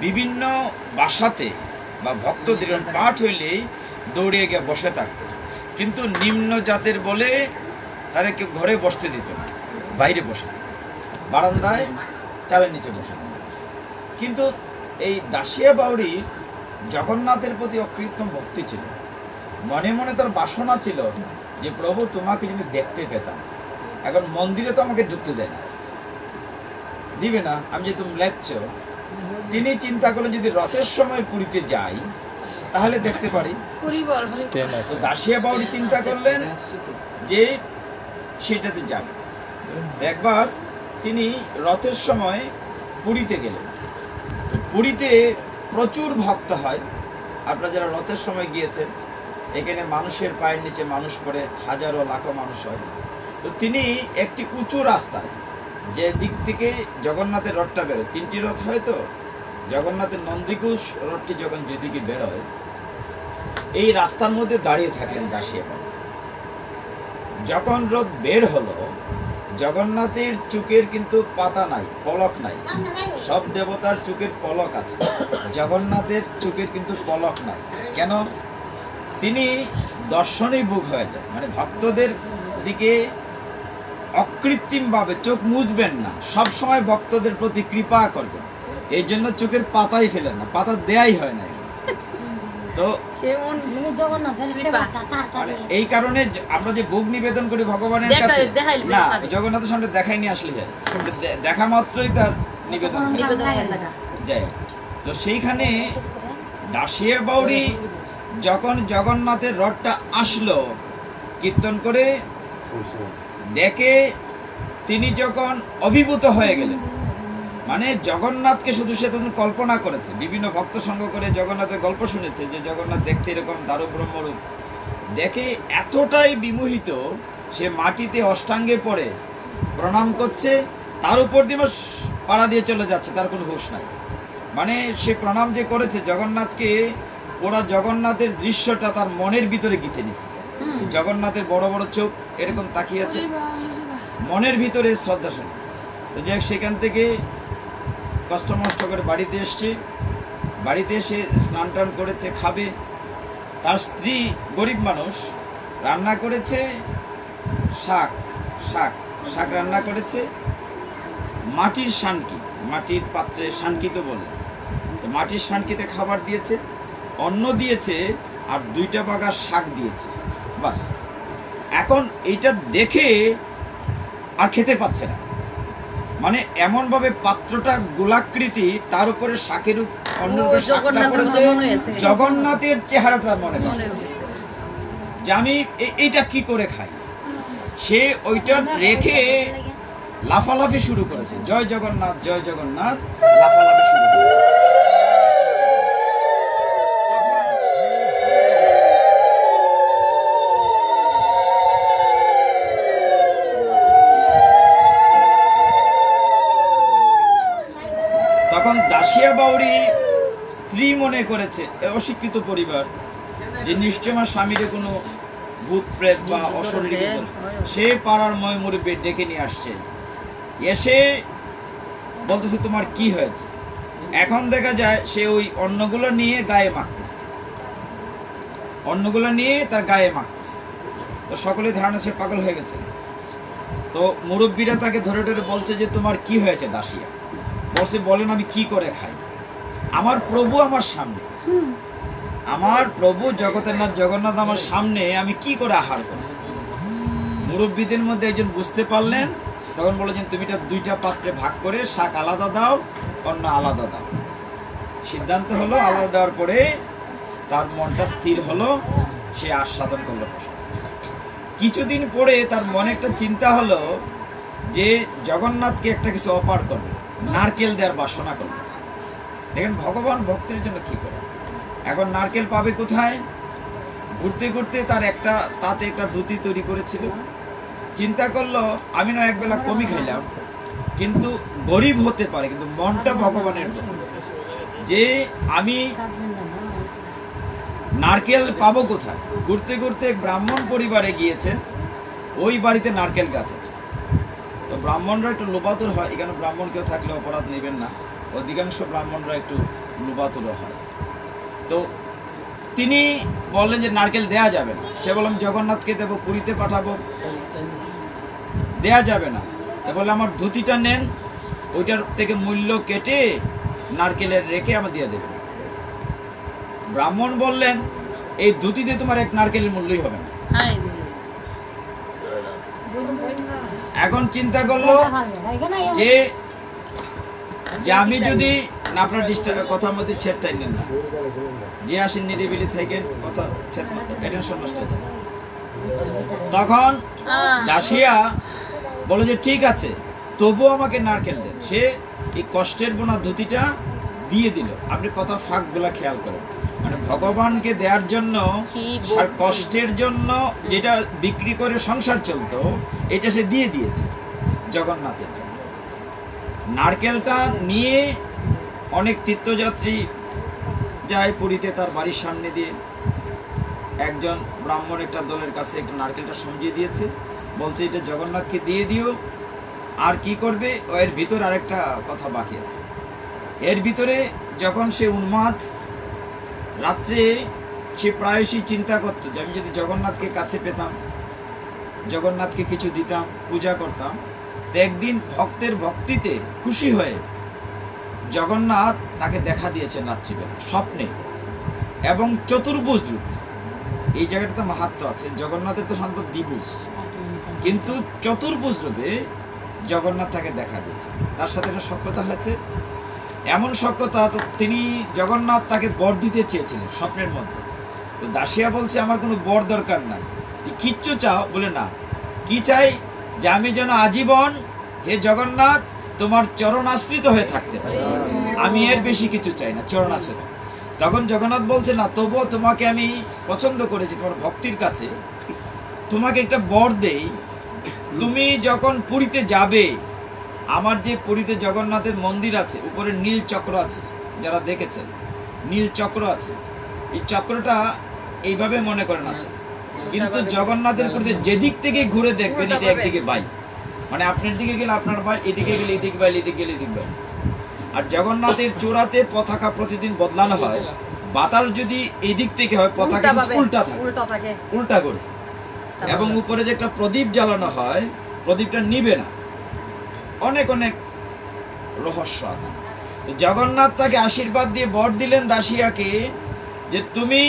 বিভিন্ন বাসাতে বা ভক্তদের পাঠ হইলেই দৌড়ে গিয়ে বসে থাকত, কিন্তু নিম্ন জাতের বলে তারা কেউ ঘরে বসতে দিত না, বাইরে বসে বারান্দায় চালের নিচে বসে। কিন্তু এই দাসিয়া বাউরি জগন্নাথের প্রতি অকৃত্রিম ভক্তি ছিল, মনে মনে তার বাসনা ছিল যে প্রভু তোমাকে যদি দেখতে পেতাম। এখন মন্দিরে তো আমাকে ঢুকতে দেয় না, দিবে না, আমি যে তুমি লেখছ। তিনি চিন্তা করলেন যদি রথের সময় পুরীতে যাই তাহলে দেখতে পারি। দাসিয়া বাউরি চিন্তা করলেন যে সেটাতে যাবে। একবার তিনি রথের সময় পুরীতে গেলেন। পুরীতে প্রচুর ভক্ত হয়, আপনারা যারা রথের সময় গিয়েছেন, এখানে মানুষের পায়ের নিচে মানুষ পড়ে, হাজারো লাখো মানুষ হয়। তো তিনি একটি উঁচু রাস্তায়, যে দিক থেকে জগন্নাথের রথটা বেরোয়, 3টি রথ হয়, তো জগন্নাথের নন্দীকুশ রথটি যখন যেদিকে বেরোয়, এই রাস্তার মধ্যে দাঁড়িয়ে থাকলেন দাসিয়া বাবু। যখন রথ বের হলো, জগন্নাথের চোখের কিন্তু পাতা নাই, পলক নাই। সব দেবতার চোখের পলক আছে, জগন্নাথের চোখের কিন্তু পলক নাই। কেন? তিনি দর্শনেই বুক হয়ে যায়, মানে ভক্তদের দিকে অকৃত্রিমভাবে চোখ মুছবেন না, সব সময় ভক্তদের প্রতি কৃপা করবেন। এই জন্য চোখের পাতাই ফেলেন না, পাতা দেয়াই হয় না। তো এই কারণে আমরা যে ভোগ নিবেদন করি ভগবানের কাছে, না জগন্নাথের সামনে দেখাই নিয়ে আসলে যায়, দেখা মাত্রই তার নিবেদন যায়। তো সেইখানে দাসিয়া বাউরি যখন জগন্নাথের রথটা আসলো কীর্তন করে দেখে, তিনি যখন অভিভূত হয়ে গেলেন, মানে জগন্নাথকে শুধু সে তখন কল্পনা করেছে, বিভিন্ন ভক্ত সঙ্গ করে জগন্নাথের গল্প শুনেছে যে জগন্নাথ দেখতে এরকম দারু ব্রহ্মরূপ, দেখে এতটাই বিমোহিত সে মাটিতে অষ্টাঙ্গে পড়ে প্রণাম করছে, তার উপর দিয়ে পাড়া দিয়ে চলে যাচ্ছে, তার কোনো হুঁশ নাই। মানে সে প্রণাম যে করেছে জগন্নাথকে, ওরা জগন্নাথের দৃশ্যটা তার মনের ভিতরে গিতে নিছে। জগন্নাথের বড় বড় চোখ এরকম তাকিয়েছে, মনের ভিতরে শ্রদ্ধা শুনে। তো যাই সেখান থেকে কষ্ট মষ্ট করে বাড়িতে এসছে, বাড়িতে এসে স্নান টান করেছে, খাবে। তার স্ত্রী গরিব মানুষ, রান্না করেছে শাক শাক শাক রান্না করেছে, মাটির শানকি, মাটির পাত্রে শানকি তো বলে, তো মাটির শানকিতে খাবার দিয়েছে, অন্ন দিয়েছে, আর 2টা বাগা শাক দিয়েছে, বাস। এখন এইটা দেখে আর খেতে পাচ্ছে না, মানে এমন ভাবে পাত্রটা গোলাকৃতি, তার উপরে শাকের জগন্নাথের চেহারাটা মনে যে আমি এইটা কি করে খাই। সে ওইটা রেখে লাফালাফি শুরু করেছে, জয় জগন্নাথ জয় জগন্নাথ, লাফালাফি শুরু করেছে। তখন দাসিয়া বাউরি স্ত্রী মনে করেছে, অশিক্ষিত পরিবার, যে নিশ্চয় আমার স্বামীর কোনো ভূত প্রেত বা অশরীরী, সে পাড়ার ময় মুরব্বি ডেকে নিয়ে আসছে, এসে বলতেছে তোমার কি হয়েছে। এখন দেখা যায় সে ওই অন্নগুলো নিয়ে গায়ে মাখতেছে, অন্নগুলো নিয়ে তার গায়ে মাখতেছে। তো সকলে ধারণা সে পাগল হয়ে গেছে। তো মুরব্বীরা তাকে ধরে ধরে বলছে যে তোমার কি হয়েছে দাসিয়া। বসে বলেন আমি কি করে খাই, আমার প্রভু আমার সামনে, আমার প্রভু জগতের নাথ জগন্নাথ আমার সামনে, আমি কি করে আহার করি। মুরব্বীদের মধ্যে একজন বুঝতে পারলেন, তখন বলেছেন তুমি এটা 2টা পাত্রে ভাগ করে শাক আলাদা দাও, অন্য আলাদা দাও। সিদ্ধান্ত হলো, আলাদা দেওয়ার পরে তার মনটা স্থির হলো, সে আস্বাদন করলো। কিছুদিন পরে তার মনে একটা চিন্তা হলো যে জগন্নাথকে একটা কিছু অপার করবে, নারকেল দেওয়ার বাসনা করবে। দেখেন ভগবান ভক্তের জন্য কি করে। এখন নারকেল পাবে কোথায়? ঘুরতে ঘুরতে তার একটা তাতে একটা ধুতি তৈরি করেছিল, চিন্তা করলো আমি না একবেলা কমই খাইলাম, কিন্তু গরিব হতে পারে, কিন্তু মনটা ভগবানের, যে আমি নারকেল পাবো কোথায়। ঘুরতে ঘুরতে ব্রাহ্মণ পরিবারে গিয়েছেন, ওই বাড়িতে নারকেল গাছ আছে। তো ব্রাহ্মণরা একটু লোপাতুর হয়, এখানে ব্রাহ্মণ কেউ থাকলে অপরাধ নেবেন না, অধিকাংশ ব্রাহ্মণরা একটু লুবাতুর হয়। তো তিনি বললেন যে নারকেল দেয়া যাবে না। সে বললাম জগন্নাথকে দেবো, পুরীতে পাঠাবো, দেয়া যাবে না। বলে আমার ধুতিটা নেন, ওইটার থেকে মূল্য কেটে নারকেলের রেখে আমার দিয়ে দেবেন। ব্রাহ্মণ বললেন এই ধুতিতে তোমার এক নারকেলের মূল্যই হবে না। এখন চিন্তা করলো যে আমি যদি আপনার কথার মধ্যে ছেড়টাই নেন না, যে আসেন নিরিবিলি থেকে কথা টেনশন নষ্ট হয়ে যাবে। তখন দাসিয়া বলে যে ঠিক আছে, তবুও আমাকে নারকেল দেন। সে এই কষ্টের বোনা ধুতিটা দিয়ে দিল। আপনি কথার ফাঁকগুলা খেয়াল করেন, মানে ভগবানকে দেওয়ার জন্য আর কষ্টের জন্য যেটা বিক্রি করে সংসার চলতো, এটা সে দিয়ে দিয়েছে জগন্নাথের জন্য। নারকেলটা নিয়ে অনেক তীর্থযাত্রী যায় পুরীতে, তার বাড়ির সামনে দিয়ে একজন ব্রাহ্মণ একটা দলের কাছে একটা নারকেলটা সমঝিয়ে দিয়েছে, বলছে এটা জগন্নাথকে দিয়ে দিও। আর কি করবে, এর ভিতর আরেকটা কথা বাকি আছে। এর ভিতরে যখন সে উন্মাদ, রাত্রে সে প্রায়শই চিন্তা করতো যে আমি যদি জগন্নাথকে কাছে পেতাম, জগন্নাথকে কিছু দিতাম, পূজা করতাম। তো একদিন ভক্তের ভক্তিতে খুশি হয়ে জগন্নাথ তাকে দেখা দিয়েছেন রাত্রিবেলা স্বপ্নে, এবং চতুর্ভুজ রূপ। এই জায়গাটাতে মাহাত্ম্য আছে। জগন্নাথের তো সম্পদ দ্বিভুজ, কিন্তু চতুর্ভুজ রূপে জগন্নাথ তাকে দেখা দিয়েছে। তার সাথে একটা সখ্যতা হয়েছে, এমন সখ্যতা, তো তিনি জগন্নাথ তাকে বর দিতে চেয়েছিলেন স্বপ্নের মধ্যে। তো দাসিয়া বলছে আমার কোনো বর দরকার নাই, কিচ্ছু চাও? বলে না, কি চাই? যে আমি যেন আজীবন হে জগন্নাথ তোমার চরণ আশ্রিত হয়ে থাকতে পারি, আমি এর বেশি কিছু চাই না, চরণ আশ্রিত। তখন জগন্নাথ বলছে না, তবুও তোমাকে আমি পছন্দ করেছি তোমার ভক্তির কাছে, তোমাকে একটা বর দেই। তুমি যখন পুরীতে যাবে, আমার যে পুরীতে জগন্নাথের মন্দির আছে, উপরে নীল চক্র আছে, যারা দেখেছেন নীল চক্র আছে, এই চক্রটা এইভাবে মনে করেন আছে, কিন্তু জগন্নাথের পুরীতে যেদিক থেকে ঘুরে দেখবেন এটা একদিকে বাই, মানে আপনার দিকে গেলে আপনার বাই, এদিকে গেলে এদিকে বাই, এদিকে গেলে এদিকে বাই। আর জগন্নাথের চূড়াতে পতাকা প্রতিদিন বদলানো হয়, বাতাস যদি এই দিক থেকে হয় পতাকা উল্টা থাকে, উল্টা করে। এবং উপরে যে একটা প্রদীপ জ্বালানো হয়, প্রদীপটা নিবে না। অনেক অনেক রহস্য আছে। তো জগন্নাথ তাকে আশীর্বাদ দিয়ে বর দিলেন দাসিয়াকে, যে তুমি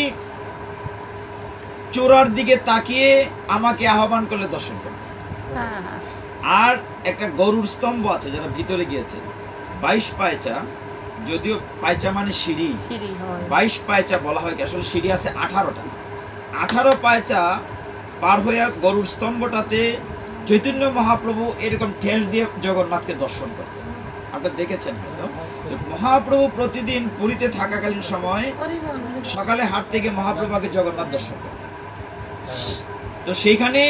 চূড়ার দিকে তাকিয়ে আমাকে আহ্বান করলে দর্শন করবে। আর একটা গরুর স্তম্ভ আছে, যারা ভিতরে গিয়েছে, 22 পায়চা, যদিও পায়চা মানে সিঁড়ি, 22 পায়চা বলা হয়, আসলে সিঁড়ি আছে 18টা। 18 পায়চা পার হয়ে গরুর স্তম্ভটাতে চৈতন্য মহাপ্রভু এরকম ঠেস দিয়ে জগন্নাথকে দর্শন করতেন। আপনারা দেখেছেন হয়তো, মহাপ্রভু প্রতিদিন পুরীতে থাকাকালীন সময় সকালে হাট থেকে মহাপ্রভুকে জগন্নাথ দর্শন করতেন। তো সেইখানে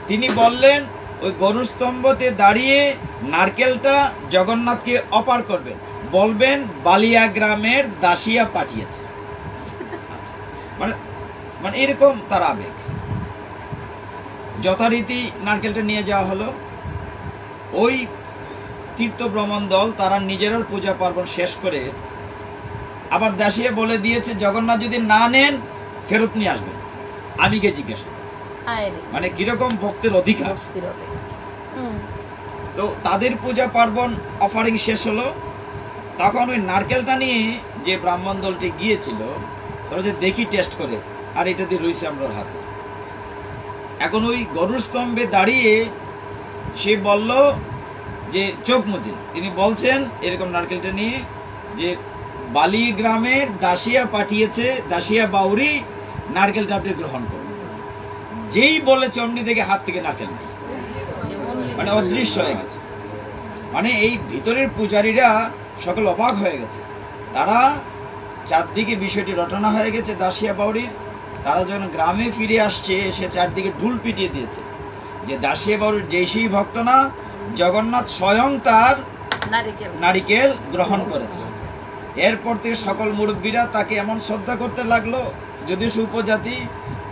তিনি বললেন ওই গরুর স্তম্ভতে দাঁড়িয়ে নারকেলটা জগন্নাথকে অপার করবেন, বলবেন বালিয়া গ্রামের দাসিয়া পাঠিয়েছে। মানে মানে এরকম তার আবেগ। যথারীতি নারকেলটা নিয়ে যাওয়া হলো। ওই তীর্থ ভ্রমণ দল তারা নিজেরাও পূজা পার্বণ শেষ করে আবার দাসিয়া বলে দিয়েছে জগন্নাথ যদি না নেন ফেরত নিয়ে আসবেন, আমি কে জিজ্ঞাসা। মানে কিরকম ভক্তের অধিকার। তো তাদের পূজা পার্বণ অফারিং শেষ হলো। তখন ওই নারকেলটা নিয়ে যে ব্রাহ্মণ দলটি গিয়েছিল, তারা যে দেখি টেস্ট করে, আর এটা দিয়ে রয়েছে আমরা হাতে। এখন ওই গরুর স্তম্ভে দাঁড়িয়ে সে বলল যে চোখ মুছে, তিনি বলছেন এরকম নারকেলটা নিয়ে যে বালি গ্রামের দাসিয়া পাঠিয়েছে, দাসিয়া বাউরি, নারকেলটা আপনি গ্রহণ করুন। যেই বলে চণ্ডী থেকে হাত থেকে নারকেল নেই, মানে অদৃশ্য হয়ে গেছে। মানে এই ভিতরের পূজারীরা সকল অবাক হয়ে গেছে। তারা চারদিকে বিষয়টি রটনা হয়ে গেছে দাসিয়া বাউরির। তারা যখন গ্রামে ফিরে আসছে, সে চারদিকে ঢুল পিটিয়ে দিয়েছে যে দাসিয়া বাউরির যেই ভক্ত না, জগন্নাথ স্বয়ং তার নারিকেল গ্রহণ করেছে। এরপর থেকে সকল মুরব্বীরা তাকে এমন শ্রদ্ধা করতে লাগলো, যদিও সুপজাতি,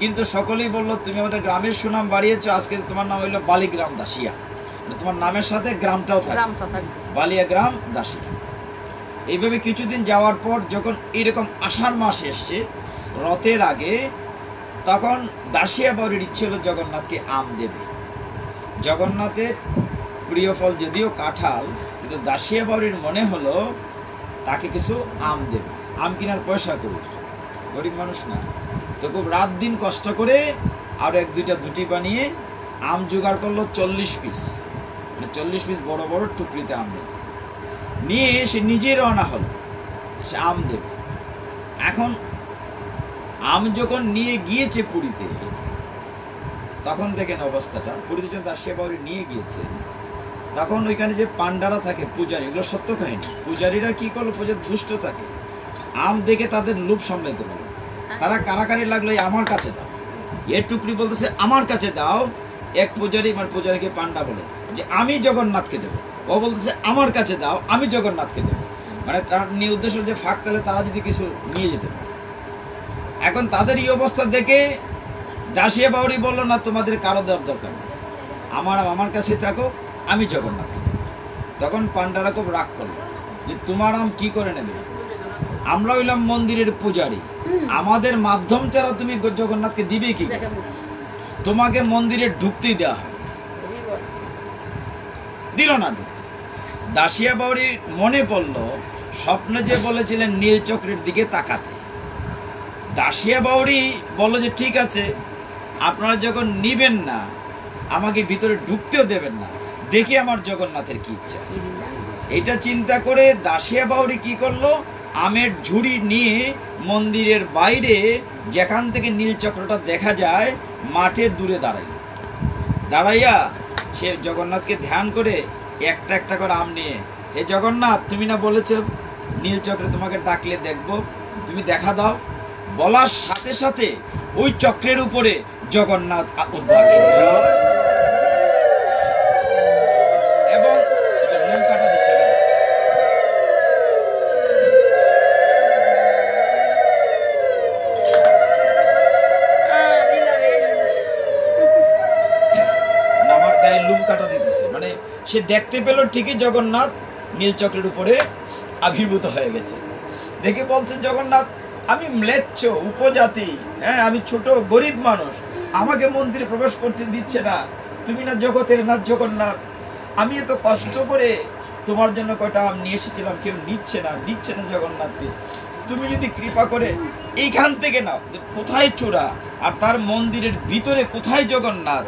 কিন্তু সকলেই বললো তুমি আমাদের গ্রামের সুনাম বাড়িয়েছো, আজকে তোমার নাম হইলো বালিগ্রাম দাসিয়া, তোমার নামের সাথে গ্রামটাও থাকে, বালিয়া গ্রাম দাসিয়া। এইভাবে কিছুদিন যাওয়ার পর যখন এরকম আষাঢ় মাস এসছে রথের আগে, তখন দাসিয়া বাউরির ইচ্ছে হলো জগন্নাথকে আম দেবে। জগন্নাথের প্রিয় ফল যদিও কাঁঠাল, কিন্তু দাসিয়া বাউরির মনে হলো তাকে কিছু আম দেবে, আম কেনার পয়সা করুক, গরিব মানুষ না। তো খুব রাত দিন কষ্ট করে আরও 1-2টা দুটি বানিয়ে আম জোগাড় করলো 40 পিস, মানে 40 পিস বড় বড় টুকরিতে আম নিয়ে সে নিজে রওনা হলো, সে আম দেবে। এখন আম যখন নিয়ে গিয়েছে পুরীতে, তখন দেখেন অবস্থাটা, পুরীতে যখন দাসিয়া বাউরি নিয়ে গিয়েছে, তখন ওইখানে যে পান্ডারা থাকে পূজারী, এগুলো সত্য কাহিনী, পূজারীরা কি করলো, পূজার দুষ্ট থাকে, আম দেখে তাদের লোভ সামলাইতে পারলো, তারা কারাকারি লাগলো আমার কাছে দাও, এর টুকরি বলতেছে আমার কাছে দাও। এক পূজারী, মানে পূজারীকে পান্ডা বলে যে আমি জগন্নাথকে দেবো, ও বলতেছে আমার কাছে দাও, আমি জগন্নাথকে দেবো, মানে তার নিয়ে উদ্দেশ্য যে ফাঁক তাহলে তারা যদি কিছু নিয়ে যেতে পারে। এখন তাদের এই অবস্থা দেখে দাসিয়া বাউরি বললো না, তোমাদের কারো দেওয়ার দরকার নেই, আমার কাছে থাকো, আমি জগন্নাথ। তখন পান্ডারা খুব রাগ করলো যে তোমার আম কি করে নেবে, আমরা হইলাম মন্দিরের পূজারী, আমাদের মাধ্যম ছাড়া তুমি জগন্নাথকে দিবে কি, তোমাকে মন্দিরে ঢুকতেই দেওয়া হয়, দিল না। দাসিয়া বাউরির মনে পড়লো স্বপ্নে যে বলেছিলেন নীল চক্রের দিকে তাকাতে। দাসিয়া বাউরি বলল যে ঠিক আছে, আপনারা যখন নিবেন না, আমাকে ভিতরে ঢুকতেও দেবেন না, দেখি আমার জগন্নাথের কি ইচ্ছা। এটা চিন্তা করে দাসিয়া বাউরি কি করলো, আমের ঝুড়ি নিয়ে মন্দিরের বাইরে যেখান থেকে নীলচক্রটা দেখা যায় মাঠে দূরে দাঁড়াইয়া সে জগন্নাথকে ধ্যান করে একটা একটা করে আম নিয়ে, হে জগন্নাথ, তুমি না বলেছ নীলচক্রে তোমাকে ডাকলে দেখবো, তুমি দেখা দাও। বলার সাথে সাথে ওই চক্রের উপরে জগন্নাথ উদ্ধার এবং আমার গায়ে লুম কাটা দিতেছে, মানে সে দেখতে পেল ঠিকই জগন্নাথ নীলচক্রের উপরে আবির্ভূত হয়ে গেছে। দেখে বলছে জগন্নাথ, আমি ম্লেচ্ছ উপজাতি, হ্যাঁ, আমি ছোট গরিব মানুষ, আমাকে মন্দিরে প্রবেশ করতে দিচ্ছে না, তুমি না জগতের নাথ জগন্নাথ, আমি এত কষ্ট করে তোমার জন্য কয়টা আম নিয়ে এসেছিলাম, কেউ দিচ্ছে না জগন্নাথকে, তুমি যদি কৃপা করে এইখান থেকে নাও। কোথায় চূড়া, আর তার মন্দিরের ভিতরে কোথায় জগন্নাথ,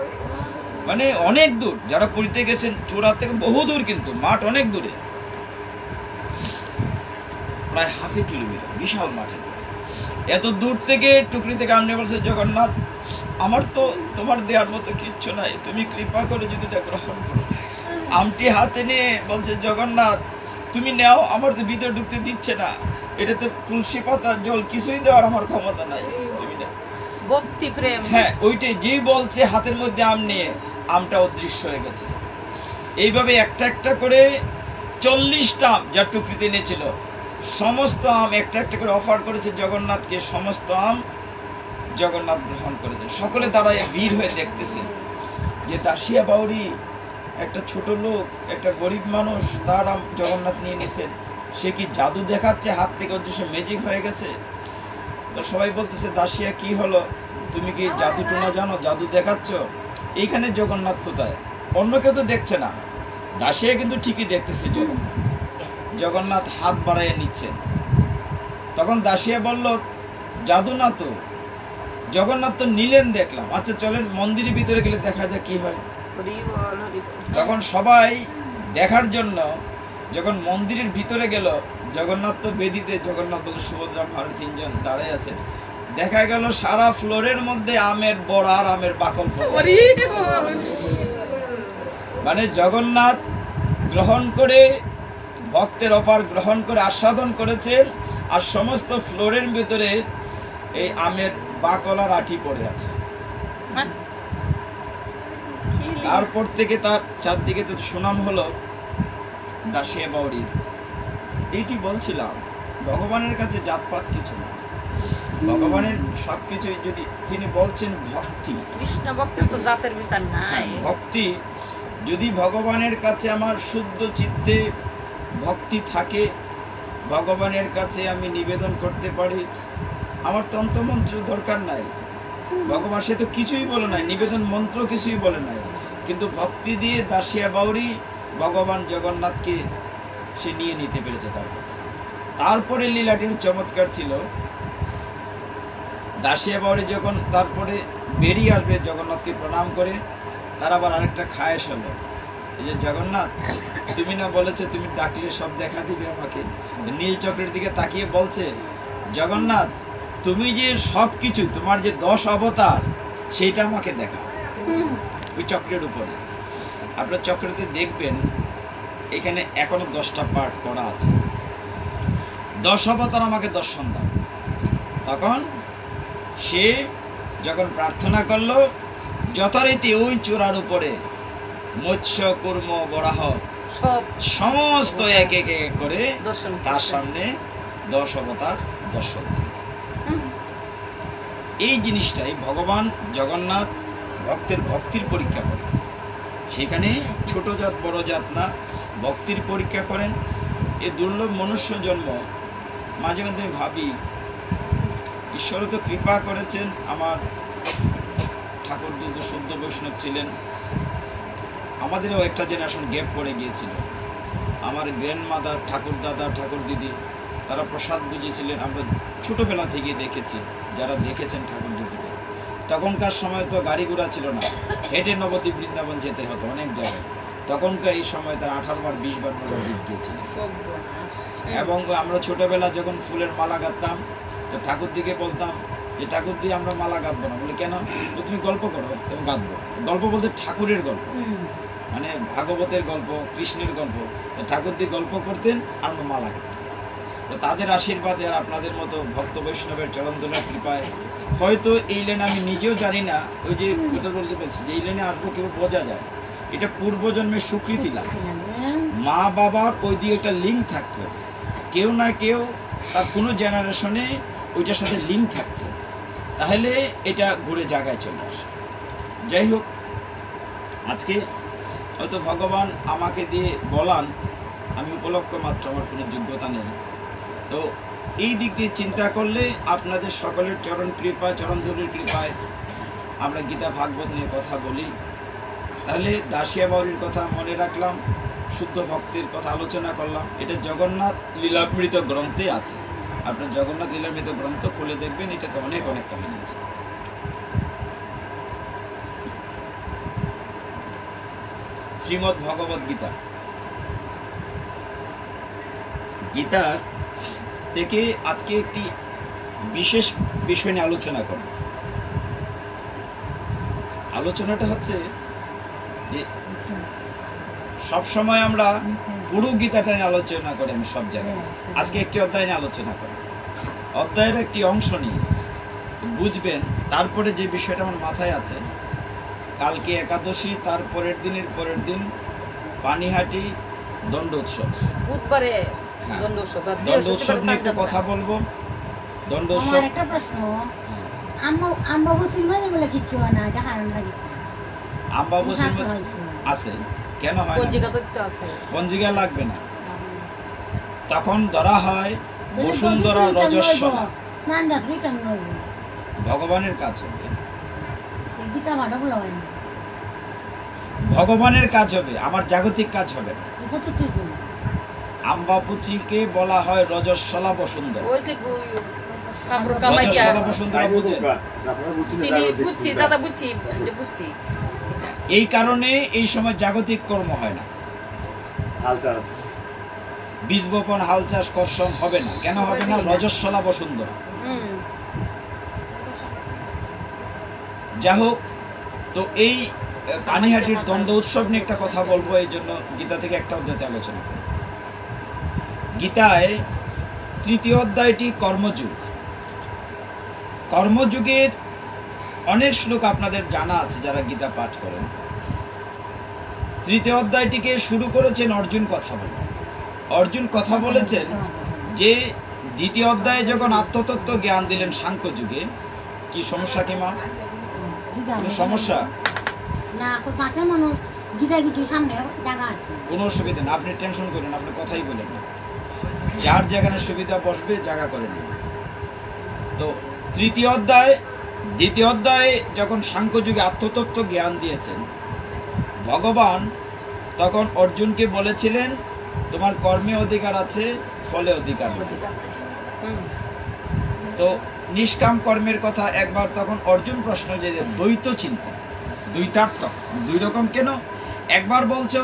মানে অনেক দূর, যারা পুরীতে গেছেন চূড়া থেকে বহু দূর, কিন্তু মাঠ অনেক দূরে, প্রায় ½ কিলোমিটার, বিশাল মাঠে। এত দূর থেকে টুকরি থেকে আমনে বলছে জগন্নাথ, আমার তো তোমার দেওয়ার মতো কিচ্ছু নাই, তুমি কৃপা করে যদি এটা গ্রহণ করো। আমটি হাতে নিয়ে বলছে জগন্নাথ, তুমি নাও, আমার তো ভিতরে ঢুকতে দিচ্ছে না, এটাতে তুলসী পাতা জল কিছুই দেওয়ার আমার ক্ষমতা নাই, তুমি না। ভক্তি প্রেম, হ্যাঁ, ওইটাই যেই বলছে হাতের মধ্যে আম নিয়ে আমটা অদৃশ্য হয়ে গেছে। এইভাবে একটা একটা করে 40টা আম যা টুকরিতে এনেছিল, সমস্ত আম একটা একটা করে অফার করেছে জগন্নাথকে, সমস্ত আম জগন্নাথ গ্রহণ করেছে। সকলে দাঁড়ায় ভিড় হয়ে দেখতেছে যে দাসিয়া বাউরি একটা ছোট লোক, একটা গরিব মানুষ, তার আম জগন্নাথ নিয়ে নিছেন, সে কি জাদু দেখাচ্ছে, হাত থেকে অদৃশ্য ম্যাজিক হয়ে গেছে। তো সবাই বলতেছে দাসিয়া কি হলো, তুমি কি জাদু টোনা জানো, জাদু দেখাচ্ছ, এইখানে জগন্নাথ কোথায়, অন্য কেউ তো দেখছে না, দাসিয়া কিন্তু ঠিকই দেখতেছে জগন্নাথ হাত বাড়াইয়ে নিচ্ছেন। তখন দাসিয়া বলল, জাদু না তো, জগন্নাথ তো নিলেন দেখলাম, আচ্ছা চলেন মন্দিরের ভিতরে গেলে দেখা যায় কি হয়। তখন সবাই দেখার জন্য যখন মন্দিরের ভিতরে গেল, জগন্নাথ তো বেদিতে, জগন্নাথ বলে সুভদ্রা আরো 3 জন দাঁড়ায় আছে, দেখা গেল সারা ফ্লোরের মধ্যে আমের বড় আর আমের বাকল, মানে জগন্নাথ গ্রহণ করে, ভক্তের অফার গ্রহণ করে আস্বাদন করেছেন, আর সমস্ত ফ্লোরের ভিতরে এই আমের বাকল আর আঠি পড়ে আছে। তারপর থেকে তার চারদিকে তো সুনাম হলো দাসিয়া বাউরির। এইটি বলছিলাম, ভগবানের কাছে জাতপাত কিছু না, ভগবানের সবকিছু, যদি তিনি বলছেন ভক্তি, কৃষ্ণ ভক্তের তো জাতের বিচার নাই, ভক্তি যদি ভগবানের কাছে আমার শুদ্ধ চিত্তে ভক্তি থাকে, ভগবানের কাছে আমি নিবেদন করতে পারি, আমার তন্ত্রমন্ত্র দরকার নাই। ভগবান সে তো কিছুই বলে নাই, নিবেদন মন্ত্র কিছুই বলে নাই, কিন্তু ভক্তি দিয়ে দাসিয়া বাউরি ভগবান জগন্নাথকে সে নিয়ে নিতে পেরেছে তার কাছে। তারপরে লীলাটির চমৎকার ছিল, দাসিয়া বাউরি যখন তারপরে বেরিয়ে আসবে জগন্নাথকে প্রণাম করে, তার আবার আরেকটা খায়েশ হলো, এই যে জগন্নাথ তুমি না বলেছে তুমি ডাকলে সব দেখা দিবে আমাকে, নীল চক্রের দিকে তাকিয়ে বলছে জগন্নাথ তুমি যে সব কিছু, তোমার যে 10 অবতার সেইটা আমাকে দেখা। ওই চক্রের উপরে আপনার চক্রতে দেখবেন এখানে এখনো 10টা পার্ট করা আছে, 10 অবতার আমাকে দর্শন দাও। তখন সে যখন প্রার্থনা করলো, যথারীতি ওই চূড়ার উপরে মৎস্য কুর্ম বরাহ সমস্ত এক এক করে তার সামনে 10 অবতার দর্শন। এই জিনিসটাই ভগবান জগন্নাথ ভক্তের ভক্তির পরীক্ষা করেন। সেখানে ছোট জাত বড় জাত না, ভক্তির পরীক্ষা করেন। এ দুর্লভ মনুষ্য জন্ম। মাঝে মধ্যে ভাবি ঈশ্বর তো কৃপা করেছেন, আমার ঠাকুর দুটো শুদ্ধ বৈষ্ণব ছিলেন, আমাদেরও একটা জেনারেশন গ্যাপ পড়ে গিয়েছিল। আমার গ্র্যান্ড মাদার, ঠাকুর দাদা, ঠাকুর দিদি তারা প্রসাদ বুঝিয়েছিলেন, আমরা ছোটোবেলা থেকেই দেখেছি। যারা দেখেছেন ঠাকুর দিদিকে, তখনকার সময় তো গাড়ি ঘোড়া ছিল না, হেঁটে নবদ্বীপ বৃন্দাবন যেতে হতো অনেক জায়গায়। তখনকার এই সময় তারা 18 বার 20 বার নবদ্বীপ গিয়েছিলেন। এবং আমরা ছোটোবেলা যখন ফুলের মালা গাঁথতাম, তো ঠাকুর দিকে বলতাম যে ঠাকুর দিয়ে আমরা মালা গাঁথবো না। বলে কেন? তুমি গল্প করো, তুমি গাঁথবো। গল্প বলতে ঠাকুরের গল্প, মানে ভাগবতের গল্প, কৃষ্ণের গল্প। ঠাকুর দিয়ে গল্প করতেন আর আমরা মালা গাঁথতাম। তো তাদের আশীর্বাদে আর আপনাদের মতো ভক্ত বৈষ্ণবের চরণদোলার কৃপায় হয়তো এই লাইনে আমি নিজেও জানি না, ওই যে বলতে বলছি যে এই লাইনে আসবো কেউ বোঝা যায়, এটা পূর্বজন্মের স্বীকৃতি লাগে। মা বাবার ওই দিয়ে একটা লিঙ্ক থাকতো, কেউ না কেউ তার কোনো জেনারেশনে ওইটার সাথে লিঙ্ক থাকতো, তাহলে এটা ঘুরে জায়গায় চলে আসে। যাই হোক, আজকে হয়তো ভগবান আমাকে দিয়ে বলান, আমি উপলক্ষ মাত্র, আমার কোনো যোগ্যতা নেই। তো এই দিক দিয়ে চিন্তা করলে আপনাদের সকলের চরণ কৃপা, চরণধুলির কৃপায় আমরা গীতা ভাগবত নিয়ে কথা বলি। তাহলে দাসিয়া বাউরির কথা মনে রাখলাম, শুদ্ধ ভক্তির কথা আলোচনা করলাম। এটা জগন্নাথ লীলামৃত গ্রন্থে আছে, আপনার জগন্নাথ লীলামৃত গ্রন্থ খুলে দেখবেন, এটাতে অনেক অনেক কাহিনী আছে। শ্রীমদ্ ভগবদ গীতা, গীতার থেকে আজকে একটি বিশেষ বিষয় নিয়ে আলোচনা করব। আলোচনাটা হচ্ছে যে সবসময় আমরা পুরো গীতাটা নিয়ে আলোচনা করি, আমি সব জায়গায়। আজকে একটি অধ্যায় নিয়ে আলোচনা করি, অধ্যায়ের একটি অংশ নিয়ে বুঝবেন। তারপরে যে বিষয়টা আমার মাথায় আছে, কালকে একাদশী, তার পরের দিন পানিহাটি দণ্ড উৎসব, বুধবারে দণ্ড উৎসব নিয়ে একটু কথা বলবো। দণ্ড উৎসব, আমার একটা প্রশ্ন, আম্বাবুসির মধ্যে বলে কিছু হয় না, এটা কারণ লাগে? আম্বাবুসির আছে, কেন হয়? পঞ্জিকা লাগবে না, তখন ধরা হয় বসুন্ধরা রজস্বলা। ভগবানের কাজ হবে, ভগবানের কাজ হবে, আমার জাগতিক কাজ হবে না। আম্বাবুচিকে বলা হয় রজস্বলা বসুন্ধরা। এই কারণে এই সময় জাগতিক কর্ম হয় না, বীজ বপন, হাল চাষ, কর্ষণ হবে না। কেন হবে না? রজস্বলা বসুন্ধরা। যা হোক, তো এই পানিহাটির দণ্ড উৎসব নিয়ে একটা কথা বলবো, এই জন্য গীতা থেকে একটা অধ্যায়তে আলোচনা করব। গীতায় তৃতীয় অধ্যায়টি কর্মযুগ। কর্মযুগের অনেক শ্লোক আপনাদের জানা আছে যারা গীতা পাঠ করেন। তৃতীয় অধ্যায়টিকে শুরু করেছেন অর্জুন কথা বলে। অর্জুন কথা বলেছেন যে দ্বিতীয় অধ্যায়ে যখন আত্মতত্ত্ব জ্ঞান দিলেন সাংখ্য যুগে, কি সমস্যা? কি মা, কোনো সমস্যা? কোনো অসুবিধা না, আপনি টেনশন করেন, আপনি কথাই বলেন না। যার যেখানে সুবিধা বসবে জায়গা করে নেবে। তো তৃতীয় অধ্যায়, দ্বিতীয় অধ্যায়ে যখন সাংখ্যযুগে আত্মতত্ত্ব জ্ঞান দিয়েছেন ভগবান, তখন অর্জুনকে বলেছিলেন তোমার কর্মে অধিকার আছে, ফলে অধিকার নেই। তো নিষ্কাম কর্মের কথা একবার তখন অর্জুন প্রশ্ন যে দ্বৈত চিন্তা, দ্বৈতার্থক, দুই রকম কেন? একবার বলছো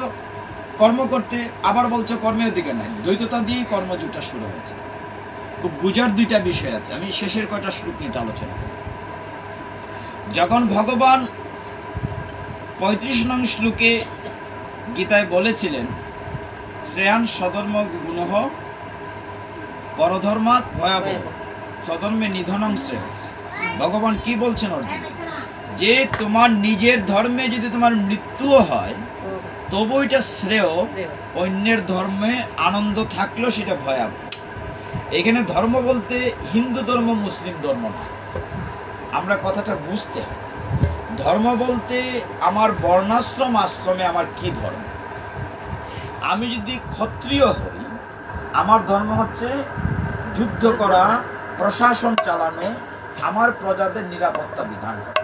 কর্ম করতে, আবার বলছো কর্মে অধিকার নাই। দ্বৈততা দিয়েই কর্মযুগটা শুরু হয়েছে। খুব বুঝার দুইটা বিষয় আছে, আমি শেষের কয়টা শ্লোক নিয়ে আলোচনা করি। যখন ভগবান 35 নং শ্লোকে গীতায় বলেছিলেন শ্রেয়ান স্বধর্ম গুণঃ পরধর্মাৎ ভয়াবহ স্বধর্মে নিধনং শ্রেয়, ভগবান কি বলছেন অর্জুন? যে তোমার নিজের ধর্মে যদি তোমার মৃত্যুও হয় তবু এটা শ্রেয়, অন্যের ধর্মে আনন্দ থাকলেও সেটা ভয়াবহ। এখানে ধর্ম বলতে হিন্দু ধর্ম, মুসলিম ধর্ম না, আমরা কথাটা বুঝতে হয়। ধর্ম বলতে আমার বর্ণাশ্রম, আশ্রমে আমার কি ধর্ম। আমি যদি ক্ষত্রিয় হই, আমার ধর্ম হচ্ছে যুদ্ধ করা, প্রশাসন চালানো, আমার প্রজাদের নিরাপত্তা বিধান করা।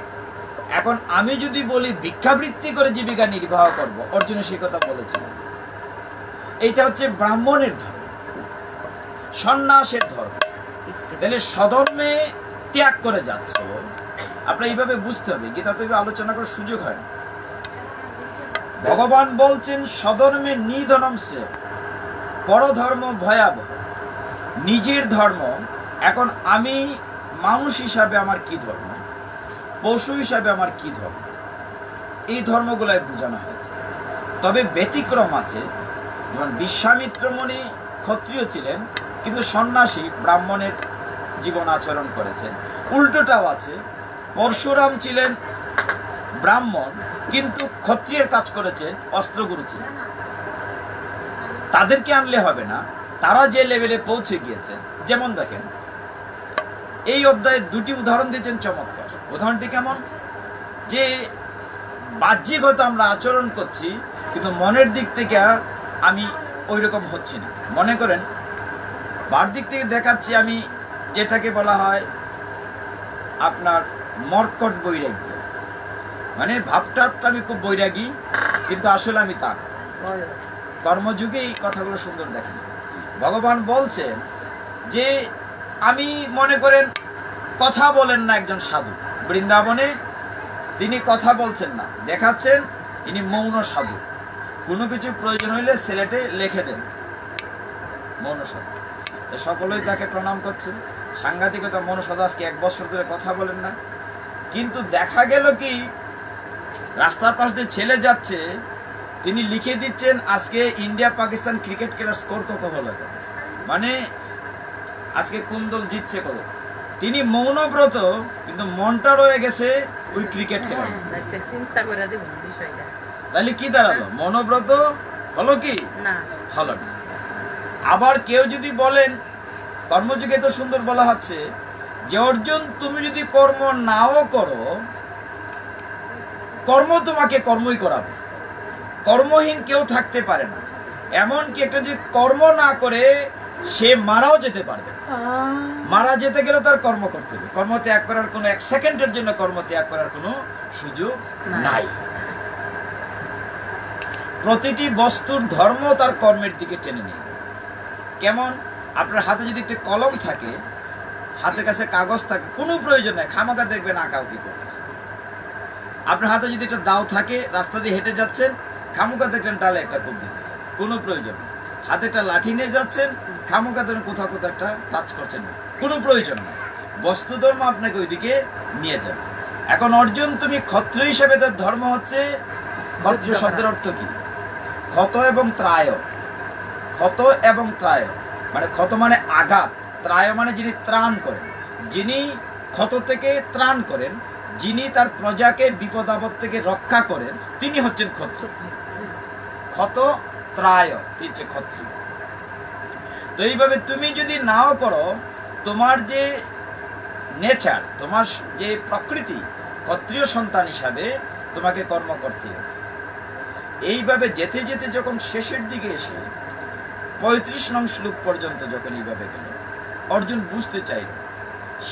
এখন আমি যদি বলি ভিক্ষাবৃত্তি করে জীবিকা নির্বাহ করব, অর্জুনের সেই কথা বলেছিল, এইটা হচ্ছে ব্রাহ্মণের ধর্ম, সন্ন্যাসের ধর্ম। তাহলে স্বধর্মে ত্যাগ করে যাচ্ছ, আপনার এইভাবে বুঝতে হবে। গীতা তো আলোচনা করার সুযোগ হয় না। ভগবান বলছেন স্বধর্মে নিধনম শ্রেয়, পরধর্ম ভয়াবহ। নিজের ধর্ম, এখন আমি মানুষ হিসাবে আমার কি ধর্ম, পশু হিসাবে আমার কি ধর্ম, এই ধর্মগুলাই বোঝানো হয়েছে। তবে ব্যতিক্রম আছে, যেমন বিশ্বামিত্র মুনি ক্ষত্রিয় ছিলেন কিন্তু সন্ন্যাসী ব্রাহ্মণের জীবন আচরণ করেছেন। উল্টোটাও আছে, পরশুরাম ছিলেন ব্রাহ্মণ কিন্তু ক্ষত্রিয়ের কাজ করেছেন, অস্ত্রগুরু ছিলেন। তাদেরকে আনলে হবে না, তারা যে লেভেলে পৌঁছে গিয়েছেন। যেমন দেখেন এই অধ্যায়ে দুটি উদাহরণ দিয়েছেন চমৎকার। উদাহরণটি কেমন? যে বাহ্যিক হয়তো আমরা আচরণ করছি কিন্তু মনের দিক থেকে আমি ওই রকম হচ্ছি না। মনে করেন বাহ্যিক দিক থেকে দেখাচ্ছি আমি যেটাকে বলা হয় আপনার মর্কট বৈরাগ্য, মানে ভাবটা আমি খুব বৈরাগী কিন্তু আসলে আমি তা। কর্মযুগে এই কথাগুলো সুন্দর দেখেন। ভগবান বলছেন যে আমি মনে করেন কথা বলেন না একজন সাধু বৃন্দাবনে, তিনি কথা বলছেন না, দেখাচ্ছেন ইনি মৌন সাধু। কোনো কিছু প্রয়োজন হইলে সিলেটে লিখে দেন, মৌন সাধু। সকলেই তাকে প্রণাম করছেন। সাংঘাতিকতা, মৌন সাধু আজকে 1 বছর ধরে কথা বলেন না। কিন্তু দেখা গেল কি রাস্তার পাশ দিয়ে ছেলে যাচ্ছে, তিনি লিখে দিচ্ছেন আজকে ইন্ডিয়া পাকিস্তান ক্রিকেট খেলার স্কোর কত হলো, মানে আজকে কোন দল জিতছে কত। তিনি মৌনব্রত কিন্তু মনটা রয়ে গেছে ওই ক্রিকেট খেলা। তাহলে কি দাঁড়ালো? মৌনব্রত হলো কি হলো না। আবার কেউ যদি বলেন কর্মযুগে তো সুন্দর বলা হচ্ছে যে অর্জুন তুমি যদি কর্ম নাও করো, কর্ম তোমাকে কর্মই করাবে, কর্মহীন কেউ থাকতে পারে না। এমনকি একটা যে কর্ম না করে সে মারাও যেতে পারবে, মারা যেতে গেলে তার কর্ম করতে হবে। কর্ম ত্যাগ করার কোনো 1 সেকেন্ডের জন্য কর্ম ত্যাগ করার কোনো সুযোগ নাই। প্রতিটি বস্তুর ধর্ম তার কর্মের দিকে টেনে নিয়ে। কেমন? আপনার হাতে যদি একটা কলম থাকে, হাতের কাছে কাগজ থাকে, কোনো প্রয়োজন নেই, খামাখা দেখবেন আঁকাও কি করতেছে। আপনার হাতে যদি একটা দাও থাকে, রাস্তা দিয়ে হেঁটে যাচ্ছেন, খামুকা দেখলেন ডালে একটা কোপ দিতেছে, কোনো প্রয়োজন নেই। হাতে একটা লাঠি নিয়ে যাচ্ছেন, খামুকা দেখলেন কোথাও কোথাও একটা টাচ করছেন না, কোনো প্রয়োজন নেই। বস্তু ধর্ম আপনাকে ওইদিকে নিয়ে যাবে। এখন অর্জুন তুমি ক্ষত্রিয় হিসেবে তার ধর্ম হচ্ছে, ক্ষত্রিয় শব্দের অর্থ কি? ক্ষত এবং ত্রায়। ক্ষত এবং ত্রায় মানে ক্ষত মানে আঘাত, ত্রায় মানে যিনি ত্রাণ করেন, যিনি ক্ষত থেকে ত্রাণ করেন, যিনি তার প্রজাকে বিপদ আপদ থেকে রক্ষা করেন, তিনি হচ্ছেন ক্ষত্রিয়। ক্ষত ত্রায় হচ্ছে ক্ষত্রিয়। তো এইভাবে তুমি যদি নাও করো, তোমার যে নেচার, তোমার যে প্রকৃতি, ক্ষত্রিয় সন্তান হিসাবে তোমাকে কর্ম করতে হবে। এইভাবে যেতে যেতে যখন শেষের দিকে এসে 35 নং শ্লোক পর্যন্ত যখন এইভাবে গেল, অর্জুন বুঝতে চাইল।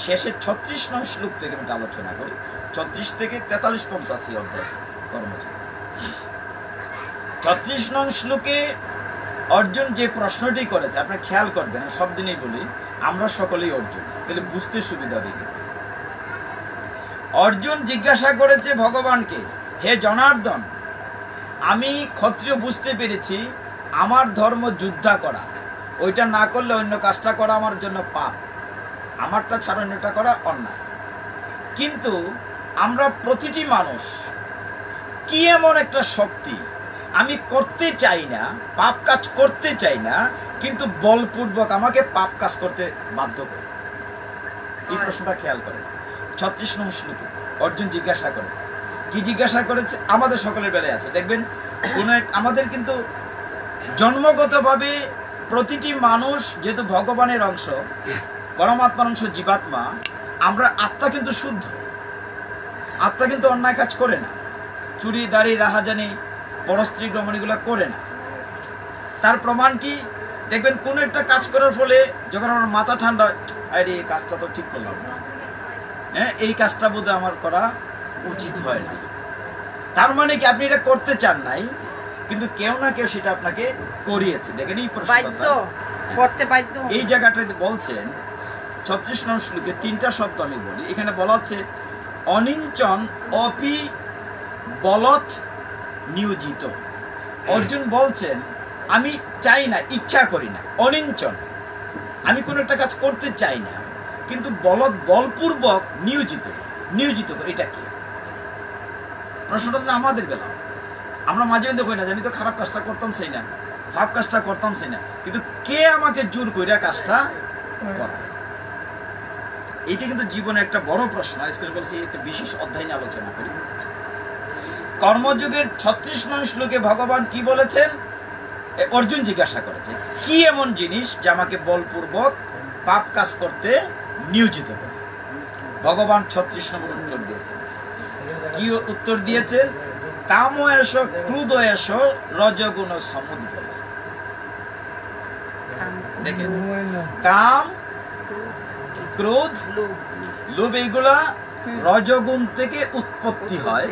শেষে 36 নং শ্লোক থেকে আমি আলোচনা করি, 36 থেকে 43-85 অধ্যায় কর্মযোগ। 36 নং শ্লোকে অর্জুন যে প্রশ্নটি করেছে, আপনারা খেয়াল করবেন, সব দিনই বলি আমরা সকলেই অর্জুন, তাহলে বুঝতে সুবিধা হবে। অর্জুন জিজ্ঞাসা করেছে ভগবানকে, হে জনার্দন, আমি ক্ষত্রিয় বুঝতে পেরেছি আমার ধর্ম যুদ্ধা করা, ওইটা না করলে অন্য কাজটা করা আমার জন্য পাপ, আমারটা ছাড়া অন্যটা করা অন্যায়। কিন্তু আমরা প্রতিটি মানুষ কি এমন একটা শক্তি, আমি করতে চাই না, পাপ কাজ করতে চাই না, কিন্তু বলপূর্বক আমাকে পাপ কাজ করতে বাধ্য করে? এই প্রশ্নটা খেয়াল করেন। 36 নং শ্লোকে অর্জুন জিজ্ঞাসা করেছে। কি জিজ্ঞাসা করেছে? আমাদের সকলের বেলায় আছে, দেখবেন আমাদের কিন্তু জন্মগতভাবে প্রতিটি মানুষ যেহেতু ভগবানের অংশ, পরমাত্মার অংশ, জীবাত্মা, আমরা আত্মা কিন্তু শুদ্ধ, আত্মা কিন্তু অন্যায় কাজ করে না, চুরি দাড়ি রাহাজানি পরস্ত্রী গ্রমণ এগুলো করে না। তার প্রমাণ কি? দেখবেন কোনো একটা কাজ করার ফলে যখন আমার মাথা ঠান্ডা হয়, আরে এই কাজটা তো ঠিক করলাম না, হ্যাঁ এই কাজটা বোধহয় আমার করা উচিত হয় না। তার মানে কি আপনি এটা করতে চান নাই, কিন্তু কেউ না কেউ সেটা আপনাকে করিয়েছে। দেখেন এই প্রশ্নটা এই জায়গাটাতে বলছেন 36 নং শ্লোকে 3টা শব্দ আমি বলি। এখানে বলা হচ্ছে অনিঞ্চন অপি বলত নিয়োজিত। অর্জুন বলছেন আমি চাই না, ইচ্ছা করি না, অনিঞ্চন, আমি কোনো একটা কাজ করতে চাই না, কিন্তু বলপূর্বক নিয়োজিত। এটা কি? প্রশ্নটা তো আমাদের বেলা, আমরা মাঝে মধ্যে কই না জানি তো খারাপ কাজটা করতাম চাই না, পাপ কাজটা করতাম চাই না, কিন্তু কে আমাকে জোর কইরা কাজটা করে? এইটা কিন্তু জীবনে একটা বড় প্রশ্ন। আজকে বলছি একটা বিশেষ অধ্যায় নিয়ে আলোচনা করি। কর্মযোগের 36 নং শ্লোকে ভগবান কি বলেছেন? অর্জুন জিজ্ঞাসা করেছে কি এমন জিনিস যা আমাকে বলপূর্বক পাপ কাজ করতে নিয়োজিত করে? ভগবান 36 নম্বর উত্তর দিয়েছেন। কি উত্তর দিয়েছেন? কাম এস ক্রোধ এস রজগুণ সমুদ্ভব। দেখেন, কাম, ক্রোধ, লোভ এইগুলা রজগুণ থেকে উৎপত্তি হয়,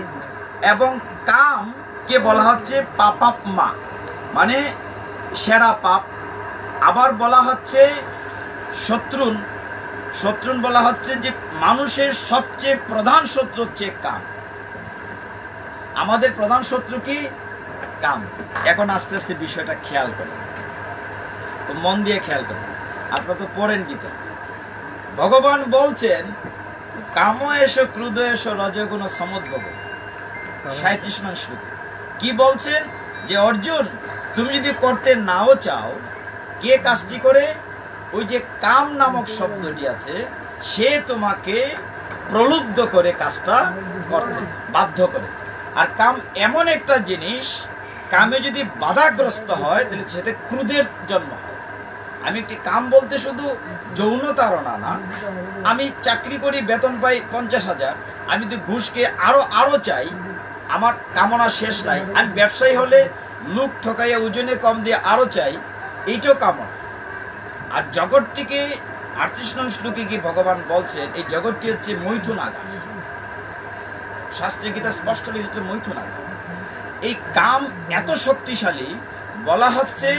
এবং কাম কে বলা হচ্ছে পাপাত্মা, মানে সেরা পাপ। আবার বলা হচ্ছে শত্রুন বলা হচ্ছে যে মানুষের সবচেয়ে প্রধান শত্রু হচ্ছে কাম। আমাদের প্রধান শত্রু কি? কাম। এখন আস্তে আস্তে বিষয়টা খেয়াল করেন, তো মন দিয়ে খেয়াল করেন, আপনারা তো পড়েন গীতা। ভগবান বলছেন কাম এসো ক্রোধ এসো রজগুণ সমুদ্ভব। 37 নং শ্লোকে কি বলছেন? যে অর্জুন, তুমি যদি করতে নাও চাও, কে কাজটি করে? ওই যে কাম নামক শব্দটি আছে, সে তোমাকে প্রলুব্ধ করে কাজটা করতে বাধ্য করে। আর কাম এমন একটা জিনিস, কামে যদি বাধাগ্রস্ত হয় তাহলে সেটা ক্রোধের জন্ম হয়। আমি একটি কাম বলতে শুধু যৌনতার না, আমি চাকরি করি, বেতন পাই 50,000, আমি যদি ঘুষকে আরো চাই, আমার কামনা শেষ নাই। আমি ব্যবসায়ী হলে লুক ঠকাইয়া ওজনে কম দিয়ে আরো চাই, এইটাও কামনা। আর জগৎটিকে 38 নং শ্লোকে কি ভগবান বলছেন, এই জগৎটি হচ্ছে মৈথুনাগার। শাস্ত্রে গীতা স্পষ্ট লিখিত মৈথুনাগার। এই কাম এত শক্তিশালী, বলা হচ্ছে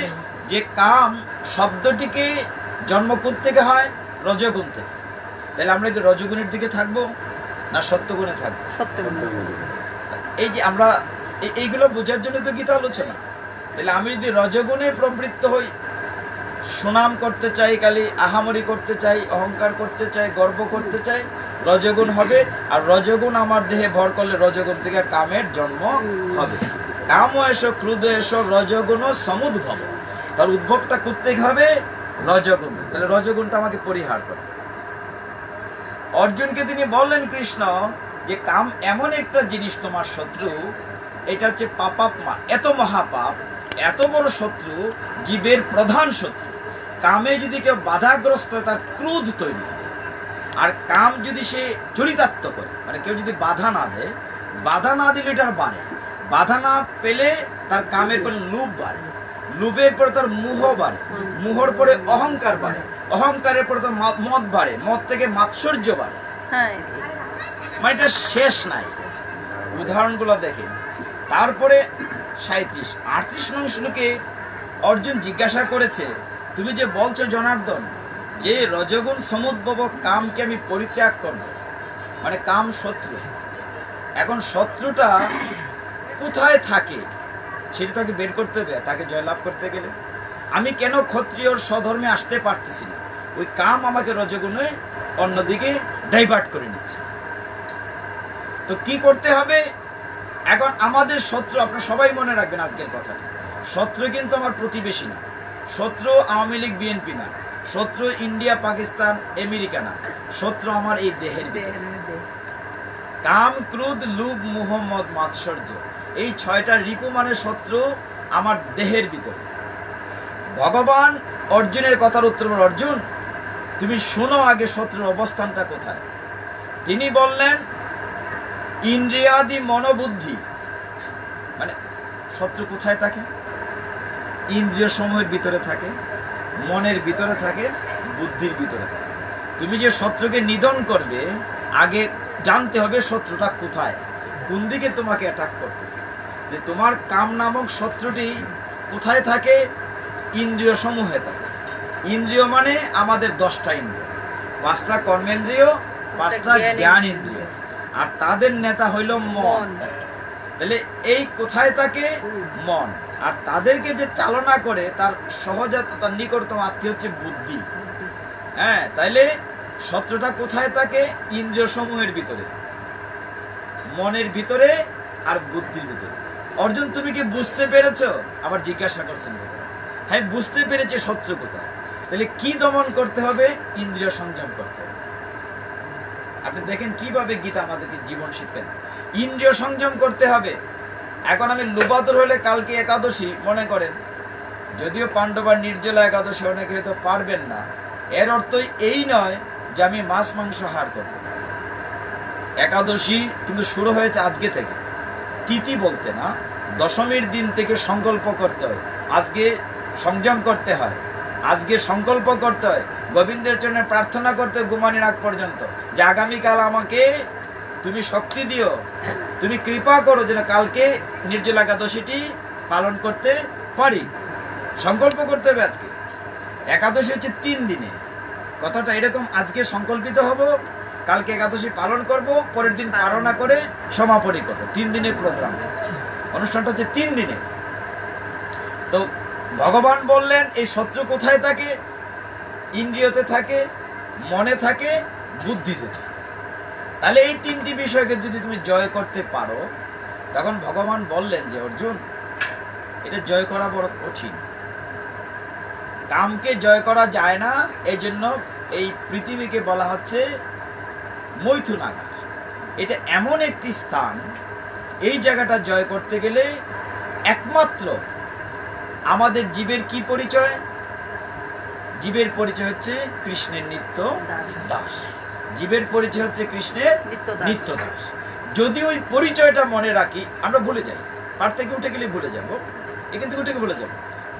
যে কাম শব্দটিকে জন্ম থেকে হয় রজগুণ থেকে। তাহলে আমরা কি রজগুণের দিকে থাকবো না সত্যগুণে থাকবো? এই যে আমরা এইগুলো বোঝার জন্য তো গীতা আলোচনা। তাহলে আমি যদি রজগুণে প্রবৃত্ত হই, সুনাম করতে চাই, খালি আহামরি করতে চাই, অহংকার করতে চাই, গর্ব করতে চাই, রজগুণ হবে। আর রজগুণ আমার দেহে ভর করলে রজগুণ থেকে কামের জন্ম হবে। কাম এসো ক্রোধ এসো রজগুণ সমুদ্ভব। তার উদ্ভবটা করতে হবে রজগুণ। তাহলে রজগুণটা আমাকে পরিহার করে। অর্জুনকে তিনি বললেন কৃষ্ণ যে কাম এমন একটা জিনিস, তোমার শত্রু, এটা হচ্ছে পাপাত্মা, এত মহাপাপ, এত বড় শত্রু, জীবের প্রধান শত্রু। কামে যদি কেউ বাধাগ্রস্ত হয়, তার ক্রোধ তৈরি হয়। আর কাম যদি সে চরিতার্থ করে, মানে কেউ যদি বাধা না দেয়, বাধা না দিলে এটার বাড়ে, বাধা না পেলে তার কামের করে লোভ বাড়ে। লোভের পরে তার মোহ বাড়ে, মোহর পরে অহংকার বাড়ে, অহংকারের পরে তার মদ বাড়ে, মদ থেকে মাৎসর্য বাড়ে, মানে এটা শেষ নাই। উদাহরণগুলো দেখেন। তারপরে 37-38 নং শ্লোকে অর্জুন জিজ্ঞাসা করেছে, তুমি যে বলছো জনার্দন যে রজগুণ সমুদ্ভব কামকে আমি পরিত্যাগ করব, মানে কাম শত্রু। এখন শত্রুটা কোথায় থাকে সেটা তাকে বের করতে হবে, তাকে জয়লাভ করতে গেলে। আমি কেন ক্ষত্রিয়র স্বধর্মে আসতে পারতেছি না? ওই কাম আমাকে রজগুণে অন্যদিকে ডাইভার্ট করে নিচ্ছে। তো কি করতে হবে? এখন আমাদের শত্রু, আপনারা সবাই মনে রাখবেন আজকের কথা, শত্রু কিন্তু আমার প্রতিবেশী না, শত্রু আওয়ামী লীগ বিএনপি না, শত্রু ইন্ডিয়া পাকিস্তান আমেরিকা না, শত্রু আমার এই দেহের ভিতরে। কাম ক্রোধ লোভ মোহ মদ মাৎসর্য, এই 6টা রিপু মানে শত্রু আমার দেহের ভিতরে। ভগবান অর্জুনের কথার উত্তর, অর্জুন তুমি শোনো আগে শত্রুর অবস্থানটা কোথায়। তিনি বললেন ইন্দ্রিয়াদি মনোবুদ্ধি, মানে শত্রু কোথায় থাকে? ইন্দ্রিয় সমূহের ভিতরে থাকে, মনের ভিতরে থাকে, বুদ্ধির ভিতরে থাকে। তুমি যে শত্রুকে নিধন করবে আগে জানতে হবে শত্রুটা কোথায়, কোন দিকে তোমাকে অ্যাটাক করতেছে। যে তোমার কাম নামক শত্রুটি কোথায় থাকে? ইন্দ্রিয় সমূহে থাকে। ইন্দ্রিয় মানে আমাদের 10টা ইন্দ্রিয়, 5টা কর্মেন্দ্রিয়, 5টা জ্ঞান ইন্দ্রিয়, আর তাদের নেতা হইল মন। তাহলে এই কোথায় থাকে? মন। আর তাদেরকে যে চালনা করে তার সহজাত, তার নিকটতম আত্মীয় হচ্ছে বুদ্ধি। হ্যাঁ, তাইলে শত্রুটা কোথায় থাকে? ইন্দ্রিয় সমূহের ভিতরে, মনের ভিতরে আর বুদ্ধির ভিতরে। অর্জুন তুমি কি বুঝতে পেরেছ? আবার জিজ্ঞাসা করছেন। হ্যাঁ বুঝতে পেরেছে শত্রু কোথায়। তাহলে কি দমন করতে হবে? ইন্দ্রিয় সংযম করতে হবে। আপনি দেখেন কিভাবে গীতা আমাদেরকে জীবন শিখেন। ইন্দ্রিয় সংযম করতে হবে। এখন আমি লোবাদর হলে কালকে একাদশী মনে করেন, যদিও পাণ্ডবার নির্জলা একাদশী অনেকে হয়তো পারবেন না, এর অর্থ এই নয় যে আমি মাছ মাংস হার করব। একাদশী কিন্তু শুরু হয়েছে আজকে থেকে, তিথি বলতে না, দশমীর দিন থেকে সংকল্প করতে হয়, আজকে সংযম করতে হয়, আজকে সংকল্প করতে হয়, গোবিন্দের জন্য প্রার্থনা করতে ঘুমানোর আগ পর্যন্ত যে আগামীকাল আমাকে তুমি শক্তি দিও, তুমি কৃপা করো যেন কালকে নির্জলা একাদশীটি পালন করতে পারি। সংকল্প করতে হবে আজকে। একাদশী হচ্ছে 3 দিনে, কথাটা এরকম, আজকে সংকল্পিত হব, কালকে একাদশী পালন করব, পরের দিন পালনা করে সমাপনী করবো। 3 দিনের প্রোগ্রাম, অনুষ্ঠানটা হচ্ছে 3 দিনে। তো ভগবান বললেন এই শত্রু কোথায় থাকে? ইন্দ্রিয়তে থাকে, মনে থাকে, বুদ্ধিতে থাকে। তাহলে এই 3টি বিষয়কে যদি তুমি জয় করতে পারো, তখন ভগবান বললেন যে অর্জুন এটা জয় করা বড় কঠিন, কামকে জয় করা যায় না। এই জন্য এই পৃথিবীকে বলা হচ্ছে মৈথুনাগার। এটা এমন একটি স্থান, এই জায়গাটা জয় করতে গেলে একমাত্র আমাদের জীবের কি পরিচয়? জীবের পরিচয় হচ্ছে কৃষ্ণের নিত্য দাস। জীবের পরিচয় হচ্ছে কৃষ্ণের নিত্য দাস। যদি ওই পরিচয়টা মনে রাখি, আমরা ভুলে যাই, পার থেকে উঠে গেলে ভুলে যাবো, এখান থেকে উঠে ভুলে যাবো।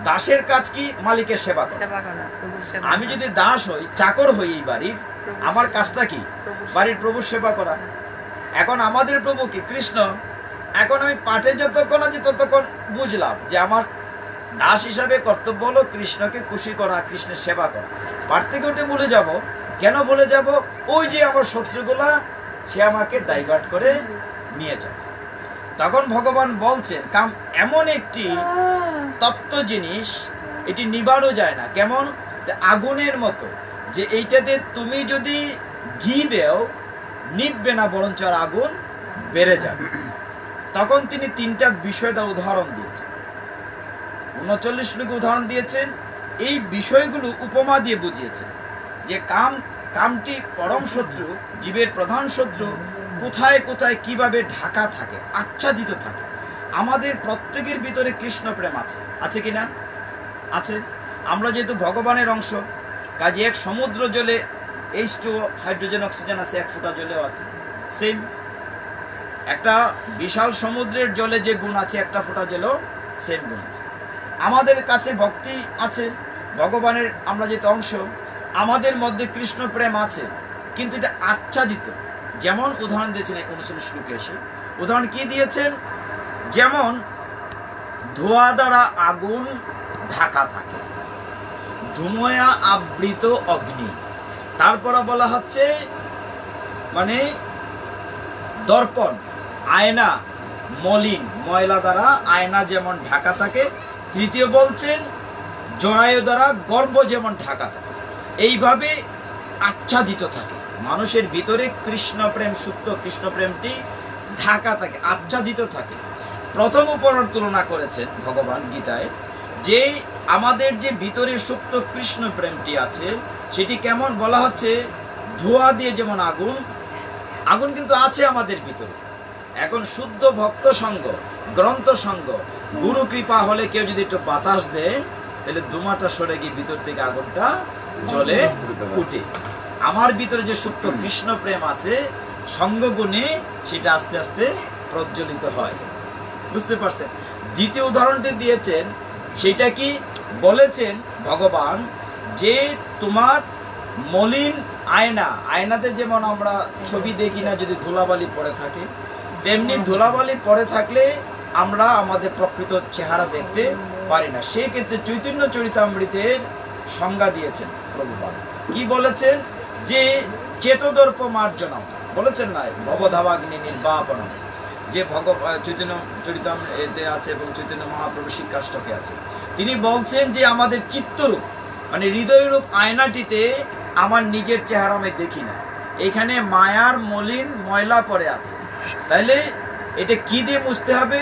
দাসের কাজ কি? মালিকের সেবা করা। আমি যদি দাস হই, চাকর হই এই বাড়ির, আমার কাজটা কি? বাড়ির প্রভুর সেবা করা। এখন আমাদের প্রভু কি? কৃষ্ণ। এখন আমি পাঠে যতক্ষণ আছি ততক্ষণ বুঝলাম যে আমার দাস হিসাবে কর্তব্য হলো কৃষ্ণকে খুশি করা, কৃষ্ণের সেবা করা। পাঠ থেকে উঠে ভুলে যাব। কেন ভুলে যাব? ওই যে আমার শত্রুগুলা, সে আমাকে ডাইভার্ট করে নিয়ে যাবে। তখন ভগবান বলছেন কাম এমন একটি তপ্ত জিনিস, এটি নিবারও যায় না। কেমন? আগুনের মতো, যে এইটাতে তুমি যদি ঘি দেও নিববে না, বরঞ্চ আর আগুন বেড়ে যাবে। তখন তিনি 3টা বিষয় দ্বারা উদাহরণ দিয়েছেন, 39 শ্লোকে উদাহরণ দিয়েছেন। এই বিষয়গুলো উপমা দিয়ে বুঝিয়েছেন যে কামটি পরম শত্রু, জীবের প্রধান শত্রু, কোথায় কোথায় কিভাবে ঢাকা থাকে, আচ্ছাদিত থাকে। আমাদের প্রত্যেকের ভিতরে কৃষ্ণ প্রেম আছে, আছে কিনা? আছে। আমরা যেহেতু ভগবানের অংশ, কাজে এক সমুদ্র জলে H2O, হাইড্রোজেন অক্সিজেন আছে, 1 ফোঁটা জলেও আছে। সেম একটা বিশাল সমুদ্রের জলে যে গুণ আছে, 1টা ফোঁটা জলেও সেম গুণ আছে। আমাদের কাছে ভক্তি আছে, ভগবানের আমরা যেহেতু অংশ, আমাদের মধ্যে কৃষ্ণ প্রেম আছে, কিন্তু এটা আচ্ছাদিত। যেমন উদাহরণ দিয়েছেন 19 শ্লোকে এসে, উদাহরণ কি দিয়েছেন, যেমন ধোঁয়া দ্বারা আগুন ঢাকা থাকে, ধুময়া আবৃত অগ্নি। তারপরে বলা হচ্ছে মানে দর্পণ, আয়না মলিন, ময়লা দ্বারা আয়না যেমন ঢাকা থাকে। তৃতীয় বলছেন জরায়ু দ্বারা গর্ভ যেমন ঢাকা থাকে, এইভাবে আচ্ছাদিত থাকে। মানুষের ভিতরে কৃষ্ণ প্রেম, সুপ্ত কৃষ্ণ প্রেমটি ঢাকা থাকে, আচ্ছাদিত থাকে। প্রথম উপরণ তুলনা করেছেন ভগবান গীতায়, যে আমাদের যে ভিতরে সুপ্ত কৃষ্ণ প্রেমটি আছে সেটি কেমন বলা হচ্ছে, ধোঁয়া দিয়ে যেমন আগুন, আগুন কিন্তু আছে আমাদের ভিতরে। এখন শুদ্ধ ভক্ত সঙ্গ, গ্রন্থ সঙ্গ, গুরু কৃপা হলে কেউ যদি একটু বাতাস দেয়, তাহলে ধুমাটা সরে গিয়ে ভিতর থেকে আগুনটা জ্বলে উঠে। আমার ভিতরে যে সুপ্ত কৃষ্ণ প্রেম আছে, সঙ্গ গুণে সেটা আস্তে আস্তে প্রজ্বলিত হয়। বুঝতে পারছেন? দ্বিতীয় উদাহরণটি দিয়েছেন, সেটা কি বলেছেন ভগবান, যে তোমার মলিন আয়না, আয়নাতে যেমন আমরা ছবি দেখি না যদি ধুলাবালি পড়ে থাকে, তেমনি ধুলাবালি পড়ে থাকলে আমরা আমাদের প্রকৃত চেহারা দেখতে পারি না। সেই ক্ষেত্রে চৈতন্য চরিতামৃতের সংজ্ঞা দিয়েছেন প্রভুপাদ। কি বলেছেন, যে চেতদর্প মার্জনম বলেছেন না, ভবধাবাগ্নি নির্বাপনম, যে চৈতন্য চরিতামৃতে আছে এবং চৈতন্য মহাপ্রভু শিক্ষাষ্টকে আছে। তিনি বলছেন যে আমাদের চিত্তরূপ মানে হৃদয়রূপ আয়নাটিতে আমার নিজের চেহারা আমি দেখি না, এখানে মায়ার মলিন ময়লা পড়ে আছে। তাইলে এটা কি দিয়ে মুছতে হবে?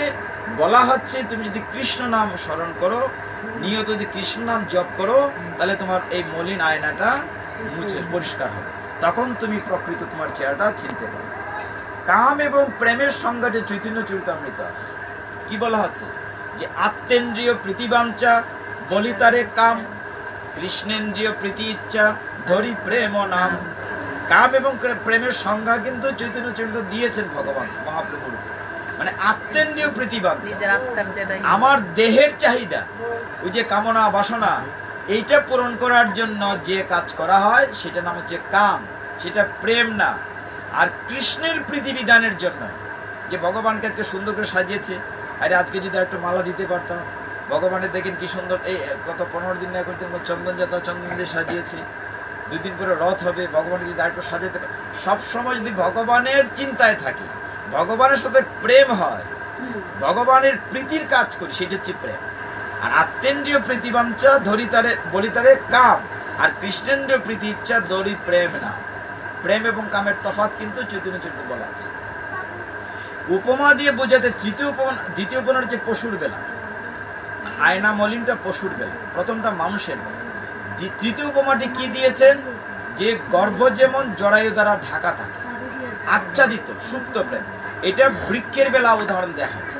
বলা হচ্ছে তুমি যদি কৃষ্ণ নাম স্মরণ করো, নিয়ত যদি কৃষ্ণ নাম জপ করো, তাহলে তোমার এই মলিন আয়নাটা মুছে পরিষ্কার হবে, তখন তুমি প্রকৃত তোমার চেহারাটা চিনতে পারবে। কাম এবং প্রেমের সংজ্ঞাটি চৈতন্য চরিতামৃত আছে। কি বলা হচ্ছে, যে আত্মেন্দ্রিয় প্রীতিবাঞ্ছা বলিতারে কাম, কৃষ্ণেন্দ্রিয় প্রীতি ইচ্ছা ধরি প্রেম নাম। কাম এবং প্রেমের সংজ্ঞা কিন্তু চৈতন্য চরিতামৃত দিয়েছেন ভগবান মহাপ্রভুর। মানে আত্মেন্দ্রিয় প্রীতিবাঞ্ছা, আমার দেহের চাহিদা, ওই যে কামনা বাসনা, এইটা পূরণ করার জন্য যে কাজ করা হয় সেটা নাম হচ্ছে কাম, সেটা প্রেম না। আর কৃষ্ণের প্রীতিবিধানের জন্য, যে ভগবানকে আজকে সুন্দর করে সাজিয়েছে, আরে আজকে যদি একটু মালা দিতে পারতাম, ভগবানের দেখেন কি সুন্দর, এই গত 15 দিন এখন চন্দন যাত্রা, চন্দন দিয়ে সাজিয়েছে, 2 দিন করে রথ হবে, ভগবানকে যদি আরেকটু সাজাতে পারে, সবসময় যদি ভগবানের চিন্তায় থাকি, ভগবানের সাথে প্রেম হয়, ভগবানের প্রীতির কাজ করি, সেটা হচ্ছে প্রেম। আর আত্মেন্দ্রীয় প্রীতিবাঞ্ছা ধরিতারে বলিতারে কাম, আর কৃষ্ণেন্দ্রীয় প্রীতি ইচ্ছা ধরি প্রেম না। প্রেম এবং কামের তফাৎ কিন্তু চৈতন্য চরিত্রে বলা আছে। উপমা দিয়ে বোঝাতে দ্বিতীয় উপমার হচ্ছে পশুর বেলা, আয়না মলিনটা পশুর বেলা, প্রথমটা মানুষের বেলা। তৃতীয় উপমাটি কি দিয়েছেন, যে গর্ভ যেমন জরায়ু দ্বারা ঢাকা থাকে, আচ্ছাদিত সুপ্ত প্রেম। এটা বৃক্ষের বেলা উদাহরণ দেওয়া হয়েছে,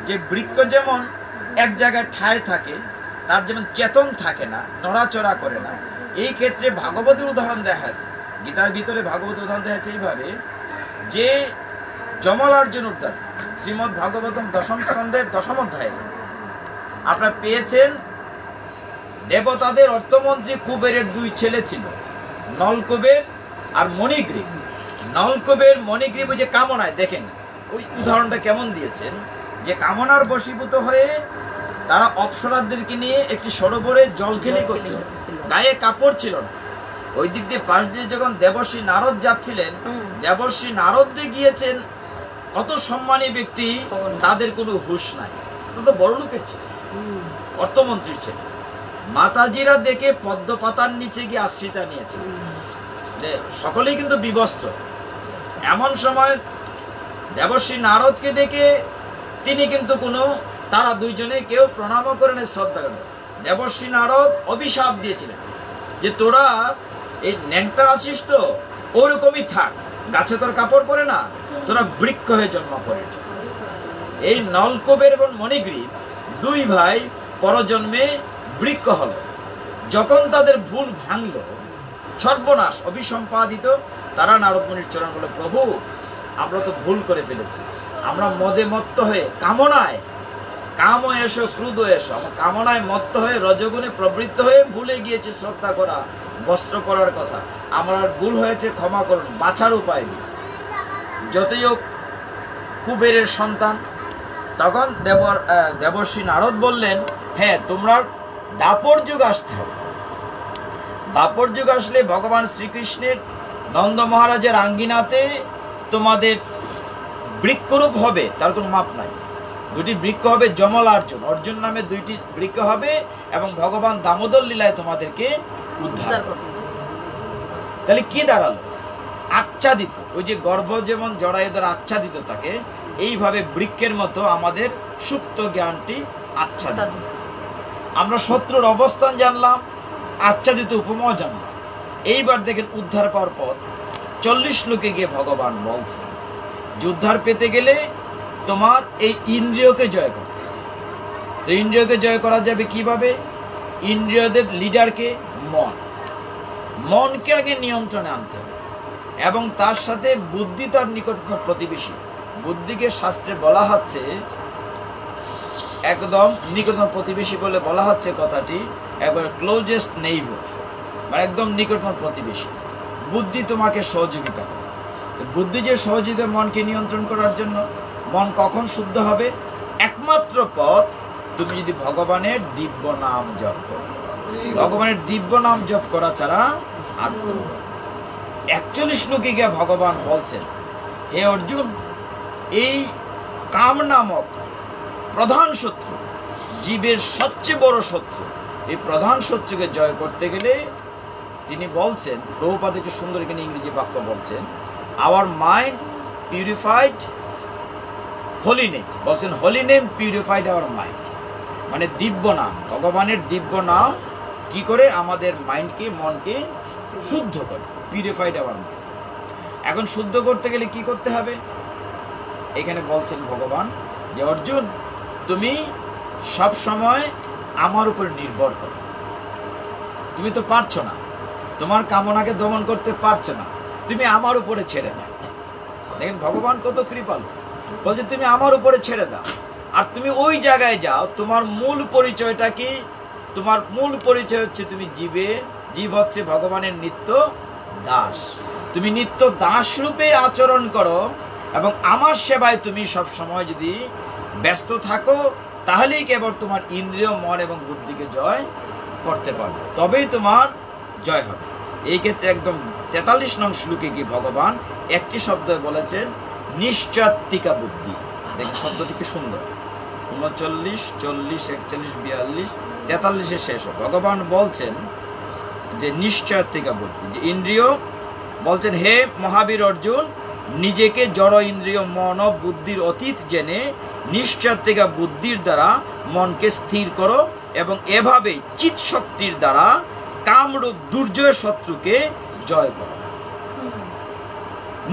যে বৃক্ষ যেমন এক জায়গায় ঠায় থাকে, তার যেমন চেতন থাকে না, নড়াচড়া করে না, এই ক্ষেত্রে ভাগবতের উদাহরণ দেওয়া হয়েছে। গীতার ভিতরে ভাগবতের উদাহরণ দেওয়া হয়েছে এইভাবে, যে যমলার্জুন উদ্যান, শ্রীমদ্ ভাগবতম 10ম স্কন্ধের 10ম অধ্যায়ে আপনারা পেয়েছেন, দেবতাদের অর্থমন্ত্রী কুবেরের 2 ছেলে ছিল, নলকুবের আর মণিগ্রীব। নলকুবের মণিগ্রীব যে কামনায়, দেখেন ওই উদাহরণটা কেমন দিয়েছেন, যে কামনার বশীভূত হয়ে তারা অপ্সরাদেরকে নিয়ে একটি সরোবরে জলখেলি করছিল, গায়ে কাপড় ছিল না। ওই দিক দিয়ে পাশ দিয়ে যখন দেবর্ষী নারদ যাচ্ছিলেন, দেবর্ষী নারদ গিয়েছেন, কত সম্মানী ব্যক্তি, তাদের কোনো হুঁশ নাই, তো বড় লোকের ছিল, অর্থমন্ত্রীর ছিল। মাতাজিরা দেখে পদ্ম পাতার নিচে গিয়ে আশ্রিতা নিয়েছে, যে সকলেই কিন্তু বিবস্ত্র। এমন সময় দেবর্ষী নারদকে দেখে তিনি কিন্তু তারা দুইজনে কেউ প্রণামও করেন, শ্রদ্ধা করেন। দেবর্ষী নারদ অভিশাপ দিয়েছিলেন, যে তোরা এই ন্যাংটা আসিস তো, ওরকমই থাক, গাছে তোর কাপড় পরে না, তোরা বৃক্ষ হয়ে জন্ম করে। এই নলকুবের এবং মণিগ্রীব 2 ভাই পরজন্মে বৃক্ষ হল। যখন তাদের ভুল ভাঙল, সর্বনাশ অভিসম্পাদিত, তারা নারদ মুনির চরণ বলে, প্রভু আমরা তো ভুল করে ফেলেছি, আমরা মদে মত্ত হয়ে কাম এসো ক্রুদ এসো, আমার কামনায় মত্ত হয়ে রজগুণে প্রবৃত্ত হয়ে ভুলে গিয়েছে শ্রদ্ধা করা, বস্ত্র পরার কথা। আমার আর ভুল হয়েছে, ক্ষমা করুন, বাঁচার উপায় নেই। যতই হোক কুবেরের সন্তান। তখন দেবর্ষী নারদ বললেন, হ্যাঁ তোমরা দাপর যুগ আসতে হবে। দাপর যুগ আসলে ভগবান শ্রীকৃষ্ণের নন্দ মহারাজের আঙ্গিনাতে তোমাদের বৃক্ষরূপ হবে, তার কোনো মাপ নাই। দুটি বৃক্ষ হবে, যমল অর্জুন, অর্জুন নামে দুইটি বৃক্ষ হবে, এবং ভগবান দামোদর লীলায় তোমাদেরকে উদ্ধার করবে। তাহলে কি দাঁড়ালো? আচ্ছাদিত, ওই যে গর্ভ যেমন জরায়ুদের আচ্ছাদিত থাকে, এইভাবে বৃক্ষের মতো আমাদের সুপ্ত জ্ঞানটি আচ্ছাদিত। আমরা শত্রুর অবস্থান জানলাম, আচ্ছাদিত উপমাও জানলাম। এইবার দেখেন উদ্ধার পাওয়ার পর 40 শ্লোকে গিয়ে ভগবান বলছেন যে উদ্ধার পেতে গেলে তোমার এই ইন্দ্রিয়কে জয় করতে হবে। তো ইন্দ্রিয়কে জয় করা যাবে কিভাবে? ইন্দ্রিয়দের লিডারকে মন, মনকে আগে নিয়ন্ত্রণে আনতে হবে, এবং তার সাথে বুদ্ধি তার নিকটতম প্রতিবেশী। বুদ্ধিকে শাস্ত্রে বলা হচ্ছে একদম নিকটতম প্রতিবেশী বলে বলা হচ্ছে কথাটি, একবার ক্লোজেস্ট নেইবার, মানে একদম নিকটতম প্রতিবেশী। বুদ্ধি তোমাকে সহযোগিতা করে। বুদ্ধি যে সহযোগিতা মনকে নিয়ন্ত্রণ করার জন্য, মন কখন শুদ্ধ হবে? একমাত্র পথ, তুমি যদি ভগবানের দিব্য নাম জপ করো। ভগবানের দিব্য নাম জপ করা ছাড়া আর 41 শ্লোকে গিয়ে ভগবান বলছেন, হে অর্জুন, এই কাম নামক প্রধান শত্রু, জীবের সবচেয়ে বড় শত্রু, এই প্রধান শত্রুকে জয় করতে গেলে তিনি বলছেন, প্রভুপাদ একটি সুন্দর এখানে ইংরেজি বাক্য বলছেন, our mind purified holy name, বলছেন holy name purified our mind, মানে দিব্য নাম, ভগবানের দিব্য নাম কি করে আমাদের মাইন্ডকে, মনকে শুদ্ধ করে, পিউরিফাইড আওয়ার মাইন্ড। এখন শুদ্ধ করতে গেলে কি করতে হবে? এখানে বলছেন ভগবান যে অর্জুন, তুমি সব সময় আমার উপর নির্ভর করো। তুমি তো পারছো না, তোমার কামনাকে দমন করতে পারছো না, তুমি আমার উপরে ছেড়ে দাও। দেখেন ভগবান কত কৃপালু, বলছে তুমি আমার উপরে ছেড়ে দাও। আর তুমি ওই জায়গায় যাও, তোমার মূল পরিচয়টা কি? তোমার মূল পরিচয় হচ্ছে তুমি জীব হচ্ছে ভগবানের নিত্য দাস। তুমি নিত্য দাস রূপে আচরণ করো, এবং আমার সেবায় তুমি সব সময় যদি ব্যস্ত থাকো, তাহলেই কেবল তোমার ইন্দ্রিয়, মন এবং বুদ্ধিকে জয় করতে পারবে, তবেই তোমার জয় হবে। এই ক্ষেত্রে একদম 43 নং শ্লোকে কি ভগবান একটি শব্দ বলেছেন, নিশ্চয়ত্বিকা বুদ্ধি। দেখেন শব্দটি কি সুন্দর, 39, 40, 41, 42, 43-এ শেষ। ভগবান বলছেন যে নিশ্চয়ত্বিকা বুদ্ধি, যে ইন্দ্রিয়, বলছেন হে মহাবীর অর্জুন, নিজেকে জড় ইন্দ্রিয়, মন ও বুদ্ধির অতীত জেনে নিশ্চয়ত্বিকা বুদ্ধির দ্বারা মনকে স্থির করো, এবং এভাবে চিৎ শক্তির দ্বারা কামরূপ দুর্জয় শত্রুকে জয় করো।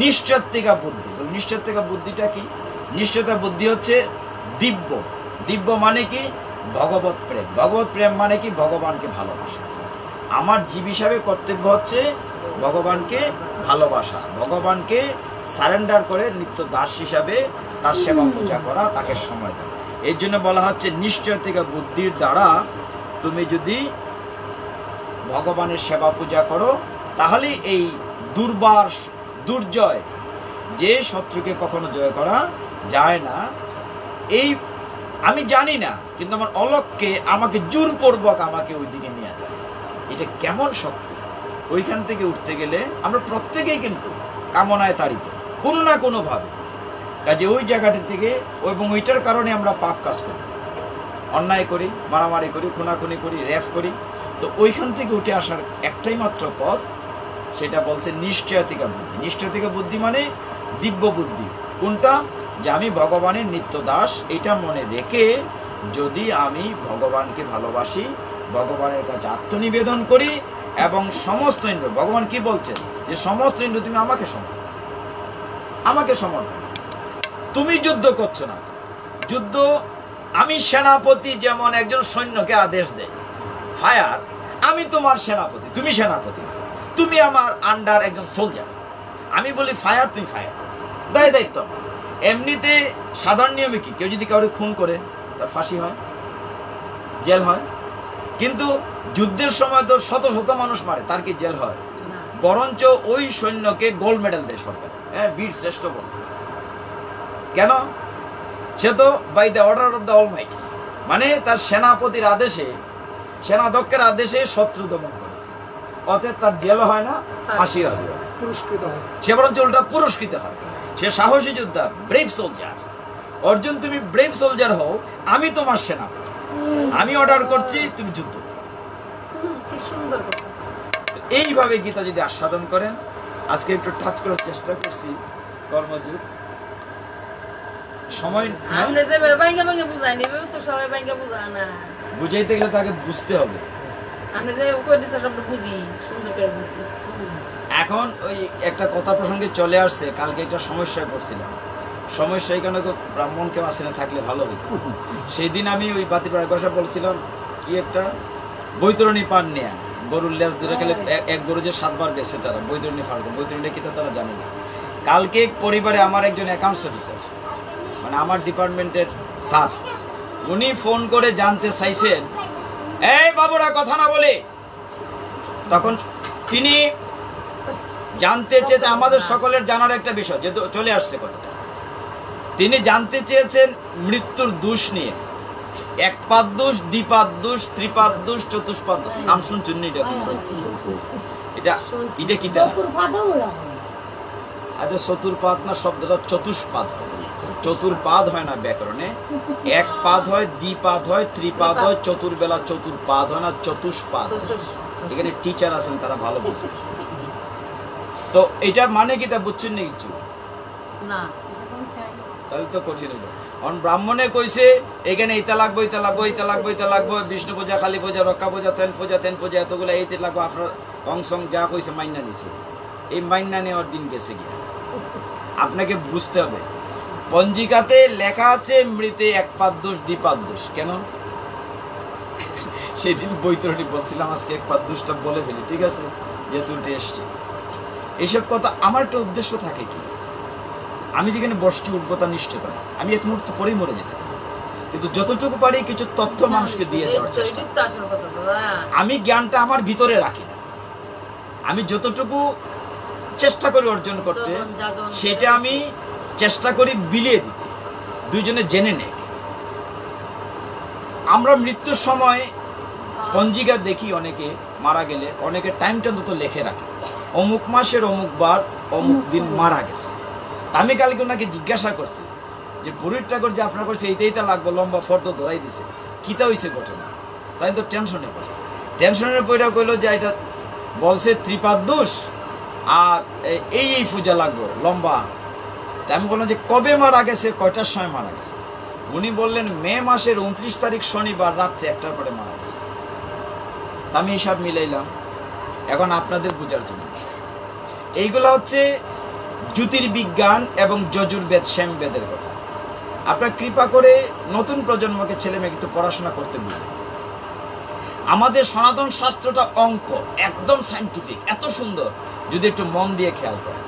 নিশ্চয়ত্বিকা বুদ্ধি, নিশ্চয়ত্বিকা বুদ্ধিটা কি? নিশ্চয়তা বুদ্ধি হচ্ছে দিব্য। দিব্য মানে কি? ভগবত প্রেম। ভগবত প্রেম মানে কি? ভগবানকে ভালোবাসা। আমার জীব হিসাবে কর্তব্য হচ্ছে ভগবানকে ভালোবাসা, ভগবানকে সারেন্ডার করে নিত্য দাস হিসাবে তার সেবা পূজা করা, তাকে সময় দেওয়া। এই জন্য বলা হচ্ছে নিশ্চয়ত্বিকা বুদ্ধির দ্বারা তুমি যদি ভগবানের সেবা পূজা করো, তাহলে এই দুর্জয়, যে শত্রুকে কখনো জয় করা যায় না, এই আমি জানি না, কিন্তু আমার অলক্ষ্যে আমাকে জোরপূর্বক আমাকে ওই দিকে নিয়ে যায়। এটা কেমন শক্তি! ওইখান থেকে উঠতে গেলে আমরা প্রত্যেকেই কিন্তু কামনায় তাড়িত কোনো না কোনোভাবে। কাজে ওই জায়গাটা থেকে, এবং ওইটার কারণে আমরা পাপ কাজ করি, অন্যায় করি, মারামারি করি, খুনাখুনি করি, রেপ করি। তো ওইখান থেকে উঠে আসার একটাই মাত্র পথ, সেটা বলছে নিশ্চয়ত্বিকা বুদ্ধি। নিশ্চয়ত্বিকা বুদ্ধি মানে দিব্য বুদ্ধি। কোনটা? যে আমি ভগবানের নিত্য দাস, এটা মনে রেখে যদি আমি ভগবানকে ভালোবাসি, ভগবানের কাছে আত্মনিবেদন করি, এবং সমস্ত ইন্দ্র, ভগবান কি বলছেন যে সমস্ত ইন্দ্র তুমি আমাকে সমর্পণ। তুমি যুদ্ধ করছো না, যুদ্ধ আমি সেনাপতি যেমন একজন সৈন্যকে আদেশ দেয়, ফায়ার, আমি তোমার সেনাপতি, তুমি সেনাপতি, তুমি আমার আন্ডার একজন সোলজার। আমি বলি ফায়ার, তুমি ফায়ার, দায়িত্ব। এমনিতে সাধারণ নিয়মে কি, কেউ যদি কাউকে খুন করে তার ফাঁসি হয়, জেল হয়। কিন্তু যুদ্ধের সময় তো শত শত মানুষ মারে, তার কি জেল হয়? বরঞ্চ ওই সৈন্যকে গোল্ড মেডেল দেয় সরকার, হ্যাঁ, বীর শ্রেষ্ঠ বলে। কেন? সে তো by the order of the almighty, মানে তার সেনাপতির আদেশে, সেনাধ্যক্ষের আদেশে শত্রু দমন করেছে। অতএব তার জেল হয় না, ফাঁসি হয়, পুরস্কৃত হয়। সে বরঞ্চ উল্টা পুরস্কৃত হয়। সে সাহসী যোদ্ধা, ব্রেভ সোলজার। অর্জুন, তুমি ব্রেভ সোলজার হও, আমি তোমার সেনাপতি, আমি অর্ডার করছি, তুমি যুদ্ধ করো। এইভাবে গীতা যদি আস্বাদন করেন, আজকে একটু টাচ করার চেষ্টা করছি কর্মযুগ সময়, বুঝাইতে গেলে তাকে বুঝতে হবে। এখন ওই একটা কথা প্রসঙ্গে চলে আসছে, কালকে একটা সমস্যায় পড়ছিলাম। সমস্যা এখানে তো ব্রাহ্মণ কেউ আসে না, থাকলে ভালো হইত। সেই দিন আমি ওই বাতিপাড়ার কথা বলছিলাম, কি একটা বৈতরণী পান নেয়া, গরুর লেজ ধরে খেলে এক গরু যে 7 বার বেছে, তারা বৈতরণী ফাড়বে, বৈতরণী কি তারা জানে না। কালকে পরিবারে আমার একজন অ্যাকাউন্টস অফিসার, মানে আমার ডিপার্টমেন্টের স্যার, উনি ফোন করে জানতে চাইছেন, এই বাবুরা কথা না বলে, তখন তিনি জানতে চেয়েছেন আমাদের সকলের জানার একটা বিষয়, যেহেতু চলে আসছে কথা, তিনি জানতে চেয়েছেন মৃত্যুর দোষ নিয়ে। 1 পাদ দোষ, 2 পাদ দোষ, 3 পাদ দোষ, 4 পাদ দোষ। নাম শুনছেন? এটা এটা কি? আচ্ছা, চতুর্পাদ না, শব্দটা চতুষ্পাদ। চতুর্পাদ হয় না ব্যাকরণে, 1 পাদ হয়, 2 পাদ হয়, 3 পাদ হয়, চতুর্বেলা চতুর্পাদ হয় না, চতুষ্পাদ। এখানে টিচার আছেন, তারা ভালো বুঝে। তো এটা মানে কি, তা বুঝছেন না কিছু? না, তাহলে তো কঠিন হইল। কারণ ব্রাহ্মণে কইছে এখানে এটা লাগবো, এটা লাগবো, এটা লাগবো, এটা লাগবো, বিষ্ণু পূজা, কালী পূজা, রক্ষা পূজা, তেন পূজা, এতগুলো এইতে লাগবো। আপনার অংশং যা কইছে মাইনা নিছে, এই মাইনা নেওয়ার দিন গেছে গিয়া। আপনাকে বুঝতে হবে, পঞ্জিকাতে লেখা আছে মৃতে 1 পাদ দোষ, 2 পাদ দোষ। কেন? সেদিন বৈতরণী বলছিলাম, আজকে 1 পাদ দোষটা বলে ফেলি, ঠিক আছে, যেহেতু উঠে এসছি। এইসব কথা আমার একটা উদ্দেশ্য থাকে কি, আমি যেখানে বসছি উঠবো তার নিশ্চয়তা, আমি 1 মুহূর্ত পরেই মরে যেতে পারি, কিন্তু যতটুকু পারি কিছু তথ্য মানুষকে দিয়ে দেওয়ার চেষ্টা। আমি জ্ঞানটা আমার ভিতরে রাখি না, আমি যতটুকু চেষ্টা করি অর্জন করতে, সেটা আমি চেষ্টা করি বিলিয়ে দিতে, দুইজনে জেনে নেই। আমরা মৃত্যুর সময় পঞ্জিকা দেখি, অনেকে মারা গেলে অনেকে টাইমটা তো লিখে রাখে, অমুক মাসের অমুক বার অমুক দিন মারা গেছে। আমি কালকে ওনাকে জিজ্ঞাসা করছি যে পুরীর ঠাকুর যে আপনার করছে এইটাইটা লাগবো, লম্বা ফর্দ ধরাই দিছে, কিতা হয়েছে ঘটনা? তাই তো টেনশনে পড়ছে। টেনশনের পয়টা কইলো যে এটা বলছে 3 পাদ দোষ আর এই পূজা লাগবো লম্বা। আমি বললাম যে কবে মারা গেছে, কয়টার সময় মারা গেছে? উনি বললেন মে মাসের 29 তারিখ শনিবার রাত্রে 1টার পরে মারা গেছে। আমি হিসাব মিলাইলাম। এখন আপনাদের বোঝার জন্য, এইগুলা হচ্ছে জ্যোতির্বিজ্ঞান এবং যজুর্বেদ, শ্যামবেদের কথা। আপনার কৃপা করে নতুন প্রজন্মকে, ছেলে মেয়ে একটু পড়াশোনা করতে বলুন। আমাদের সনাতন শাস্ত্রটা অঙ্ক, একদম সাইন্টিফিক, এত সুন্দর, যদি একটু মন দিয়ে খেয়াল করেন।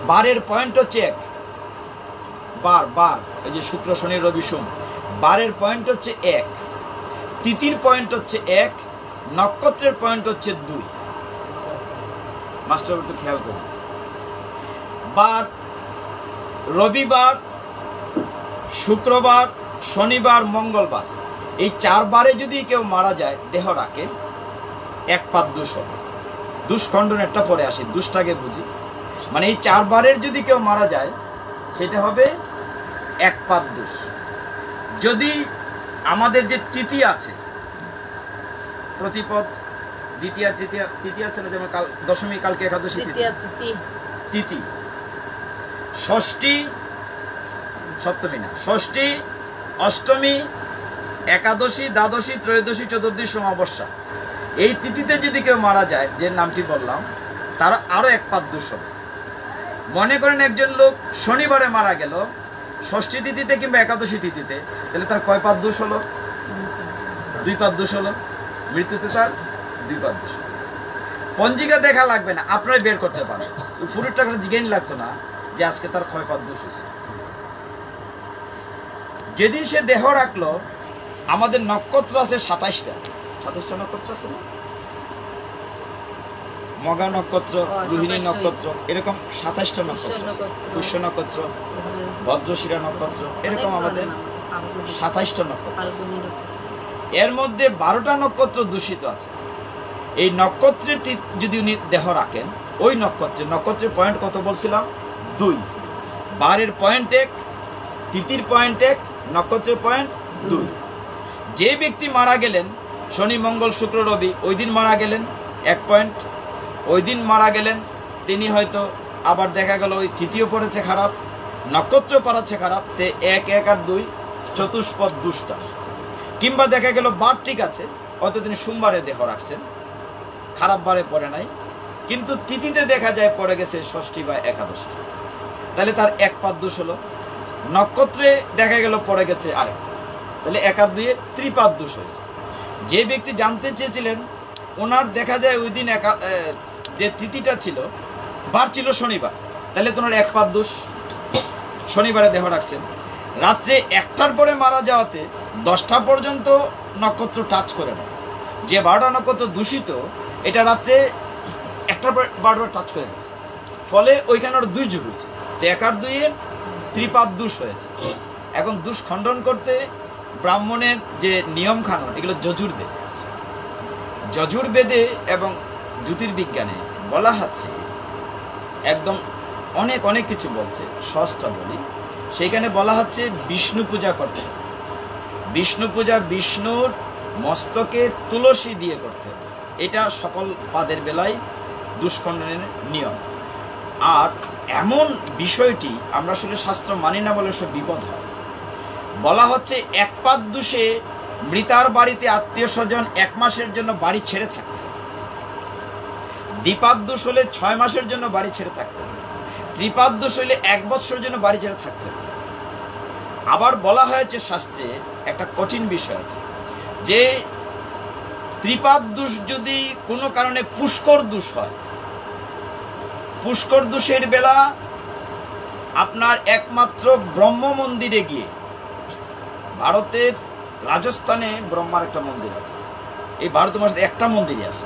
বারের পয়েন্ট হচ্ছে 1, বার এই যে শুক্র শনি রবি সোম, বারের পয়েন্ট হচ্ছে 1, তিথির পয়েন্ট হচ্ছে 1, নক্ষত্রের পয়েন্ট হচ্ছে 2। মাস্টার একটু খেয়াল করুন। বার, রবিবার, শুক্রবার, শনিবার, মঙ্গলবার, এই 4 বারে যদি কেউ মারা যায় দেহ রাখে, 1 পাদ দোষ হবে। দুষ্খণ্ডনেরটা পরে আসি, দুষ্টাকে বুঝি, মানে এই 4 বারের যদি কেউ মারা যায় সেটা হবে 1 পাদ দোষ। যদি আমাদের যে তিথি আছে, প্রতিপদ, দ্বিতীয়া, তৃতীয়া আছে না, যেমন দশমী, কালকে একাদশী, তিথি, ষষ্ঠী, সপ্তমী না, ষষ্ঠী, অষ্টমী, একাদশী, দ্বাদশী, ত্রয়োদশী, চতুর্দশী, অমাবস্যা, এই তিথিতে যদি কেউ মারা যায়, যে নামটি বললাম, তার আরো 1 পাদ দোষ হবে। মনে করেন একজন লোক শনিবারে মারা গেল, ষষ্ঠী তিথিতে কিংবা একাদশী তিথিতে, তাহলে তার কয় পাদ দোষ হলো? 2 পাদ দোষ হলো। মৃত্যুতে তার 2 পাদ দোষ। পঞ্জিকা দেখা লাগবে না, আপনারাই বের করতে পারেন। পুরোর টাকা জিজ্ঞেস লাগতো না যে আজকে তার কয় পাদ দোষ হয়েছে। যেদিন সে দেহ রাখলো, আমাদের নক্ষত্র আছে 27টা। 27টা নক্ষত্র আছে না? মগা নক্ষত্র, রোহিণী নক্ষত্র, এরকম 27টা নক্ষত্র, পুষ্য নক্ষত্র, ভদ্রশিরা নক্ষত্র, এরকম আমাদের 27টা নক্ষত্র। এর মধ্যে 12টা নক্ষত্র দূষিত আছে। এই নক্ষত্রের যদি উনি দেহ রাখেন, ওই নক্ষত্রের পয়েন্ট কত বলছিলাম? 2। বারের পয়েন্ট 1, তিথির পয়েন্ট 1, নক্ষত্রের পয়েন্ট 2। যে ব্যক্তি মারা গেলেন শনি মঙ্গল শুক্র রবি, ওই দিন মারা গেলেন 1 পয়েন্ট, ওই দিন মারা গেলেন তিনি হয়তো আবার দেখা গেল ওই তৃতীয় পড়েছে খারাপ, নক্ষত্র পড়াচ্ছে খারাপ, তে 1, 1 আর 2 চতুষ্পদ দুষ্টা। কিংবা দেখা গেল বার ঠিক আছে, হয়তো তিনি সোমবারে দেহ রাখছেন, খারাপ বারে পড়ে নাই, কিন্তু তিথিতে দেখা যায় পড়ে গেছে ষষ্ঠী বা একাদশী, তাহলে তার 1 পাদ দোষ হলো। নক্ষত্রে দেখা গেল পড়ে গেছে আরেকটা, তাহলে 1 আর 2 ত্রিপাদ দোষ হয়েছে। যে ব্যক্তি জানতে চেয়েছিলেন, ওনার দেখা যায় ওই দিন যে তিথিটা ছিল, বার ছিল শনিবার, তাহলে তোমার 1 পাদ দোষ, শনিবারে দেহ রাখছেন। রাত্রে 1টার পরে মারা যাওয়াতে 10টা পর্যন্ত নক্ষত্র টাচ করে না। যে 12টা নক্ষত্র দূষিত, এটা রাত্রে 1টার পর 12টা টাচ করে গেছে, ফলে ওইখানে ওর 2 যোগ হয়েছে, তো 1 আর 2 ত্রিপাদ দোষ হয়েছে। এখন দোষ খণ্ডন করতে ব্রাহ্মণের যে নিয়ম কানুন, এগুলো যজুর্বেদে আছে। যজুর্বেদে এবং জ্যোতির্বিজ্ঞানে বলা হচ্ছে, একদম অনেক অনেক কিছু বলছে, সহজটা বলি। সেইখানে বলা হচ্ছে বিষ্ণু পূজা করতে। বিষ্ণু পূজা বিষ্ণুর মস্তকে তুলসী দিয়ে করতে, এটা সকল পাদের বেলায় দুষ্খণ্ডনের নিয়ম। আর এমন বিষয়টি আমরা আসলে শাস্ত্র মানি না বলে সব বিপদ হয়। বলা হচ্ছে 1 পাদ দোষে মৃতার বাড়িতে আত্মীয় স্বজন 1 মাসের জন্য বাড়ি ছেড়ে থাকতে, দ্বিপাদ দোষ হলে 6 মাসের জন্য বাড়ি ছেড়ে থাকতে, ত্রিপাদ দোষ হলে 1 বছরের জন্য বাড়ি ছেড়ে থাকতে। আবার বলা হয়েছে শাস্ত্রে একটা কঠিন বিষয় আছে, যে ত্রিপাদ দোষ যদি কোনো কারণে পুষ্কর দোষ হয়, পুষ্কর দোষের বেলা আপনার একমাত্র ব্রহ্ম মন্দিরে গিয়ে, ভারতের রাজস্থানে ব্রহ্মার একটা মন্দির আছে, এই ভারতবর্ষে একটা মন্দিরই আছে।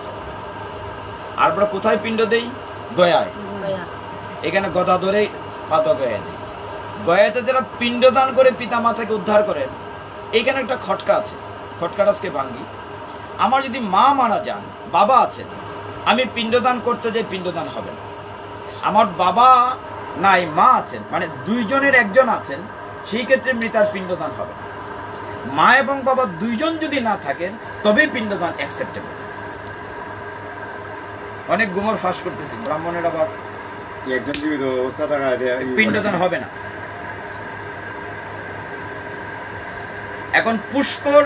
আর আমরা কোথায় পিণ্ড দেই? গয়ায়। এখানে গদা ধরে পাতা গয়া দেয়। গয়াতে যারা পিণ্ডদান করে পিতা মাতাকে উদ্ধার করেন, এইখানে একটা খটকা আছে, খটকাটা আজকে ভাঙ্গি। আমার যদি মা মারা যান, বাবা আছেন, আমি পিণ্ডদান করতে যাই, পিণ্ডদান হবে না। আমার বাবা নাই, মা আছেন, মানে 2 জনের 1 জন আছেন, সেই ক্ষেত্রে মৃতার পিণ্ডদান হবে না। মা এবং বাবা 2 জন যদি না থাকেন, তবেই পিণ্ডদান অ্যাকসেপ্টেবল। অনেক গুমর ফাঁস করতেছি, ব্রাহ্মণের আবার একজন জীবিত অবস্থা টাকা পিণ্ডদান হবে না। এখন পুষ্কর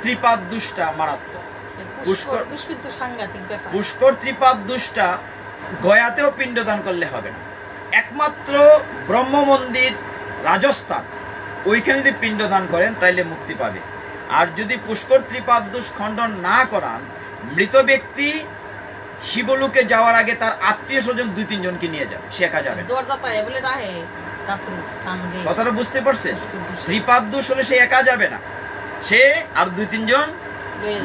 ত্রিপাদ দুষ্টা মারাত্মক। পুষ্কর ত্রিপাদ দুষ্টা গয়াতেও পিণ্ডদান করলে হবে না। একমাত্র ব্রহ্ম মন্দির রাজস্থান, ওইখানে যদি পিণ্ডদান করেন তাইলে মুক্তি পাবে। আর যদি পুষ্কর ত্রিপাদ দোষ খণ্ডন না করান, মৃত ব্যক্তি শিবলোকে যাওয়ার আগে তার আত্মীয় স্বজন 2-3 জনকে নিয়ে যাবে, সে একা যাবে। কথাটা বুঝতে পারছেন? ত্রিপাদ দোষ হলে সে একা যাবে না, সে আর 2-3 জন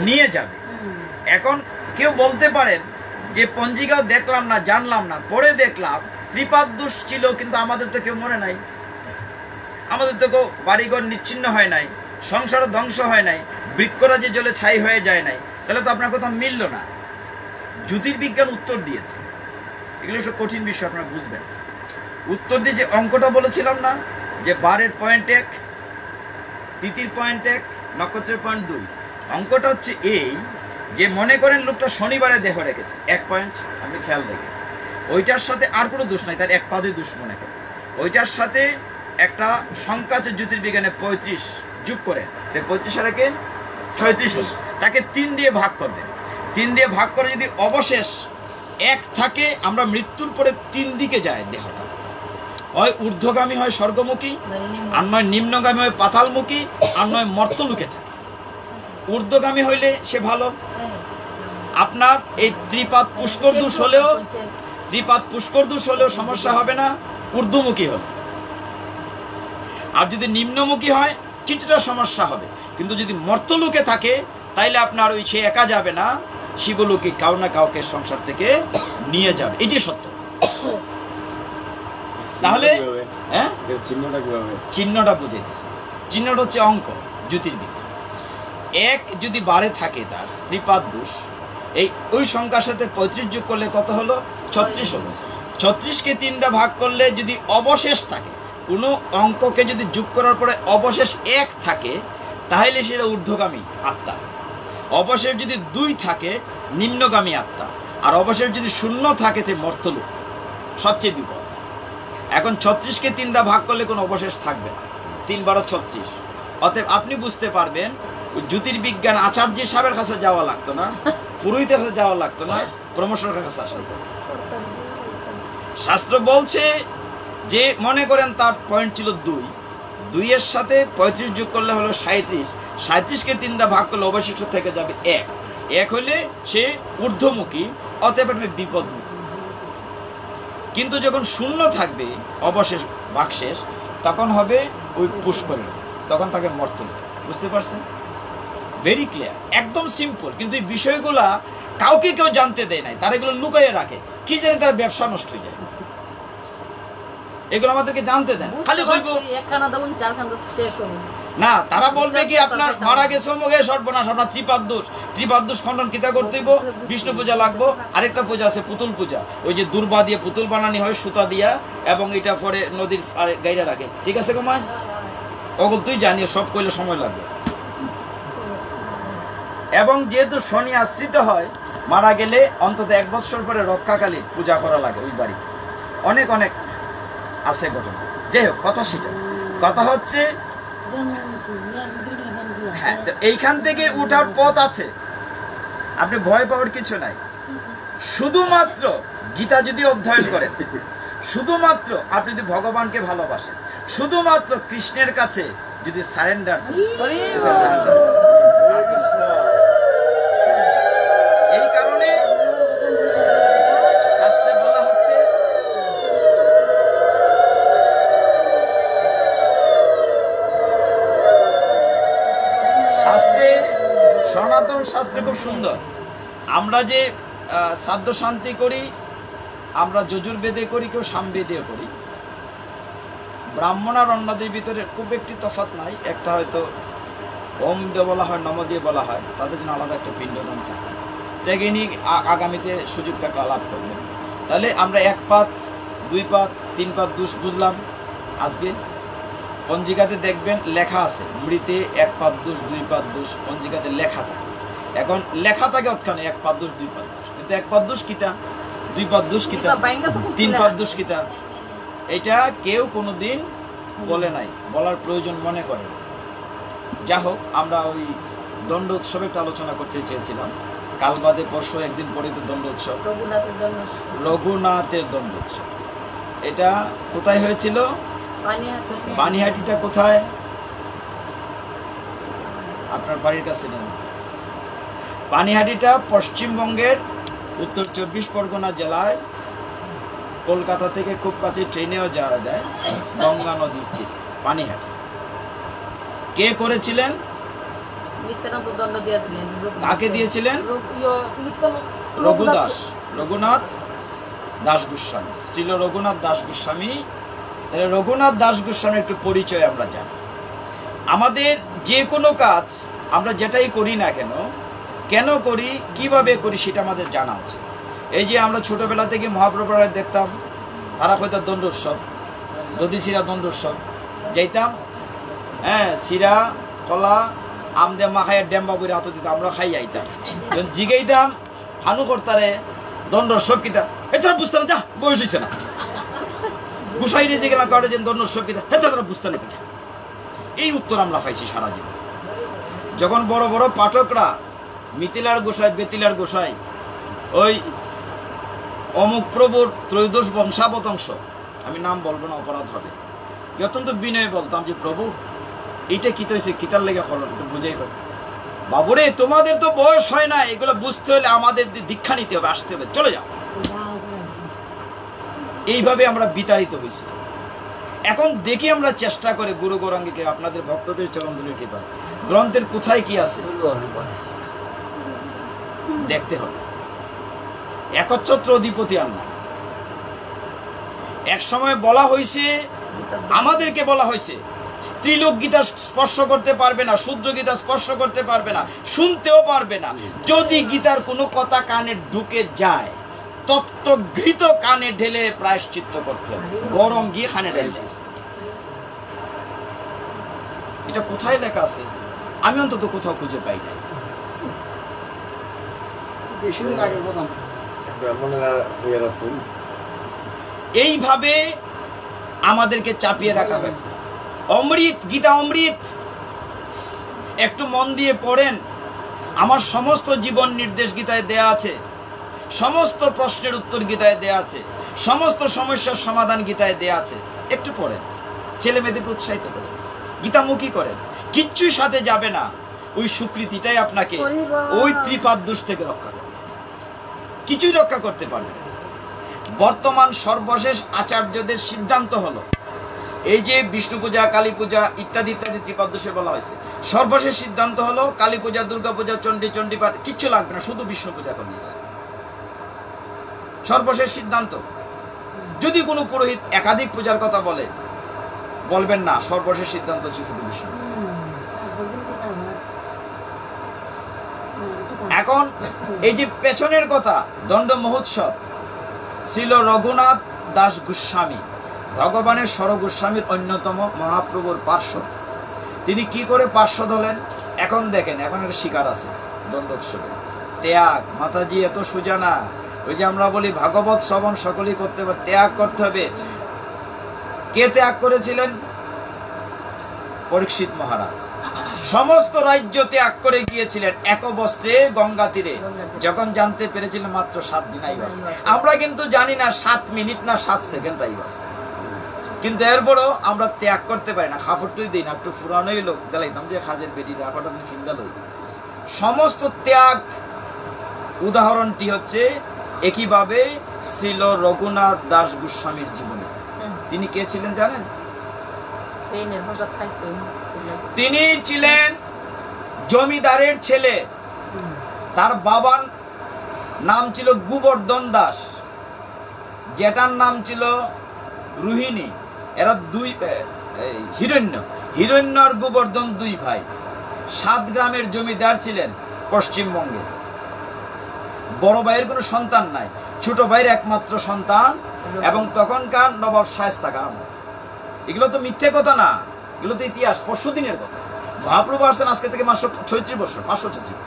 নিয়ে যাবে। এখন কেউ বলতে পারেন যে পঞ্জিকাও দেখলাম না, জানলাম না, পরে দেখলাম ত্রিপাদ দোষ ছিল, কিন্তু আমাদের তো কেউ মরে নাই, আমাদের তো কেউ বাড়িঘর নিচ্ছিন্ন হয় নাই, সংসার ধ্বংস হয় নাই, বৃক্ষরাজি জলে ছাই হয়ে যায় নাই, তাহলে তো আপনার কথা মিলল না। জ্যোতির্বিজ্ঞান উত্তর দিয়েছে। এগুলো সব কঠিন বিষয়, আপনারা বুঝবেন। উত্তর দিয়ে যে অঙ্কটা বলেছিলাম না, যে বারের পয়েন্ট 1, তিথির পয়েন্ট 1, নক্ষত্রের পয়েন্ট 2, অঙ্কটা হচ্ছে এই, যে মনে করেন লোকটা শনিবারে দেহ রেখেছে 1 পয়েন্ট, আপনি খেয়াল দেখেন, ওইটার সাথে আর কোনো দোষ নাই, তার 1 পাদে দোষ মনে করেন, ওইটার সাথে একটা সংখ্যা আছে জ্যোতির্বিজ্ঞানে 35 যোগ করে, 35 আর 1 36, তাকে 3 দিয়ে ভাগ করবেন। 3 দিয়ে ভাগ করে যদি অবশেষ 1 থাকে, আমরা মৃত্যুর পরে 3 দিকে যায় দেহটা, হয় ঊর্ধ্বগামী হয় স্বর্গমুখী, আর নয় নিম্নগামী হয় পাতালমুখী, আর নয় মর্তলোকে থাকে। ঊর্ধ্বগামী হইলে সে ভালো। আপনার এই ত্রিপাদ পুষ্কর দোষ হলেও সমস্যা হবে না ঊর্ধ্বমুখী হলে। আর যদি নিম্নমুখী হয় কিছুটা সমস্যা হবে, কিন্তু যদি মর্তলোকে থাকে তাইলে আপনার ওই সে একা যাবে না, শিবলোকে কাউ না কাউকে সংসার থেকে নিয়ে যাবে, এটি সত্য। তাহলে হ্যাঁ চিহ্নটা বুঝে দিচ্ছে। চিহ্নটা হচ্ছে অঙ্ক, জ্যোতির্বিজ্ঞান। এক যদি বারে থাকে তার ত্রিপাদ দোষ, এই ওই সংখ্যার সাথে 35 যোগ করলে কত হলো? 36 হলো। 36কে 3টা ভাগ করলে যদি অবশেষ থাকে, কোনো অঙ্ককে যদি যোগ করার পরে অবশেষ 1 থাকে তাহলে সেটা ঊর্ধ্বগামী আত্মা। অবশেষ যদি 2 থাকে নিম্নগামী আত্মা, আর অবশেষ যদি 0 থাকে তে মর্তলোক, সবচেয়ে বিপদ। এখন 36কে 3টা ভাগ করলে কোনো অবশেষ থাকবে না, 3 × 12 = 36। অতএব আপনি বুঝতে পারবেন জ্যোতির্বিজ্ঞান আচার্য সাহেবের কাছে যাওয়া লাগতো না, পুরোহিতের কাছে যাওয়া লাগতো না, ক্রমশের কাছে আসা লাগতো। শাস্ত্র বলছে যে মনে করেন তার পয়েন্ট ছিল 2 এর সাথে 35 যোগ করলে হলো 37, 37কে 3টা ভাগ করলে অবশিষ্ট থেকে যাবে 1 হলে সে ঊর্ধ্বমুখী, অতএব বিপদমুখী। কিন্তু যখন 0 থাকবে অবশেষ ভাগশেষ, তখন হবে ওই পুষ্করিণী, তখন তাকে মর্তলোক। বুঝতে পারছেন? ভেরি ক্লিয়ার, একদম সিম্পল। কিন্তু এই বিষয়গুলা কাউকে কেউ জানতে দেয় নাই, তারা এগুলো লুকাইয়ে রাখে, কি জানে তার ব্যবসা নষ্ট হয়ে যায়। এগুলো আমাদেরকে জানতে দেন, খালি বলবো না। তারা বলবে কি আপনার মারা গেছে অমুকে, সর্বনাশ, আপনার ত্রিপাদ দোষ খণ্ডন কিতা করতে হইব, বিষ্ণু পূজা লাগবো। আরেকটা পূজা আছে পুতুল পূজা, ওই যে দুর্বা দিয়ে পুতুল বানানি হয় সুতা দিয়া, এবং এটা পরে নদীর গাইরা রাখে। ঠিক আছে গোমায়, ওগুলো তুই জানিও, সব কইলে সময় লাগবে। এবং যেহেতু শনি আশ্রিত হয়, মারা গেলে অন্তত 1 বছর পরে রক্ষাকালী পূজা করা লাগে ওই বাড়ি। অনেক অনেক আছে ঘটনা। যাই হোক, কথা সেটা, কথা হচ্ছে হ্যাঁ, তো এইখান থেকে উঠার পথ আছে, আপনি ভয় পাওয়ার কিছু নাই। শুধুমাত্র গীতা যদি অধ্যয়ন করেন, শুধুমাত্র আপনি যদি ভগবানকে ভালোবাসেন, শুধুমাত্র কৃষ্ণের কাছে যদি সারেন্ডার, এই কারণে শাস্ত্রে বলা হচ্ছে সনাতন শাস্ত্র খুব সুন্দর। আমরা যে শ্রাদ্ধ শান্তি করি, আমরা যজুর্বেদে করি, কেউ সামবেদে করি। ব্রাহ্মণ আর অন্যদের ভিতরে খুব একটি তফাৎ নাই। একটা হয়তো ওম দিয়ে বলা হয়, নম দিয়ে বলা হয়, তাদের জন্য আলাদা একটা পিণ্ডদান থাকে। দেখে নিয়ে আগামীতে সুযোগ থাকলে আলাপ করবেন। তাহলে আমরা 1 পাত 2 পাত 3 পাত দোষ বুঝলাম। আজকে পঞ্জিকাতে দেখবেন লেখা আছে, মৃতে 1 পাত দোষ 2 পাত দোষ, পঞ্জিকাতে লেখা থাকে। এখন লেখা থাকে ওখানে 1 পাত দোষ 2 পাত দোষ, কিন্তু 1 পাত দোষ কিতা, 2 পাত দোষ কিতা, 3 পাত দোষ কিতা, এটা কেউ কোনোদিন বলে নাই, বলার প্রয়োজন মনে করে। যা হোক, আমরা ওই দণ্ড উৎসবে একটা আলোচনা করতে চেয়েছিলাম। কাল বাদে পরশু একদিন পরে তো দণ্ড উৎসব, রঘুনাথের দণ্ড উৎসব। এটা কোথায় হয়েছিল? বানিহাটিটা কোথায়? আপনার বাড়ির কাছে নেই। পানিহাটিটা পশ্চিমবঙ্গের উত্তর 24 পরগনা জেলায়, কলকাতা থেকে খুব কাছে ট্রেনেও যাওয়া যায়, গঙ্গা নদীর তীর পানিহাটি। কে করেছিলেন? কাকে দিয়েছিলেন? রঘুনাথ দাস গোস্বামী, শ্রীল রঘুনাথ দাস গোস্বামী। রঘুনাথ দাস গোস্বামীর একটু পরিচয় আমরা জানি। আমাদের যে কোনো কাজ আমরা যেটাই করি না কেন, কেন করি, কিভাবে করি, সেটা আমাদের জানা উচিত। এই যে আমরা ছোটবেলা থেকে মহাপ্রভুরা দেখতাম, তারা হয়তো দণ্ড উৎসব, দধি শিরা দণ্ড উৎসব যাইতাম, হ্যাঁ, শিরা কলা আম দিয়ে মাখাইয়া ড্যাম্বা করে হাতে দিতাম, আমরা খাই যাইতাম। যখন জিগাইতাম হানু কর্তারে দণ্ড উৎসব কিতা, এটা বুঝতে না, যা বয়স হয়েছে না, গোসাই রেজে গেলাম কারো যে দণ্ড উৎসব কিতা, এটা তারা বুঝতে না কিতা। এই উত্তর আমরা পাইছি সারা জীবন। যখন বড় বড় পাঠকরা মিথিলার গোসাই, বেতিলার গোসাই, ওই অমুক প্রভুর ত্রয়োদশ বংশাবতংশ, আমি নাম বলবো না, অপরাধ হবে, অত্যন্ত বিনয় বলতাম যে প্রভু এইটা কি হয়েছে, কিতার লেগে ফলন একটু বুঝাই হবে। বাবুরে, তোমাদের তো বয়স হয় না, এগুলো বুঝতে হলে আমাদের দীক্ষা নিতে হবে, আসতে হবে, চলে যাও। এইভাবে আমরা বিতাড়িত হয়েছি। এখন দেখি আমরা চেষ্টা করে গুরু গৌরাঙ্গীকে আপনাদের ভক্তদের চরণধুলির কৃপা গ্রন্থের কোথায় কি আছে দেখতে হবে। একচ্ছত্র অধিপতি আর না। এক সময় বলা হয়েছে, আমাদেরকে বলা হয়েছে স্ত্রীলোক গীতা স্পর্শ করতে পারবে না, শূদ্র গীতা স্পর্শ করতে পারবে না, শুনতেও পারবে না। যদি গীতার কোনো কথা কানে ঢুকে যায় তত্ত্ব ঘৃত কানে ঢেলে প্রায়শ্চিত্ত করতে হবে, গরম গিয়ে কানে ঢেলে। এটা কোথায় লেখা আছে? আমি অন্তত কোথাও খুঁজে পাই নাই। এইভাবে আমাদেরকে চাপিয়ে রাখা হয়েছে। অমৃত, গীতা অমৃত। একটু মন দিয়ে পড়েন, আমার সমস্ত জীবন নির্দেশ গীতায় দেয়া আছে, সমস্ত প্রশ্নের উত্তর গীতায় দেয়া আছে, সমস্ত সমস্যার সমাধান গীতায় দেয়া আছে। একটু পড়েন, ছেলে মেয়েদেরকে উৎসাহিত করেন, গীতামুখী করেন। কিচ্ছুই সাথে যাবে না, ওই স্বীকৃতিটাই আপনাকে ওই ত্রিপাদ দোষ থেকে রক্ষা করবে। কিছুই রক্ষা করতে পারবে না। বর্তমান সর্বশেষ আচার্যদের সিদ্ধান্ত হলো, এই যে বিষ্ণু পূজা, কালী পূজা ইত্যাদি ইত্যাদি ত্রিপাদ দোষে বলা হয়েছে, সর্বশেষ সিদ্ধান্ত হলো কালী পূজা, দুর্গা পূজা, চণ্ডী পাঠ কিচ্ছু লাগবে না, শুধু বিষ্ণু পূজা করলে। সর্বশেষ সিদ্ধান্ত। যদি কোনো পুরোহিত একাধিক পূজার কথা বলে, বলবেন না, সর্বশেষ সিদ্ধান্ত হচ্ছে শুধু বিষ্ণু। এখন এই যে পেছনের কথা, দণ্ড মহোৎসব, ছিল রঘুনাথ দাস গোস্বামী, ভগবানের স্বর গোস্বামীর অন্যতম মহাপ্রভুর পার্শ্বদ। তিনি কি করে পার্শ্বদ হলেন এখন দেখেন। এখন একটা শিকার আছে দণ্ডোৎসবে, ত্যাগ। মাতাজি এত সোজা না। ওই যে আমরা বলি ভাগবত শ্রবণ সকলেই করতে পারে, ত্যাগ করতে হবে। কে ত্যাগ করেছিলেন? পরীক্ষিত মহারাজ সমস্ত রাজ্য ত্যাগ করে গিয়েছিলেন এক বস্ত্রে গঙ্গা তীরে, যখন জানতে পেরেছিলেন মাত্র 7 দিন আইবাস। আমরা কিন্তু জানি না 7 মিনিট না 7 সেকেন্ড আইবাস, কিন্তু এরপরও আমরা ত্যাগ করতে পারি না। খাফরটুই দিই না, একটু ফুরানোই লোক দিলাইতাম যে খাজের বেটি রাখাটা ফিঙ্গাল হই। সমস্ত ত্যাগ উদাহরণটি হচ্ছে একইভাবে ছিল রঘুনাথ দাস গোস্বামীর জীবনে। তিনি কে ছিলেন জানেন? তিনি ছিলেন জমিদারের ছেলে। তার বাবার নাম ছিল গোবর্ধন দাস, যেটার নাম ছিল রোহিণী। এরা দুই হিরণ্য আর গোবর্ধন 2 ভাই। 7 গ্রামের জমিদার ছিলেন পশ্চিমবঙ্গে। বড় ভাইয়ের কোনো সন্তান নাই, ছোট ভাইয়ের একমাত্র সন্তান। এবং তখনকার নবাব শায়েস্তা খান। এগুলো তো মিথ্যে কথা না, এগুলো তো ইতিহাস, 500 দিনের কথা। মহাপ্রভু আসছেন আজকে থেকে 536 বছর, 536।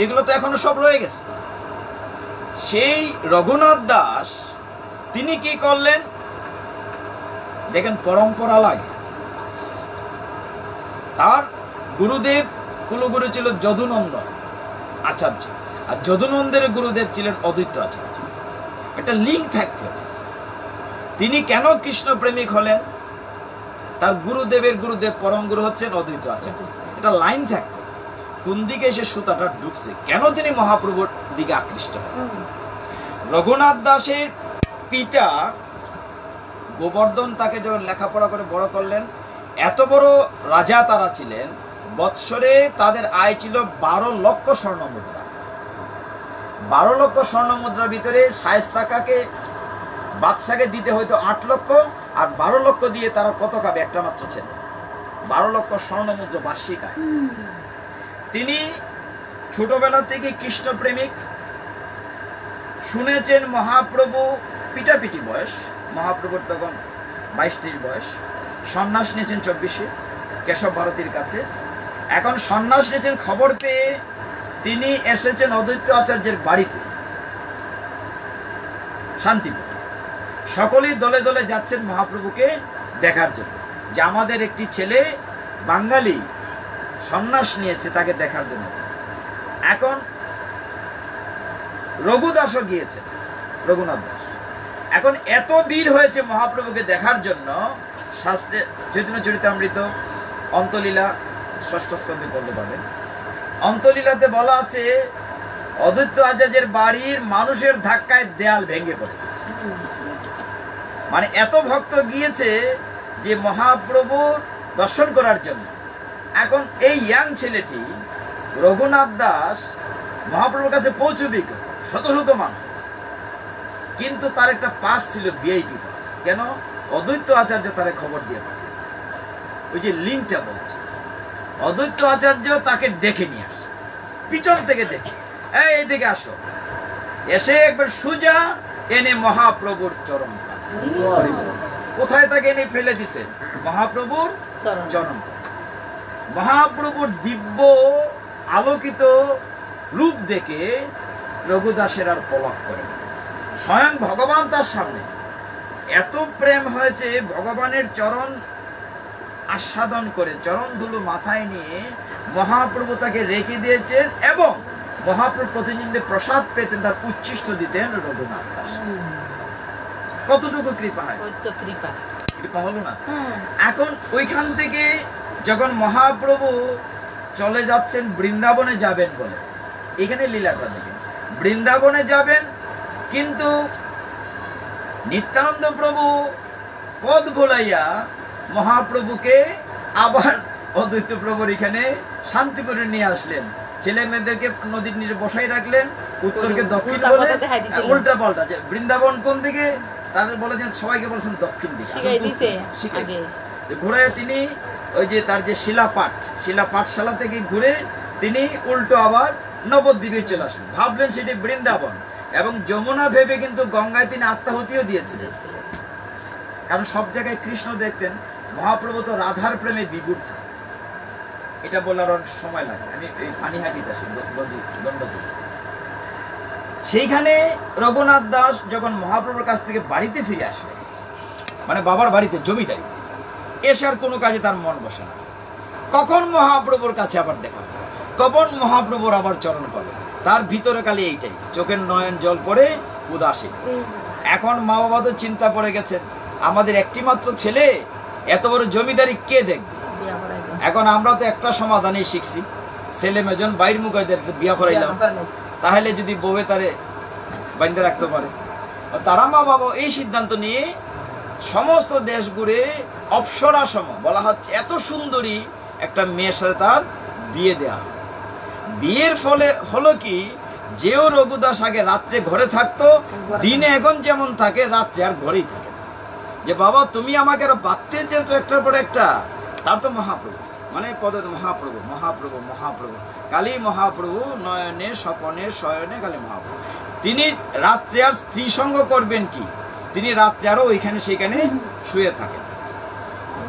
এগুলো তো এখনো সব রয়ে গেছে। সেই রঘুনাথ দাস তিনি কি করলেন দেখেন, পরম্পরা লাগে। তার গুরুদেব কুলগুরু ছিল যদুনন্দন আচার্য, আর যদুনন্দের গুরুদেব ছিলেন অদ্বৈত আচার্য। একটা লিঙ্ক থাকতে হবে। তিনি কেন কৃষ্ণ প্রেমিক হলেন? তার গুরুদেবের গুরুদেব পরম গুরু হচ্ছেন অদ্বৈত আচার্য। এটা লাইন থাকতে হবে। কোন দিকে এসে সুতাটা ঢুকছে, কেন তিনি মহাপ্রভুর দিকে আকৃষ্ট হলেন। রঘুনাথ দাসের পিতা গোবর্ধন তাকে যখন লেখাপড়া করে বড় করলেন, এত বড় রাজা তারা ছিলেন, বৎসরে তাদের আয় ছিল 12 লক্ষ স্বর্ণ মুদ্রা। 12 লক্ষ স্বর্ণ মুদ্রার ভিতরে শায়েস্তা খাঁকে বাদশাকে দিতে হয়তো 8 লক্ষ, আর 12 লক্ষ দিয়ে তারা কত খাবে? একটা মাত্র ছেলে। 12 লক্ষ স্বর্ণ মুদ্রা বার্ষিক আয়। তিনি ছোটবেলা থেকে কৃষ্ণ প্রেমিক। শুনেছেন মহাপ্রভু পিটাপিটি বয়স, মহাপ্রভুর তখন 22-23 বয়স। সন্ন্যাস নিয়েছেন 24-এ কেশব ভারতীর কাছে। এখন সন্ন্যাস নিয়েছেন খবর পেয়ে তিনি এসেছেন অদ্বৈত আচার্যের বাড়িতে শান্তিপুর। সকলেই দলে দলে যাচ্ছেন মহাপ্রভুকে দেখার জন্য, যে আমাদের একটি ছেলে বাঙালি সন্ন্যাস নিয়েছে, তাকে দেখার জন্য। এখন রঘুদাসও গিয়েছে, রঘুনাথ দাস। এখন এত ভিড় হয়েছে মহাপ্রভুকে দেখার জন্য। শাস্ত্রে চৈতন্য চরিতামৃত অন্তলীলা 6ষ্ঠ স্কন্ধে পড়তে পাবেন। অন্তলীলাতে বলা আছে অদ্বৈত আচার্যের বাড়ির মানুষের ধাক্কায় দেয়াল ভেঙে পড়ে গেছে। মানে এত ভক্ত গিয়েছে যে মহাপ্রভুর দর্শন করার জন্য। এখন এই ইয়াং ছেলেটি রঘুনাথ দাস মহাপ্রভুর কাছে পৌঁছবি শত শত মানুষ, কিন্তু তার একটা পাস ছিল ভিআইপি পাস। কেন? অদ্বৈত আচার্য তারে খবর দিয়ে পাঠিয়েছে। ওই যে লিঙ্কটা বলছে, অদ্বৈত আচার্য তাকে ডেকে নিয়ে আসে, পিছন থেকে দেখে, এইদিকে আসো, এসে একবার সুজা এনে মহাপ্রভুর চরণ। কোথায় তাকে এনে ফেলে দিছে? মহাপ্রভুর চরণ। মহাপ্রভুর দিব্য আলোকিত রূপ দেখে রঘুদাসের আর পলক করে না। স্বয়ং ভগবান তার সামনে। এত প্রেম হয়েছে, ভগবানের চরণ আস্বাদন করে চরণ ধুলো মাথায় নিয়ে মহাপ্রভু তাকে রেখে দিয়েছেন, এবং মহাপ্রভু প্রতিদিন প্রসাদ পেতেন, তার উচ্ছিষ্ট দিতেন রঘুনাথ দাস। কতটুকু কৃপা হয়? কৃপা হলো না? এখন ওইখান থেকে যখন মহাপ্রভু চলে যাচ্ছেন, বৃন্দাবনে যাবেন বলে, এখানে লীলাটা দেখেন, বৃন্দাবনে যাবেন, কিন্তু নিত্যানন্দ প্রভু পদ ভোলাইয়া মহাপ্রভুকে আবার অদ্বৈত প্রভুর এখানে শান্তিপুরে নিয়ে আসলেন। ছেলে মেয়েদেরকে নদীর নিচে বসাই রাখলেন, উত্তরকে দক্ষিণ বলে উল্টা পাল্টা। যে বৃন্দাবন কোন দিকে তাদের বলেছেন, সবাইকে বলছেন দক্ষিণ দিকে। ঘুরে তিনি ওই যে তার যে শিলা পাঠশালা থেকে ঘুরে তিনি উল্টো আবার নবদ্বীপে চলে আসলেন। ভাবলেন সেটি বৃন্দাবন, এবং যমুনা ভেবে কিন্তু গঙ্গায় তিনি আত্মাহুতিও দিয়েছিলেন। কারণ সব জায়গায় কৃষ্ণ দেখতেন। মহাপ্রভু তো রাধার প্রেমে বিভূর থাকে, এটা বলার অনেক সময় লাগে। আমি এই পানিহাটিতে আসি, সেইখানে রঘুনাথ দাস যখন মহাপ্রভুর কাছ থেকে বাড়িতে ফিরে আসলেন, মানে বাবার বাড়িতে জমিদারিতে এসে আর কোনো কাজে তার মন বসে না। কখন মহাপ্রভুর কাছে আবার দেখা, কখন মহাপ্রভুর আবার চরণ পাবে, তার ভিতরে খালি এইটাই, চোখের নয়ন জল পড়ে উদাসীন। এখন মা বাবা তো চিন্তা পড়ে গেছেন, আমাদের একটি মাত্র ছেলে, এত বড় জমিদারি কে দেখবে? এখন আমরা তো একটা সমাধানই শিখছি, ছেলে মেজন বাইর মুখদের বিয়া করাইলাম, তাহলে যদি বউয়ে তারে বাইন্ধে রাখতে পারে। তারা মা বাবা এই সিদ্ধান্ত নিয়ে সমস্ত দেশ ঘুরে অপ্সরা সম বলা হচ্ছে এত সুন্দরী একটা মেয়ের সাথে তার বিয়ে দেওয়া। বিয়ের ফলে হলো কি, যেও রঘুদাস আগে রাত্রে ঘরে থাকতো, দিনে এখন যেমন থাকে, রাত্রে আর ঘরেই থাকে। যে বাবা তুমি আমাকে আরো বাঁধতে চেয়েছো একটার পর একটা, তার তো মহাপ্রভু, মানে পদে মহাপ্রভু মহাপ্রভু মহাপ্রভু, কালী মহাপ্রভু নয়নে স্বপনে শয়নে কালী মহাপ্রভু। তিনি রাত্রে আর স্ত্রী সঙ্গ করবেন কি, তিনি রাত্রে আরো ওইখানে সেখানে শুয়ে থাকেন।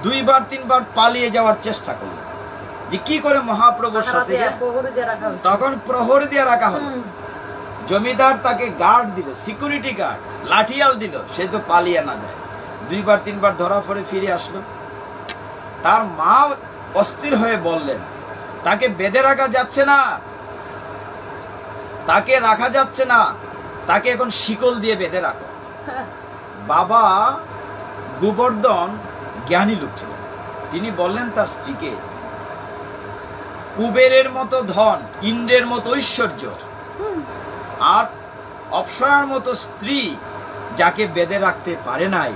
2-3বার পালিয়ে যাওয়ার চেষ্টা করলেন, যে কি করে মহাপ্রভুর সাথে, তখন প্রহরী দিয়ে রাখা হলো। জমিদার তাকে গার্ড দিল, সিকিউরিটি গার্ড, লাঠিয়াল দিল, সে তো পালিয়ে না যায়। 2-3বার ধরা পড়ে ফিরে আসলো। তার মা অস্থির হয়ে বললেন, তাকে বেঁধে রাখা যাচ্ছে না, তাকে রাখা যাচ্ছে না, তাকে এখন শিকল দিয়ে বেঁধে রাখো। বাবা গোবর্ধন জ্ঞানী লোক ছিলেন, তিনি বললেন তার স্ত্রীকে, কুবেরের মতো ধন, ইন্দ্রের মতো ঐশ্বর্য, আর অপ্সরার মতো স্ত্রী যাকে বেঁধে রাখতে পারে নাই,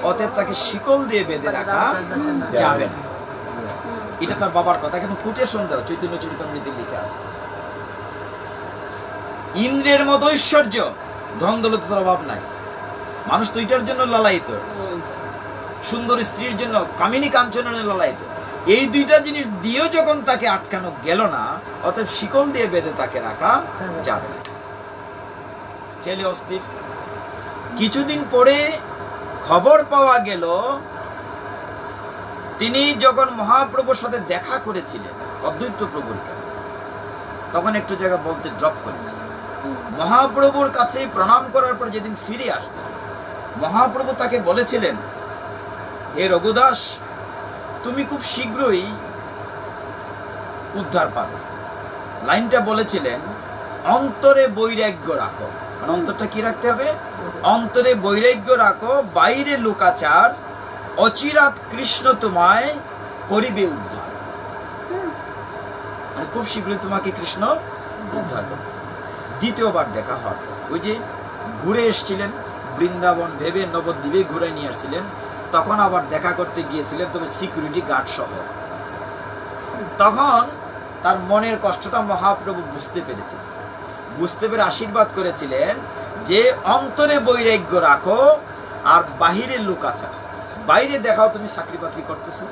অতএব তাকে শিকল দিয়ে বেঁধে রাখা যাবে না। এটা তার বাবার কথা, কিন্তু কুটে সন্দেহ চৈতন্য চরিতামৃতে লিখে আছে। ইন্দ্রের মতো ঐশ্বর্য, ধন দৌলতের অভাব নাই, মানুষ তো এটার জন্য লালায়িত, সুন্দর স্ত্রীর জন্য, কামিনী কাঞ্চনের লালায়িত। এই দুইটা জিনিস দিয়েও যখন তাকে আটকানো গেল না, অতএব শিকল দিয়ে বেঁধে তাকে রাখা যাবে না। ছেলে অস্থির। কিছুদিন পরে খবর পাওয়া গেল, তিনি যখন মহাপ্রভুর সাথে দেখা করেছিলেন অদ্বৈত প্রভুর, তখন একটু জায়গা বলতে ড্রপ করেছে। মহাপ্রভুর কাছে প্রণাম করার পর যেদিন ফিরে আসলেন, মহাপ্রভু তাকে বলেছিলেন, হে রঘুদাস, তুমি খুব শীঘ্রই উদ্ধার পাবে। লাইনটা বলেছিলেন, অন্তরে বৈরাগ্য রাখো। মানে অন্তরটা কি রাখতে হবে? অন্তরে বৈরাগ্য রাখো, বাইরে লোকাচার, অচিরাত কৃষ্ণ তোমায় করিবে উদ্ধার। মানে খুব শীঘ্রই তোমাকে কৃষ্ণ উদ্ধার করবে। দ্বিতীয়বার দেখা হয়, ওই যে ঘুরে এসেছিলেন, বৃন্দাবন ভেবে নবদ্বীপে ঘুরে নিয়ে আসছিলেন, তখন আবার দেখা করতে গিয়েছিলেন, তবে সিকিউরিটি গার্ড সহ। তখন তার মনের কষ্টটা মহাপ্রভু বুঝতে পেরেছেন, বুঝতে পেরে আশীর্বাদ করেছিলেন যে অন্তরে বৈরাগ্য রাখো আর বাহিরে লুকাচার। বাইরে দেখাও তুমি চাকরি বাকরি করতেছো,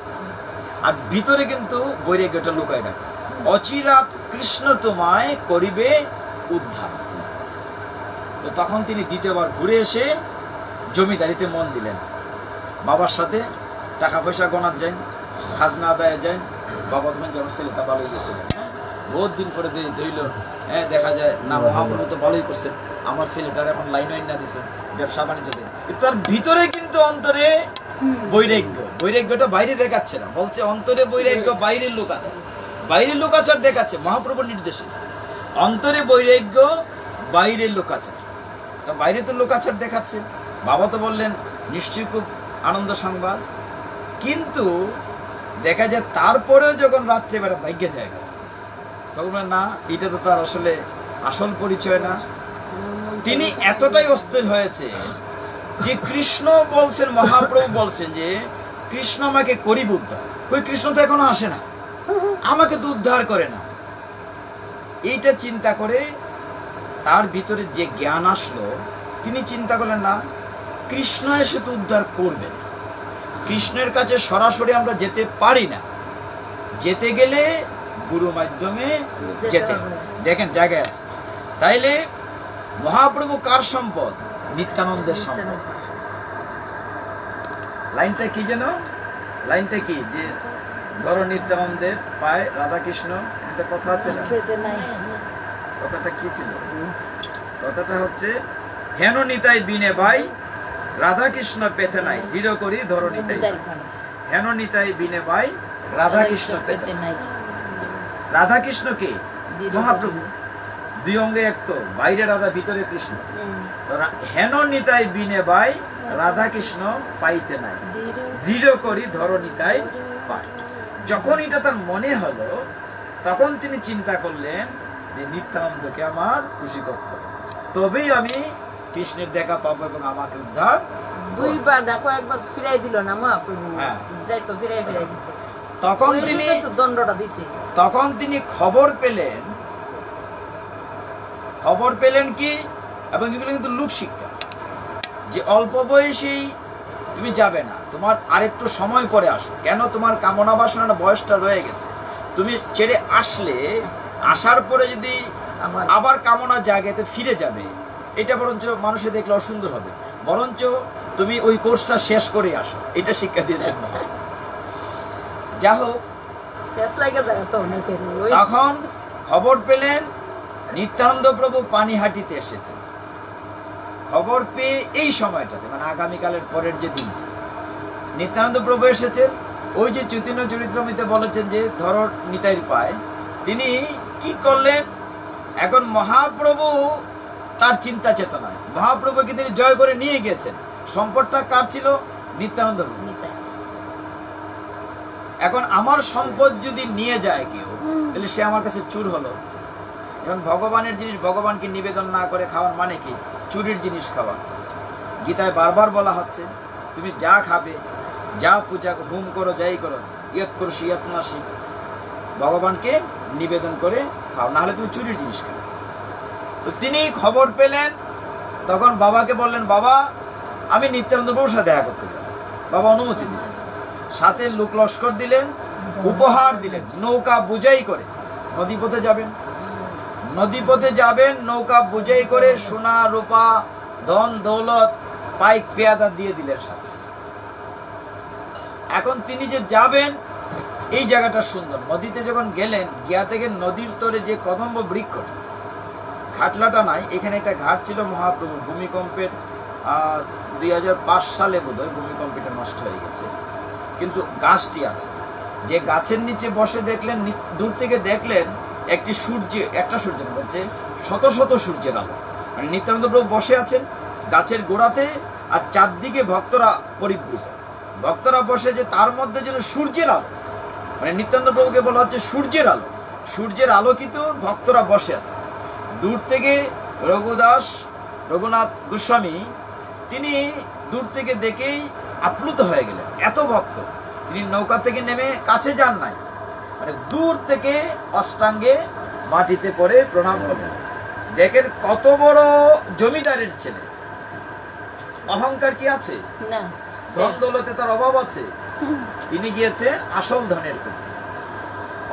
আর ভিতরে কিন্তু বৈরাগ্যটা লুকায় রাখো। অচিরাত কৃষ্ণ তোমায় করিবে উদ্ধার। তো তখন তিনি দ্বিতীয়বার ঘুরে এসে জমিদারিতে মন দিলেন। বাবার সাথে টাকা পয়সা গণার যান, খাজনা আদায় যান। বাবা তোমার যেমন ছেলেটা ভালোই গেছিলেন, হ্যাঁ, বহুত দিন পরে ধরল, হ্যাঁ, দেখা যায় না মহাপ্রভু তো ভালোই করছেন, আমার ছেলেটার এখন লাইন না দিছে ব্যবসা বাণিজ্য দিয়ে, কিন্তু তার ভিতরে কিন্তু অন্তরে বৈরাগ্য। বৈরাগ্যটা বাইরে দেখাচ্ছে না, বলছে অন্তরে বৈরাগ্য, বাইরের লোক আছে, বাইরের লোকাচার দেখাচ্ছে মহাপ্রভুর নির্দেশে। অন্তরে বৈরাগ্য, বাইরের লোকাচার। বাইরে তো লোকাচার দেখাচ্ছে। বাবা তো বললেন নিশ্চয়ই খুব আনন্দ সংবাদ, কিন্তু দেখা যায় তারপরেও যখন রাত্রেবেলা ভাগ্যে জায়গা, তখন না, এটা তো তার আসলে আসল পরিচয় না। তিনি এতটাই অস্থির হয়েছে যে কৃষ্ণ বলছেন, মহাপ্রভু বলছেন যে কৃষ্ণ আমাকে করিব উদ্ধার। কই, কৃষ্ণ তো এখনো আসে না, আমাকে তো উদ্ধার করে না। এইটা চিন্তা করে তার ভিতরে যে জ্ঞান আসলো, তিনি চিন্তা করলেন না, কৃষ্ণ এসে তো উদ্ধার করবে। কৃষ্ণের কাছে সরাসরি আমরা যেতে পারি না, যেতে গেলে গুরু মাধ্যমে যেতে হবে। দেখেন জায়গায় আছে। তাইলে মহাপ্রভু কার সম্পদ? নিত্যানন্দের সম্পদ। লাইনটা কি যেন, লাইনটা কি যে ধরো নিত্যানন্দের পায় রাধাকৃষ্ণ, একটা কথা আছে না, কথাটা কি ছিল? কথাটা হচ্ছে হেন নিতাই বিনে ভাই রাধাকৃষ্ণ পেতে নাই, দৃঢ় করি ধরো নিতাই। হেন নিতাই বিনে ভাই রাধাকৃষ্ণ পেতে নাই। রাধাকৃষ্ণ কে? মহাপ্রভু। দুই অঙ্গে এক তো, বাইরে রাধা ভিতরে কৃষ্ণ। হেন নিতাই বিনে ভাই রাধাকৃষ্ণ পাইতে নাই, দৃঢ় করি ধরো নিতাই পাই। যখন এটা তার মনে হলো, তখন তিনি চিন্তা করলেন যে নিত্যানন্দকে আমার খুশি করতে হবে, তবেই আমি কৃষ্ণের দেখা পাবো এবং আমাকে উদ্ধার। দুইবার দেখো, একবার ফিরাই দিল না মহাপ্রভু, যাইতো ফিরাই ফিরাই দিতে। তখন তিনি দণ্ডটা দিছে। তখন তিনি খবর পেলেন, খবর পেলেন কি, এবং এগুলো কিন্তু লোক শিক্ষা, যে অল্প বয়সেই তুমি যাবে না, তোমার আরেকটু সময় পরে আসো। কেন? তোমার কামনা বাসনার বয়সটা রয়ে গেছে। তুমি ছেড়ে আসলে, আসার পরে যদি আবার কামনা জায়গাতে ফিরে যাবে, এটা বরঞ্চ মানুষে দেখলে অসুন্দর হবে। বরঞ্চ তুমি ওই কোর্সটা শেষ করে আসো, এটা শিক্ষা দিয়েছেন। যা হোক, তখন খবর পেলেন নিত্যানন্দ প্রভু পানিহাটিতে এসেছেন। খবর পেয়ে এই সময়টাতে, মানে আগামীকালের পরের যে দিন, নিত্যানন্দ প্রভু এসেছেন। ওই যে চৈতন্য চরিত্রামৃতে বলেছেন যে ধরো নিতাইর পায়, তিনি কি করলেন? এখন মহাপ্রভু তার চিন্তা চেতনায়, মহাপ্রভুকে তিনি জয় করে নিয়ে গেছেন। সম্পদটা কার ছিল? নিত্যানন্দ প্রভু। এখন আমার সম্পদ যদি নিয়ে যায় কেউ, তাহলে সে আমার কাছে চুর হলো। এবং ভগবানের জিনিস ভগবানকে নিবেদন না করে খাওয়ার মানে কি? চুরির জিনিস খাওয়া। গীতায় বারবার বলা হচ্ছে, তুমি যা খাবে, যা পূজা হোম করো, যাই করো, ইয়ত করো সিয়ত নাসি, ভগবানকে নিবেদন করে খাও, নাহলে তুমি চুরির জিনিস খাও। তো তিনি খবর পেলেন, তখন বাবাকে বললেন, বাবা আমি নিত্যানন্দ প্রভুর সাথে দেখা করতে যাব। বাবা অনুমতি দিলেন, সাথে লোক লস্কর দিলেন, উপহার দিলেন, নৌকা বুঝাই করে নদীপথে যাবেন। নদীপথে যাবেন, নৌকা বুঝাই করে সোনা রূপা ধন দৌলত পাইক পেয়াদা দিয়ে দিলেন সাথে। এখন তিনি যে যাবেন, এই জায়গাটা সুন্দর। নদীতে যখন গেলেন, গিয়া থেকে নদীর তরে যে কদম্ব বৃক্ষটা, ঘাটলাটা নাই, এখানে একটা ঘাট ছিল। মহাপ্রভু ভূমিকম্পের 2005 সালে বোধহয় ভূমিকম্পটা নষ্ট হয়ে গেছে, কিন্তু গাছটি আছে। যে গাছের নিচে বসে দেখলেন, দূর থেকে দেখলেন একটা সূর্য বলছে শত শত সূর্যের আলো। মানে নিত্যানন্দ প্রভু বসে আছেন গাছের গোড়াতে, আর চারদিকে ভক্তরা পরিবৃত, ভক্তরা বসে, যে তার মধ্যে যেন সূর্যের আলো, মানে নিত্যানন্দ প্রভুকে বলা হচ্ছে সূর্যের আলো, সূর্যের আলোকিত ভক্তরা বসে আছে। দূর থেকে রঘুনাথ গোস্বামী তিনি দূর থেকে দেখেই আপ্লুত হয়ে গেলেন, এত ভক্ত। তিনি নৌকা থেকে নেমে কাছে যান নাই, মানে দূর থেকে অষ্টাঙ্গে মাটিতে পড়ে প্রণাম করলেন। দেখেন কত বড় জমিদারের ছেলে, অহংকার কি আছে? না, ধন দৌলতে তার অভাব আছে? তিনি গিয়েছেন আসল ধনের খোঁজে।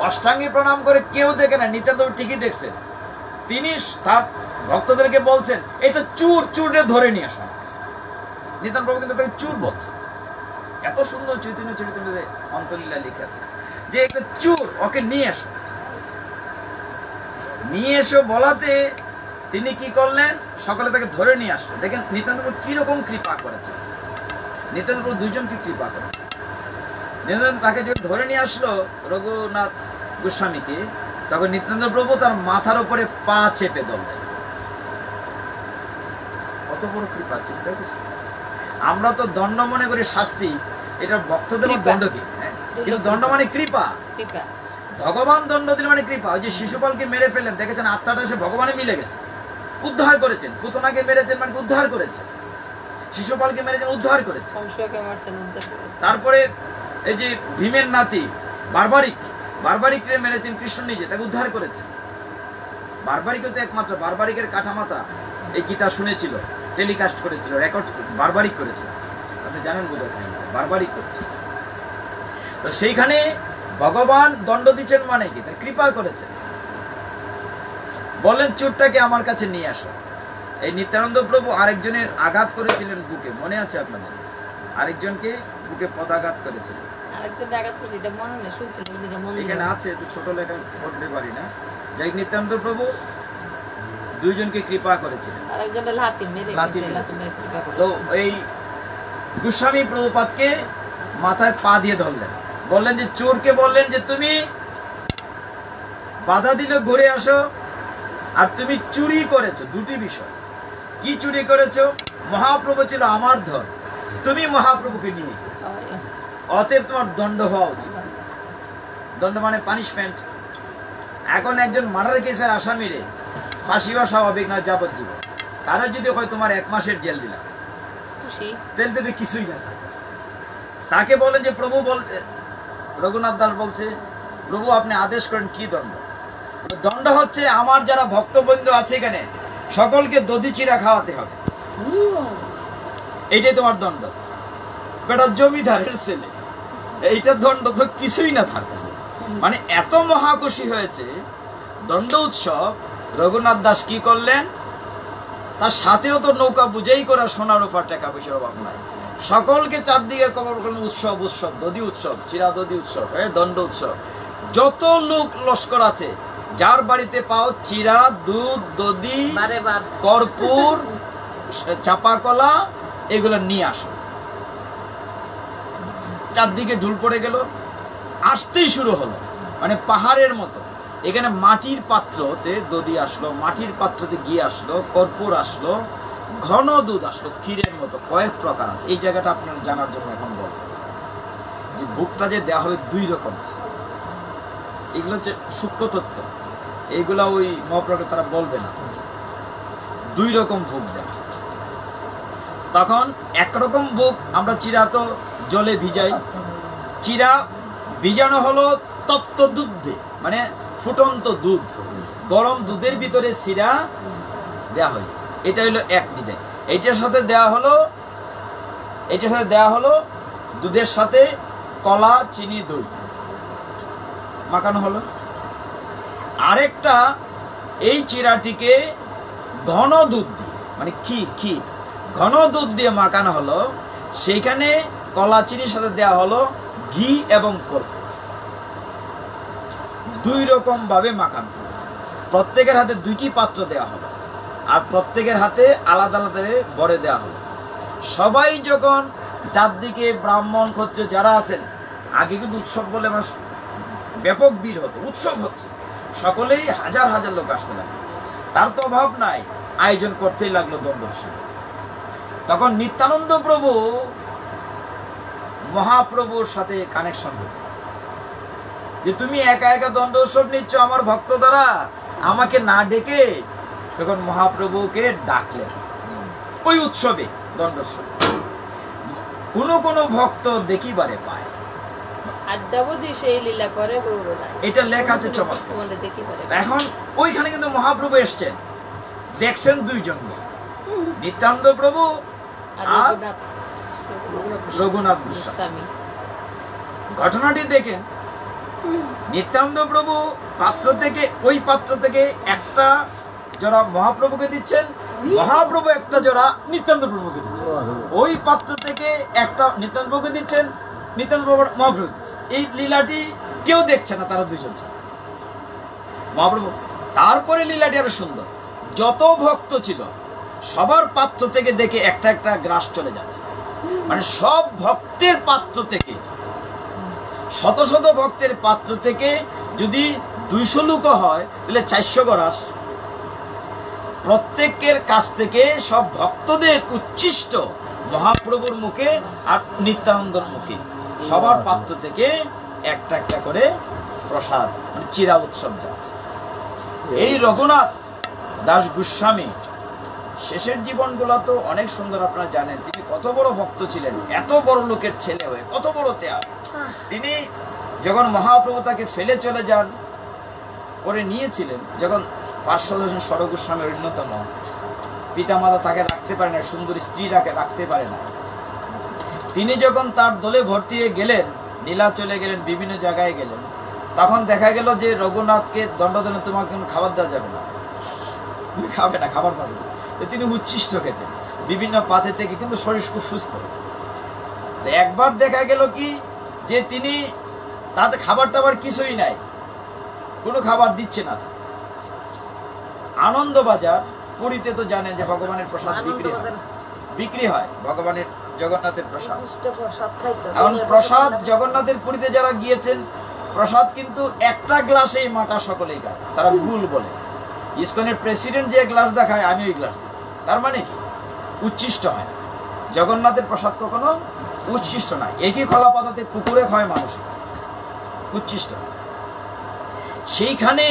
অষ্টাঙ্গে প্রণাম করে কেউ দেখে না, নিত্যানন্দ ঠিকই দেখছেন। তিনি তার ভক্তদেরকে বলছেন, এটা চুর, চুরে ধরে নিয়ে আসা। নিত্যানন্দ প্রভু কিন্তু তাকে চুর বলছে। এত সুন্দর চৈতন্য চরিতামৃতে অন্তলীলা লিখা আছে যে একটা চুর, ওকে নিয়ে আসো। নিয়ে এসে বলাতে তিনি কি করলেন, সকলে তাকে ধরে নিয়ে আসলো। দেখেন নিত্যানন্দ প্রভু কিরকম কৃপা করেছে। নিত্যানন্দ প্রভু দুইজনকে কৃপা করেছে। নিত্যানন্দ তাকে যখন ধরে নিয়ে আসলো রঘুনাথ গোস্বামীকে, তখন নিত্যানন্দ প্রভু তার মাথার উপরে পা চেপে ধরলেন। কত বড় কৃপা, চিন্তা করছি। আমরা তো দণ্ড মনে করি শাস্তি, এটা ভক্তদের দণ্ড কি, কিন্তু দণ্ড মানে কৃপা। ভগবান দণ্ড দিল মানে কৃপা। ওই যে শিশুপালকে মেরে ফেললেন, দেখেছেন আত্মাটা এসে ভগবানে মিলে গেছে, উদ্ধার করেছেন। পুতনাকে মেরেছেন মানে উদ্ধার করেছেন, শিশুপালকে মেরেছেন উদ্ধার করেছেন। তারপরে এই যে ভীমের নাতি বারবারিককে মেরেছেন কৃষ্ণ নিজে, তাকে উদ্ধার করেছেন। বারবারিক তো একমাত্র, বারবারিকের কাঠামাতা এই গীতা শুনেছিল, টেলিকাস্ট করেছিল, রেকর্ড বারবারিক করেছিল। আপনি জানেন বোধ হয়, বারবারিক করেছে। তো সেইখানে ভগবান দণ্ড দিচ্ছেন মানে কি, তার কৃপা করেছেন। বললেন চোরটাকে আমার কাছে নিয়ে আসো। এই নিত্যানন্দ প্রভু আরেকজনের আঘাত করেছিলেন বুকে, মনে আছে আপনাদের? আরেকজনকে বুকে পদাঘাত করেছিলেন। এখানে আছে, তো ছোট লেখা পড়তে পারি না। যাই নিত্যানন্দ প্রভু দুইজনকে কৃপা করেছিলেন। তো এই গোস্বামী প্রভুপাদকে মাথায় পা দিয়ে ধরলেন, বললেন যে চোরকে বললেন যে তুমি বাধা দিলে ঘুরে আসো, আর তুমি চুরি করেছো। দুটি বিষয়, কি চুরি করেছো? মহাপ্রভু ছিল আমার ধন, তুমি মহাপ্রভুকে নিয়ে, অতএব তোমার দণ্ড হওয়া উচিত। দণ্ড মানে পানিশমেন্ট। এখন একজন মার্ডার কেসের আসামিরে ফাঁসি বা স্বাভাবিক না যাবজ্জীবন, তারা যদি হয় তোমার 1 মাসের জেল দিলাম, তাহলে তো কিছুই না থাকে। তাকে বলেন যে প্রভু বলতে, রঘুনাথ দাস বলছে, প্রভু আপনি আদেশ করেন কি দণ্ড? দণ্ড হচ্ছে আমার যারা ভক্তবৃন্দ আছে এখানে সকলকে দধি চিরা খাওয়াতে হবে, এইটাই তোমার দণ্ড। বেটা জমিদারের ছেলে, এইটা দণ্ড তো কিছুই না তার কাছে। মানে এত মহাখুশি হয়েছে। দণ্ড উৎসব রঘুনাথ দাস কি করলেন, তার সাথেও তো নৌকা বুঝেই করা, সোনার উপর টাকা পয়সার অভাব নাই। সকলকে চারদিকে কবর করলেন, উৎসব উৎসব, দধি উৎসব, চিরা দধি উৎসব, দণ্ড উৎসব। যত লোক লস্কর আছে, যার বাড়িতে পাও চিরা, দুধ, দধি, কর্পূর, চাপা কলা, এগুলো নিয়ে আসো। চারদিকে ঢুল পড়ে গেল, আসতেই শুরু হলো, মানে পাহাড়ের মতো। এখানে মাটির পাত্রতে দধি আসলো, মাটির পাত্রতে ঘি আসলো, কর্পূর আসলো, ঘন দুধ আসলো, ক্ষীরের মতো, কয়েক প্রকার আছে। এই জায়গাটা আপনার জানার জন্য এখন বলবো যে ভোগটা যে দেওয়া হবে 2 রকম আছে। এগুলো হচ্ছে সূক্ষ্ম তথ্য, এইগুলা ওই মহাপ্রভু তারা বলবে না। 2 রকম ভোগ দেয়। তখন একরকম ভোগ আমরা চিরা তো জলে ভিজাই, চিরা ভিজানো হলো তপ্ত দুধে, মানে ফুটন্ত দুধ, গরম দুধের ভিতরে চিরা দেওয়া হয়। এটা হলো এক ডিজাইন। এইটার সাথে দেওয়া হলো দুধের সাথে কলা, চিনি, দই মাখানো হলো। আরেকটা, এই চিরাটিকে ঘন দুধ দিয়ে, মানে ক্ষীর ঘন দুধ দিয়ে মাখানো হলো। সেইখানে কলা, চিনির সাথে দেওয়া হলো ঘি এবং কর্পূর। 2 রকম ভাবে মাখানো। প্রত্যেকের হাতে 2টি পাত্র দেওয়া হলো, আর প্রত্যেকের হাতে আলাদা আলাদা বড়ে দেওয়া হলো। সবাই যখন চারদিকে ব্রাহ্মণ, ক্ষত্রিয় যারা আছেন, আগে কিন্তু উৎসব বলে আমার ব্যাপক ভিড় হতো, উৎসব হচ্ছে, সকলেই হাজার হাজার লোক আসতে লাগলো। তার তো অভাব নাই, আয়োজন করতেই লাগলো দণ্ড উৎসব। তখন নিত্যানন্দ প্রভু মহাপ্রভুর সাথে কানেকশন হতো যে তুমি একা একা দণ্ড উৎসব নিচ্ছ আমার ভক্ত দ্বারা, আমাকে না ডেকে। তখন মহাপ্রভুকে ডাকলেন ওই উৎসবে। দণ্ডস্বরূপ। কোন ভক্ত দেখিবারে পায়, এটা লেখা আছে চমৎকার। এখন ওইখানে কিন্তু মহাপ্রভু এসছেন, দেখছেন দুইজন, নিত্যানন্দ প্রভু আর রঘুনাথ গোস্বামী। ঘটনাটি দেখেন, নিত্যানন্দ প্রভু ওই পাত্র থেকে একটা জোড়া মহাপ্রভুকে দিচ্ছেন, মহাপ্রভু একটা জোড়া নিত্যানন্দ প্রভুকে দিচ্ছেন। ওই পাত্র থেকে একটা নিত্যানন্দ প্রভুকে দিচ্ছেন, নিত্যানন্দ প্রভু মহাপ্রভু দিচ্ছেন। এই লীলাটি কেউ দেখছে না, তারা দুইজন ছিল মহাপ্রভু। তারপরে লীলাটি আরো সুন্দর, যত ভক্ত ছিল সবার পাত্র থেকে দেখে একটা একটা গ্রাস চলে যাচ্ছে। মানে সব ভক্তের পাত্র থেকে, শত শত ভক্তের পাত্র থেকে যদি 200 লোক হয় তাহলে 400 গ্রাস প্রত্যেকের কাছ থেকে সব ভক্তদের উচ্ছিষ্ট মহাপ্রভুর মুখে আর নিত্যানন্দর মুখে সবার পাত্র থেকে একটা একটা করে প্রসাদ, মানে চিরা উৎসব যাচ্ছে। এই রঘুনাথ দাস গোস্বামী শেষের জীবনগুলো তো অনেক সুন্দর, আপনারা জানেন তিনি কত বড় ভক্ত ছিলেন, এত বড় লোকের ছেলে হয়ে কত বড় ত্যাগ। তিনি যখন মহাপ্রভু তাকে ফেলে চলে যান, করে নিয়েছিলেন, যখন 500 ষড় গোস্বামীর অন্যতম পিতামাতা তাকে রাখতে পারে না, সুন্দরী স্ত্রীটাকে রাখতে পারে না, তিনি যখন তার দলে ভর্তি হয়ে গেলেন, নীলাচলে গেলেন, বিভিন্ন জায়গায় গেলেন, তখন দেখা গেল যে রঘুনাথকে দণ্ড দিলেন, তোমাকে খাবার দেওয়া যাবে না, তুমি খাবে না, খাবার পাবে না। তিনি উচ্ছিষ্ট খেতেন বিভিন্ন পাতে থেকে, কিন্তু শরীর খুব সুস্থ। একবার দেখা গেল কি যে তিনি তাতে খাবার টাবার কিছুই নাই, কোনো খাবার দিচ্ছে না। আনন্দবাজার পুরীতে তো জানেন যে ভগবানের প্রসাদ বিক্রি হয়, ভগবানের জগন্নাথের প্রসাদ। এখন প্রসাদ জগন্নাথের পুরীতে যারা গিয়েছেন, প্রসাদ কিন্তু একটা গ্লাসেই মাটা সকলেই খায়, তারা ভুল বলে। ইসকনের প্রেসিডেন্ট যে গ্লাস দেখায়, আমি ওই গ্লাস দিই, তার মানে কি উচ্ছিষ্ট হয় না। জগন্নাথের প্রসাদ কখনো উচ্ছিষ্ট না, একই খোলা পাতাতে কুকুরে খায় মানুষ, উচ্ছিষ্ট হয়। সেইখানে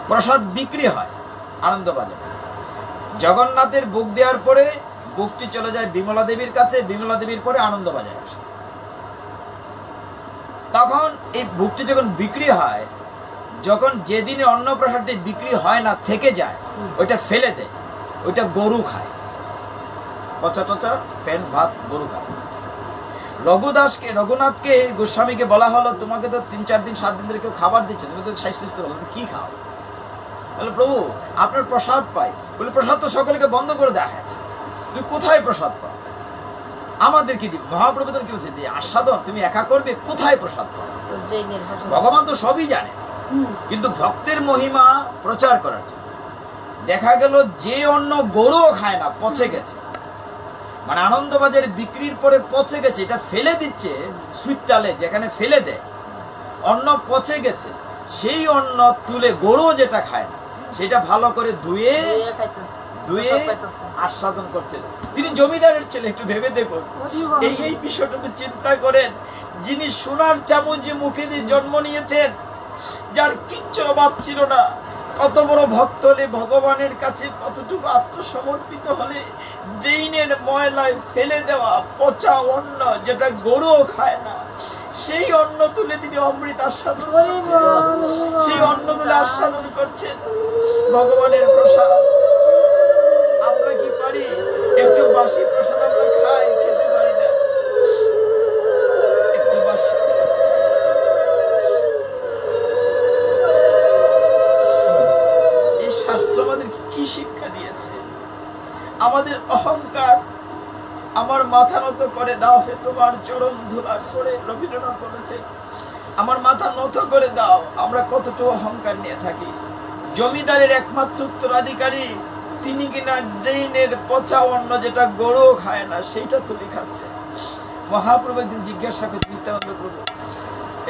প্রসাদ বিক্রি হয় আনন্দবাজারে। জগন্নাথের বুক দেওয়ার পরে বুকটি চলে যায় বিমলা দেবীর কাছে, বিমলা দেবীর পরে আনন্দবাজারে আসে। তখন এই বুকটি যখন বিক্রি হয়, যখন যেদিনে অন্নপ্রসাদটি বিক্রি হয় না, থেকে যায়, ওইটা ফেলে দেয়, ওইটা গরু খায়, পচা টচা ফ্যান ভাত গরু খায়। রঘুনাথকে গোস্বামীকে বলা হলো, তোমাকে তো 3-4 দিন 7 দিন ধরে কেউ খাবার দিচ্ছে, তুমি তো স্বাস্থ্য তুমি কি খাও? বলে প্রভু আপনার প্রসাদ পাই। বলে প্রসাদ তো সকলকে বন্ধ করে দেওয়া হয়েছে, তুমি কোথায় প্রসাদ পাও? আমাদের কি দিবে? মহাপ্রভু কি বলছে, আস্বাদন তুমি একা করবে, কোথায় প্রসাদ পাও? ভগবান তো সবই জানে, কিন্তু ভক্তের মহিমা প্রচার করার জন্য দেখা গেল যে অন্ন গরুও খায় না, পচে গেছে, মানে আনন্দবাজারে বিক্রির পরে পচে গেছে, এটা ফেলে দিচ্ছে সুইটালে, যেখানে ফেলে দেয় অন্ন পচে গেছে, সেই অন্ন তুলে গরু যেটা খায় না, সেটা ভালো করে ধুয়ে আস্বাদন করছেন। তিনি জমিদারের ছেলে, একটু ভেবে দেখুন এই বিষয়টুকু চিন্তা করেন। যিনি সোনার চামচে মুখে দিয়ে জন্ম নিয়েছেন, যার কিচ্ছু অভাব ছিল না, কত বড় ভক্ত হলে ভগবানের কাছে কতটুকু আত্মসমর্পিত হলে ড্রেইনের ময়লায় ফেলে দেওয়া পচা অন্ন যেটা গরুও খায় না, সেই অন্ন তুলে তিনি অমৃত আস্বাদন করছেন, সেই অন্ন তুলে আস্বাদন করছেন ভগবানের প্রসাদ। আমরা কি পারি? একটু বাসি প্রসাদ আমরা খাই, খেতে পারি না, একটু বাসি। এই শাস্ত্র আমাদের কি শিক্ষা দিয়েছে? আমাদের অহংকার, আমার মাথা নত করে দাও হে তোমার চরণ ধুলার করে, রবীন্দ্রনাথ বলেছেন, আমার মাথা নত করে দাও। আমরা কতটুকু অহংকার নিয়ে থাকি। জমিদারের একমাত্র উত্তরাধিকারী তিনি কিনা ড্রেইনের পচা অন্ন যেটা গরু খায় না, সেইটা তুলে খাচ্ছে। মহাপ্রভু একদিন জিজ্ঞাসা করতে, নিত্যানন্দ প্রভু,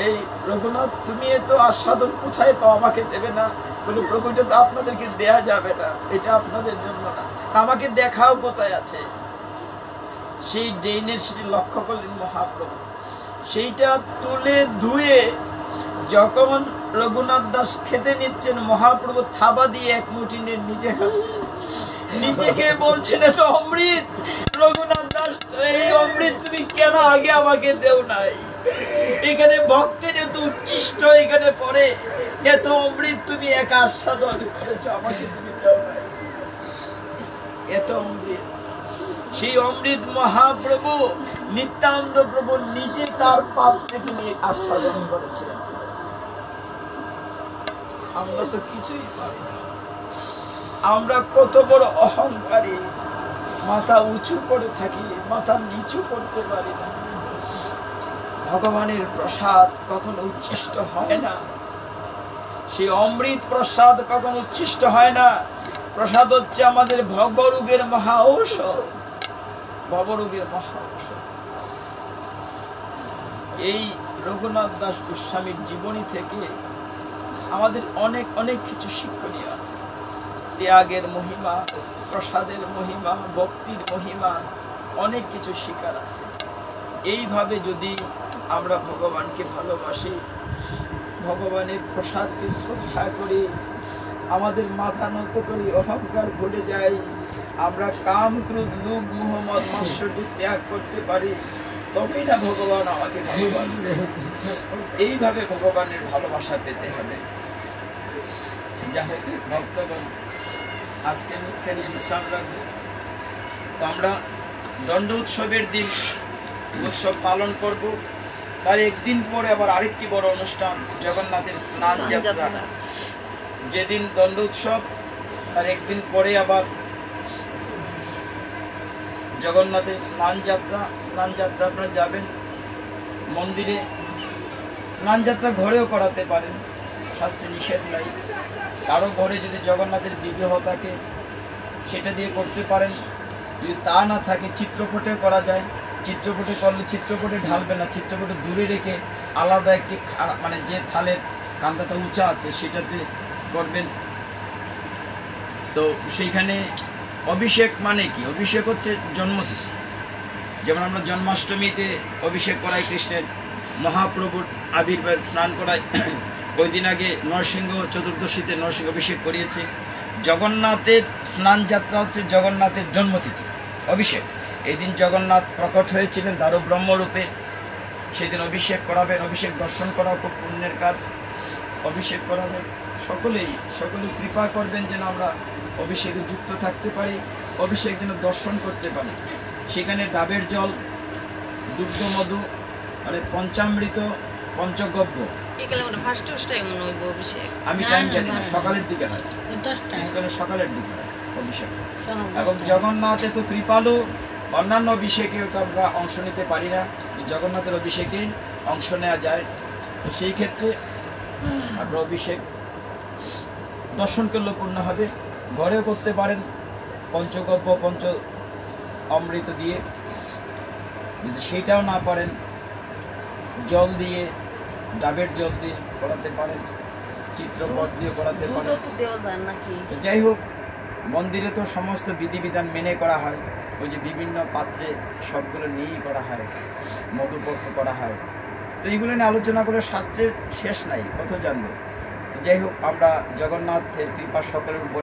এই রঘুনাথ তুমি এত আস্বাদন কোথায় পাও, আমাকে দেবে না? বলে প্রভু এটা তো আপনাদেরকে দেয়া যাবে না, এটা আপনাদের জন্য না, আমাকে দেখাও কোথায় আছে। সেই ড্রেইনের সেটি লক্ষ্য করলেন মহাপ্রভু, সেইটা তুলে ধুয়ে যখন রঘুনাথ দাস খেতে নিচ্ছেন, মহাপ্রভু থাবা দিয়ে এক মুঠি নিয়ে নিজে খাচ্ছেন, নিজেকে বলছেন এত অমৃত। রঘুনাথ দাস, এই অমৃত তুমি কেন আগে আমাকে দেও নাই? এখানে ভক্তের এত উচ্ছিষ্ট এখানে পড়ে, এত অমৃত তুমি একা আস্বাদন করেছ, আমাকে তুমি দেও নাই এত অমৃত। সেই অমৃত মহাপ্রভু নিত্যানন্দ প্রভু নিজে তার পাপ থেকে নিয়ে আস্বাদন করেছেন। আমরা তো কিছুই পারি না। আমরা কত বড় অহংকারী, মাথা উঁচু করে থাকি, মাথা নিচু করতে পারি না। ভগবানের প্রসাদ কখনো উচ্ছিষ্ট হয় না, সেই অমৃত প্রসাদ কখনো উচ্ছিষ্ট হয় না। প্রসাদ হচ্ছে আমাদের ভবরোগের মহা ঔষধ, ভবরোগের মহা ঔষধ। এই রঘুনাথ দাস গোস্বামীর জীবনী থেকে আমাদের অনেক অনেক কিছু শিক্ষণীয় আছে। ত্যাগের মহিমা, প্রসাদের মহিমা, ভক্তির মহিমা, অনেক কিছু শিকার আছে। এইভাবে যদি আমরা ভগবানকে ভালোবাসি, ভগবানের প্রসাদকে শ্রদ্ধা করি, আমাদের মাথা নত করি, অহংকার ভুলে যাই, আমরা কাম, ক্রোধ, লোভ, মোহ, মদ, মাৎসর্য ত্যাগ করতে পারি, তবেই না ভগবান আমাকে ভালোবাসবে। এইভাবে ভগবানের ভালোবাসা পেতে হবে। যা হোক ভক্তগণ, আজকে মুখখানি বিশ্রাম রাখবো। তো আমরা দণ্ড উৎসবের দিন উৎসব পালন করব। তার একদিন পরে আবার আরেকটি বড় অনুষ্ঠান, জগন্নাথের স্নান যাত্রা। যেদিন দণ্ড উৎসব, তার একদিন পরে আবার জগন্নাথের স্নান যাত্রা। স্নান যাত্রা আপনারা যাবেন মন্দিরে। স্নান যাত্রা ঘরেও করাতে পারেন, শাস্ত্রে নিষেধ নাই। কারো ঘরে যদি জগন্নাথের বিগ্রহ থাকে সেটা দিয়ে করতে পারেন। যদি তা না থাকে চিত্রপটে করা যায়। চিত্রপটে করলে চিত্রপটে ঢালবে না, চিত্রপটে দূরে রেখে আলাদা একটি মানে যে থালের কান্দাটা উঁচা আছে সেটাতে করবেন। তো সেইখানে অভিষেক মানে কি? অভিষেক হচ্ছে জন্মতিথি। যেমন আমরা জন্মাষ্টমীতে অভিষেক করাই কৃষ্ণের, মহাপ্রভুর আবির্ভাব স্নান করাই। ওই দিন আগে নরসিংহ চতুর্দশীতে নরসিংহ অভিষেক করিয়েছে। জগন্নাথের স্নান যাত্রা হচ্ছে জগন্নাথের জন্মতিথি, অভিষেক। এই দিন জগন্নাথ প্রকট হয়েছিলেন দারু ব্রহ্মরূপে, সেই দিন অভিষেক করাবেন। অভিষেক দর্শন করা খুব পুণ্যের কাজ, অভিষেক করাবেন। সকলে কৃপা করবেন যেন আমরা অভিষেকে যুক্ত থাকতে পারি, অভিষেক যেন দর্শন করতে পারি। সেখানে ডাবের জল, দুগ্ধ মধু, মানে পঞ্চামৃত, পঞ্চগব্য। আমি টাইম জানি না, সকালের দিকে হয়, ইস্কনের সকালের দিকে হয় অভিষেক। এবং জগন্নাথে তো কৃপালু, অন্যান্য অভিষেকেও তো আমরা অংশ নিতে পারি না, জগন্নাথের অভিষেকে অংশ নেওয়া যায়। তো সেই ক্ষেত্রে আমরা অভিষেক দর্শন করলেও পূর্ণ হবে। ঘরেও করতে পারেন পঞ্চগব্য, পঞ্চ অমৃত দিয়ে। যদি সেইটাও না পারেন, জল দিয়ে, ডাবের জল দিয়ে করাতে পারেন, চিত্রপট দিয়ে করাতে পারেন। যাই হোক, মন্দিরে তো সমস্ত বিধিবিধান মেনে করা হয়। ওই যে বিভিন্ন পাত্রে সবগুলো নিয়েই করা হয়, মধুপক্ষ করা হয়। তো এইগুলো নিয়ে আলোচনা করে শাস্ত্রের শেষ নাই, কত জানবো। যাই হোক, আমরা জগন্নাথের কৃপা সকলের উপর